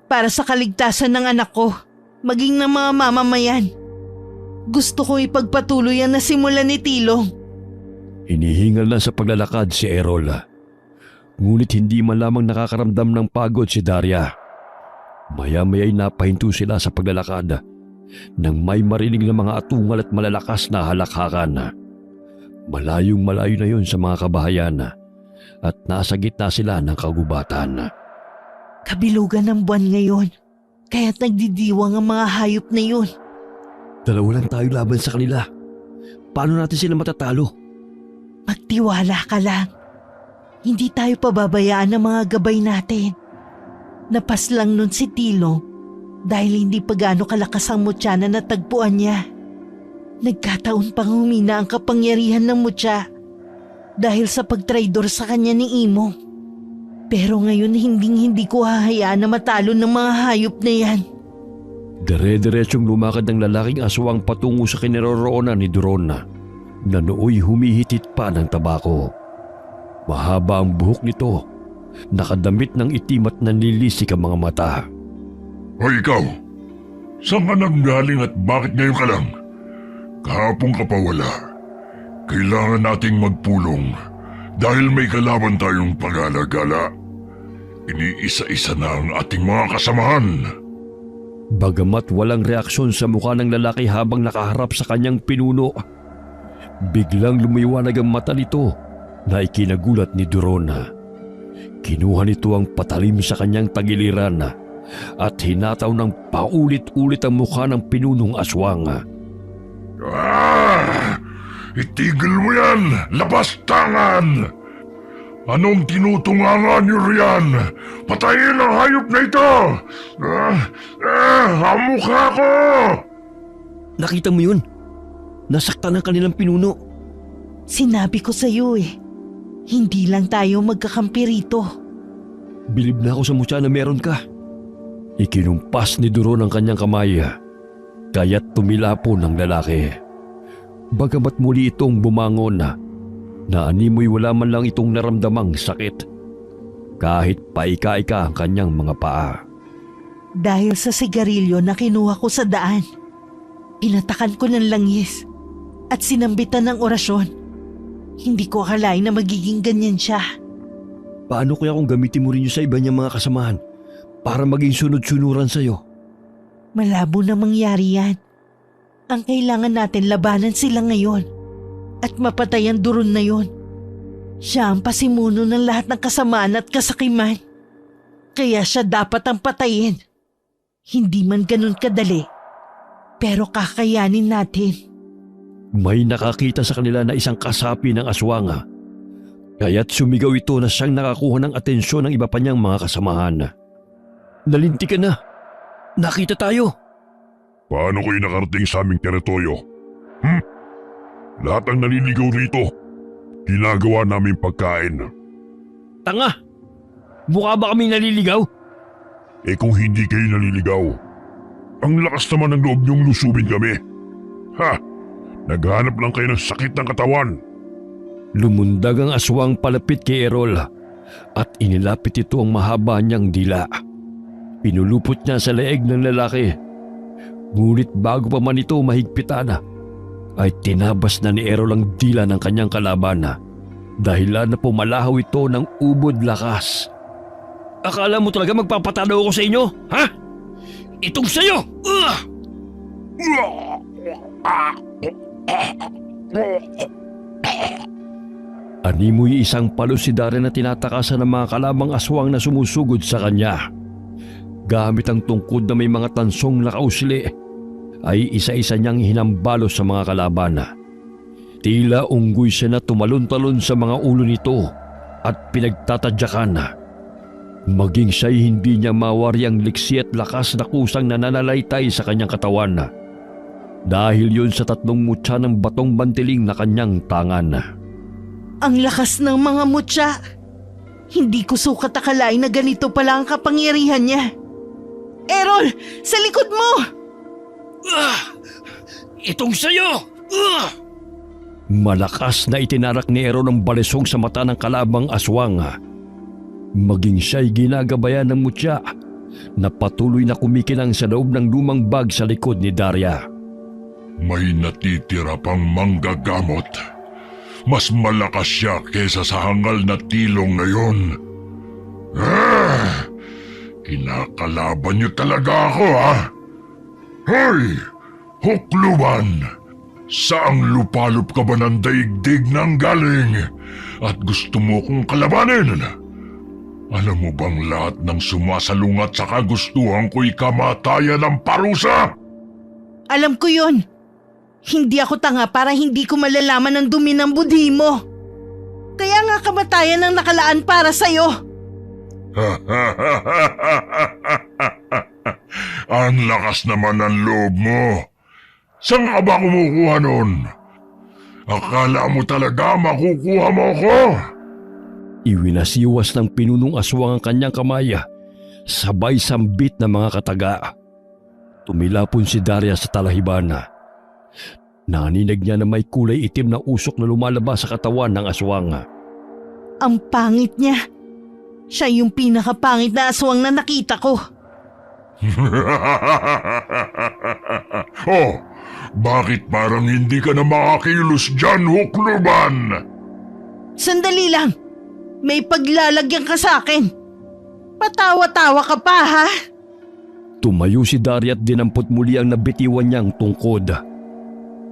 B: para sa kaligtasan ng anak ko, maging ng mga mamamayan. Gusto kong ipagpatuloy ang nasimulan ni Tilong.
A: Hinihingal na sa paglalakad si Errol. Ngunit hindi man lamang nakakaramdam ng pagod si Daria. Maya-maya'y napahinto sila sa paglalakad nang may marinig ng mga atungal at malalakas na halakhakan. Malayong malayo na yun sa mga kabahayan at nasa gitna sila ng kagubatan.
B: Kabilugan ng buwan ngayon, kaya't nagdidiwang ang mga hayop na yun.
A: Dalawa lang tayo laban sa kanila. Paano natin sila matatalo?
B: Magtiwala ka lang. Hindi tayo pababayaan ng mga gabay natin. Napas lang nun si Tilo dahil hindi pa gaano kalakas ang mutya na natagpuan niya. Nagkataon pang humina ang kapangyarihan ng mutya dahil sa pagtraidor sa kanya ni Imo. Pero ngayon hindi ko hahayaan na matalo ng mga hayop na yan.
A: Dire-diretsyong lumakad ng lalaking aswang patungo sa kinaroroonan ni Duron na nooy humihitit pa ng tabako. Mahaba ang buhok nito, nakadamit ng itim at nanlilisik ang mga mata.
E: Hoy ikaw, saan ka nanggaling at bakit ngayon ka lang? Kahapon ka pa wala. Kailangan nating magpulong dahil may kalaban tayong pag-alagala. Iniisa-isa na ang ating mga kasamahan.
A: Bagamat walang reaksyon sa mukha ng lalaki habang nakaharap sa kanyang pinuno, biglang lumiwanag ang mata nito na ikinagulat ni Duron. Kinuha nito ang patalim sa kanyang tagiliran at hinataw ng paulit-ulit ang mukha ng pinunong aswang.
E: Itigil mo yan! Labastangan! Anong tinutungangan niyo riyan? Patayin ang hayop na ito! Ang mukha ko!
A: Nakita mo yun? Nasaktan ang kanilang pinuno.
B: Sinabi ko sa iyo hindi lang tayo magkakampi rito.
A: Bilib na ako sa mutya na meron ka. Ikinumpas ni Duron ang kanyang kamay, kaya't tumilapo ng lalaki. Bagamat muli itong bumangon na animoy wala man lang itong naramdamang sakit. Kahit paika-ika ang kanyang mga paa.
B: Dahil sa sigarilyo na kinuha ko sa daan, pinatakan ko ng langis at sinambitan ng orasyon. Hindi ko akalain na magiging ganyan siya.
A: Paano kaya kung gamitin mo rin yun sa iba niyang mga kasamahan para maging sunod-sunuran sa'yo?
B: Malabo na mangyari yan. Ang kailangan natin labanan sila ngayon at mapatay ang Duron na yon. Siya ang pasimuno ng lahat ng kasamaan at kasakiman. Kaya siya dapat ang patayin. Hindi man ganun kadali, pero kakayanin natin.
A: May nakakita sa kanila na isang kasapi ng aswang. Kaya't sumigaw ito na siyang nakakuha ng atensyon ng iba pa niyang mga kasamahan. Nalinti ka na. Nakita tayo.
E: Paano kayo nakarating sa aming teritoryo? Lahat ang naliligaw rito, ginagawa namin pagkain.
A: Tanga! Mukha ba kami naliligaw?
E: Eh kung hindi kayo naliligaw, ang lakas naman ng loob niyong lusubin kami. Naghanap lang kayo ng sakit ng katawan.
A: Lumundag ang aswang palapit kay Errol at inilapit ito ang mahaba niyang dila. Pinulupot niya sa leeg ng lalaki. Ngunit bago pa man ito mahigpitan ay tinabas na ni Errol ang dila ng kanyang kalaban dahilan na pumalahaw ito ng ubod lakas. Akala mo talaga magpapatalo ako sa inyo? Ha? Itong sa'yo! Animoy isang palos si Daria na tinatakasan ng mga kalabang aswang na sumusugod sa kanya. Gamit ang tungkod na may mga tansong nakausli, ay isa-isa niyang hinambalos sa mga kalaban. Tila unggoy siya na tumalon-talon sa mga ulo nito at pinagtatadyakan. Maging siya'y hindi niya mawari ang liksi at lakas na kusang nananalaytay sa kanyang katawan. Dahil yun sa tatlong mutya ng batong bantiling na kanyang tangan.
B: Ang lakas ng mga mutya. Hindi ko sukat akalain na ganito pala ang kapangyarihan niya. Errol, sa likod mo!
A: Itong sa'yo! Malakas na itinarak ni Errol ang balisong sa mata ng kalabang aswang. Maging siya'y ginagabayan ng mutya na patuloy na kumikinang sa loob ng lumang bag sa likod ni Daria.
E: May natitira pang manggagamot. Mas malakas siya kesa sa hangal na tilong na yun. Kinakalaban niyo talaga ako, ha? Hoy! Hukluban! Saang lupalop ka ba ng daigdig nang galing? At gusto mo kong kalabanin? Alam mo bang lahat ng sumasalungat sa kagustuhan ko'y kamatayan ng parusa?
B: Alam ko yon. Hindi ako tanga para hindi ko malalaman ang dumi ng budhi mo. Kaya nga kamatayan ang nakalaan para sa'yo.
E: Ang lakas naman ng loob mo. Saan ka ba kumukuha nun? Akala mo talaga makukuha mo ko?
A: Iwinasiwas ng pinunong aswang ang kanyang kamay, sabay sambit ng mga kataga. Tumilapon si Daria sa talahiban. Naninag niya na may kulay itim na usok na lumalabas sa katawan ng aswang.
B: Ang pangit niya. Siya yung pinakapangit na aswang na nakita ko.
E: Oh, bakit parang hindi ka na makakilos dyan, Hukluban?
B: Sandali lang. May paglalagyan ka sa akin. Patawa-tawa ka pa, ha?
A: Tumayo si Daria at dinampot muli ang nabitiwan niyang tungkod.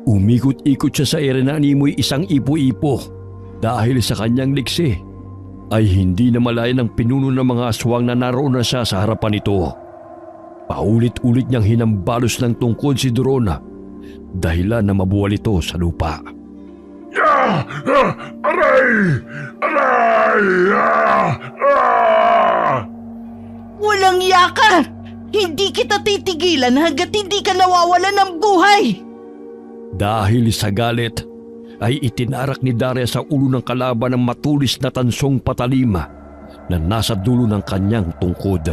A: Umikot-ikot siya sa ere na animoy isang ipo-ipo. Dahil sa kanyang liksi, ay hindi na malaya ng pinuno ng mga aswang na naroon na siya sa harapan nito. Paulit-ulit niyang hinambalos ng tungkod si Dorona, dahilan na mabuwal ito sa lupa.
E: Aray! Aray!
B: Walang yaka! Hindi kita titigilan hanggat hindi ka nawawalan ng buhay!
A: Dahil sa galit, ay itinarak ni Daria sa ulo ng kalaban ng matulis na tansong patalima na nasa dulo ng kanyang tungkod.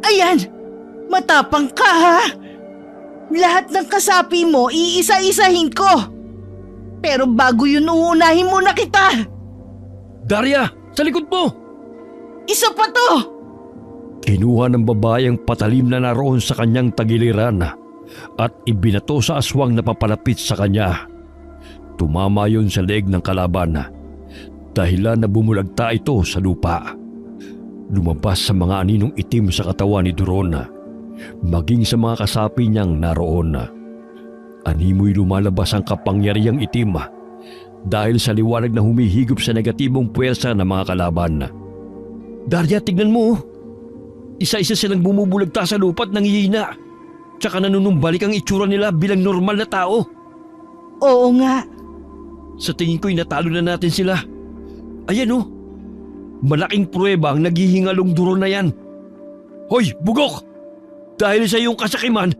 B: Ayan! Matapang ka, ha? Lahat ng kasapi mo, iisa-isahin ko. Pero bago yun, uunahin muna kita.
A: Daria, sa likod mo!
B: Isa pa to!
A: Kinuha ng babae ang patalim na naroon sa kanyang tagiliran at ibinato sa aswang na papalapit sa kanya. Tumama yun sa leeg ng kalaban, dahilan na bumulagta ito sa lupa. Lumabas sa mga aninong itim sa katawan ni Dorona, maging sa mga kasapi niyang naroon. Animoy lumalabas ang kapangyarihang itim dahil sa liwanag na humihigop sa negatibong puwersa ng mga kalaban. Daria, tignan mo! Isa-isa silang bumubulagta sa lupa at nangihina. Tsaka nanunumbalik ang itsura nila bilang normal na tao.
B: Oo nga.
A: Sa tingin ko'y natalo na natin sila. Ayan oh! Malaking pruweba ang naghihingalong duro na yan. Hoy, bugok! Dahil sa iyong kasakiman,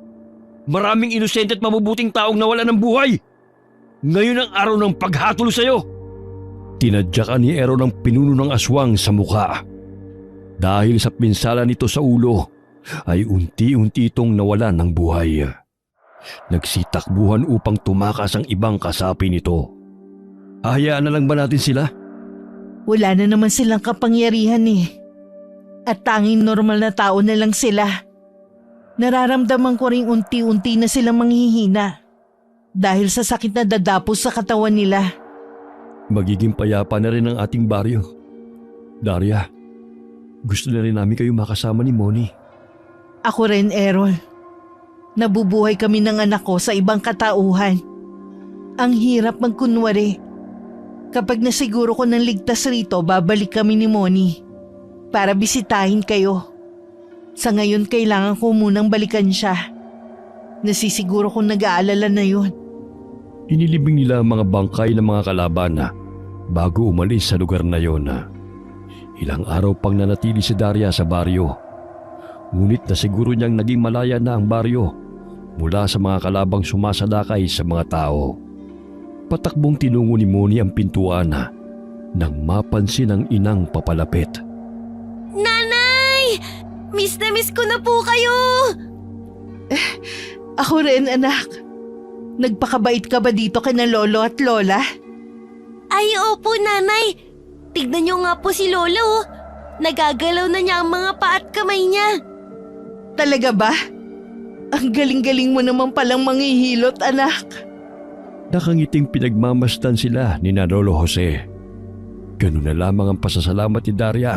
A: maraming inosente at mabubuting taong nawala ng buhay. Ngayon ang araw ng paghatol sa iyo. Tinadyakan ni Ero ng pinuno ng aswang sa mukha. Dahil sa pinsala nito sa ulo, ay unti-unti itong nawalan ng buhay. Nagsitakbuhan upang tumakas ang ibang kasapi nito. Hayaan na lang ba natin sila?
B: Wala na naman silang kapangyarihan eh. At tanging normal na tao na lang sila. Nararamdaman ko ring unti-unti na silang manghihina dahil sa sakit na dadapos sa katawan nila.
A: Magiging payapa na rin ang ating baryo. Daria, Gusto na rin namin kayo makasama ni Moni.
B: Ako rin, Errol. Nabubuhay kami ng anak ko sa ibang katauhan. Ang hirap magkunwari. Kapag nasiguro ko ng ligtas rito, babalik kami ni Moni para bisitahin kayo. Sa ngayon, kailangan ko munang balikan siya. Nasisiguro kong nag-aalala na yun.
A: Inilibing nila ang mga bangkay ng mga kalaban bago umalis sa lugar na yon. Ilang araw pang nanatili si Daria sa baryo. Ngunit nasiguro niyang naging malaya na ang baryo mula sa mga kalabang sumasalakay sa mga tao. Patakbong tinungo ni Moni ang pintuan nang mapansin ang inang papalapit.
D: Nanay! Miss na miss ko na po kayo!
B: Ako rin, anak. Nagpakabait ka ba dito kina lolo at lola?
D: Ay, opo, nanay. Tignan niyo nga po si Lola, oh. Nagagalaw na niya ang mga paa at kamay niya.
B: Talaga ba? Ang galing-galing mo naman palang manghihilot, anak.
A: Nakangiting pinagmamasdan sila ni Lolo Jose. Ganun na lamang ang pasasalamat ni Daria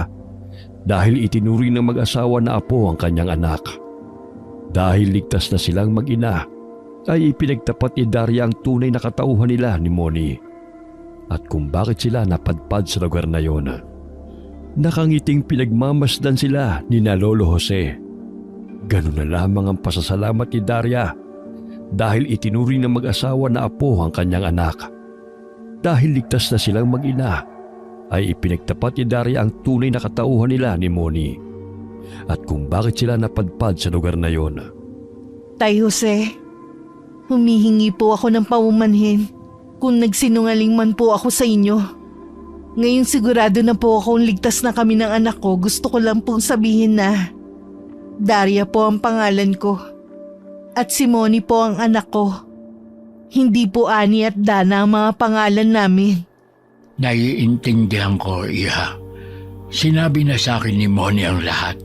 A: dahil itinuring ng mag-asawa na apo ang kanyang anak. Dahil ligtas na silang mag-ina, ay ipinagtapat ni Daria ang tunay na katauhan nila ni Moni at kung bakit sila napadpad sa lugar na yon. Nakangiting pinagmamasdan sila ni Lolo Jose. Ganun na lamang ang pasasalamat ni Daria dahil itinuring ng mag-asawa na apo ang kanyang anak. Dahil ligtas na silang mag-ina, ay ipinagtapat ni Daria ang tunay na katauhan nila ni Moni at kung bakit sila napadpad sa lugar na yon.
B: Tay Jose, humihingi po ako ng paumanhin kung nagsinungaling man po ako sa inyo. Ngayon sigurado na po akong ligtas na kami ng anak ko. Gusto ko lang pong sabihin na Daria po ang pangalan ko at si Moni po ang anak ko. Hindi po Ani at Dana ang mga pangalan namin.
C: Naiintindihan ko, Iha. Sinabi na sa akin ni Moni ang lahat.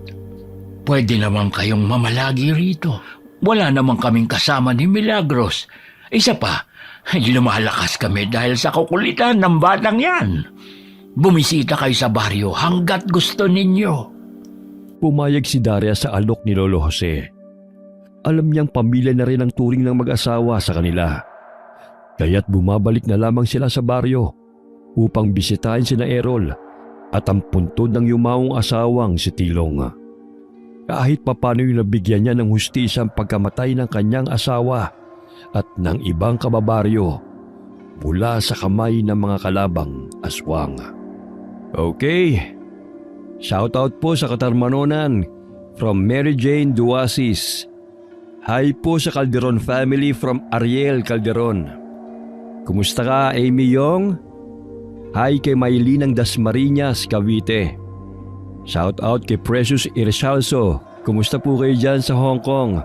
C: Pwede naman kayong mamalagi rito. Wala naman kaming kasama ni Milagros. Isa pa, lumalakas kami dahil sa kukulitan ng batang yan. Bumisita kayo sa baryo hanggat gusto ninyo.
A: Pumayag si Daria sa alok ni Lolo Jose. Alam niyang pamilya na rin ang turing ng mag-asawa sa kanila. Kaya't bumabalik na lamang sila sa baryo upang bisitahin sina Errol at ang puntod ng yumaong asawang si Tilong. Kahit papano yung nabigyan niya ng hustisya ang pagkamatay ng kanyang asawa at ng ibang kababaryo mula sa kamay ng mga kalabang aswang. Okay, shoutout po sa Katarmanonan from Mary Jane Duasis. Hi po sa Calderon family from Ariel Calderon. Kumusta ka, Amy Yong? Hi kay Maylin ng Dasmariñas, Cavite. Shoutout kay Precious Irsalso. Kumusta po kayo dyan sa Hong Kong?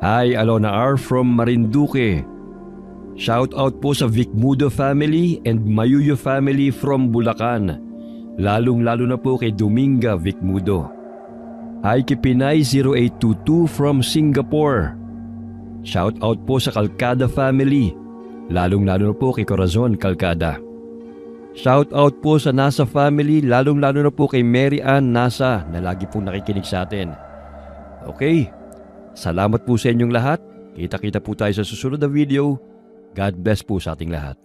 A: Hi Alona R from Marinduque. Shoutout po sa Vicmudo family and Mayuyo family from Bulacan. Lalong-lalo na po kay Dominga Vicmudo. Hi kay Pinay 0822 from Singapore. Shoutout po sa Calcada family. Lalong-lalo na po kay Corazon Calcada. Shoutout po sa Nasa family, lalong-lalo na po kay Mary Ann Nasa na lagi pong nakikinig sa atin. Okay, salamat po sa inyong lahat. Kita-kita po tayo sa susunod na video. God bless po sa ating lahat.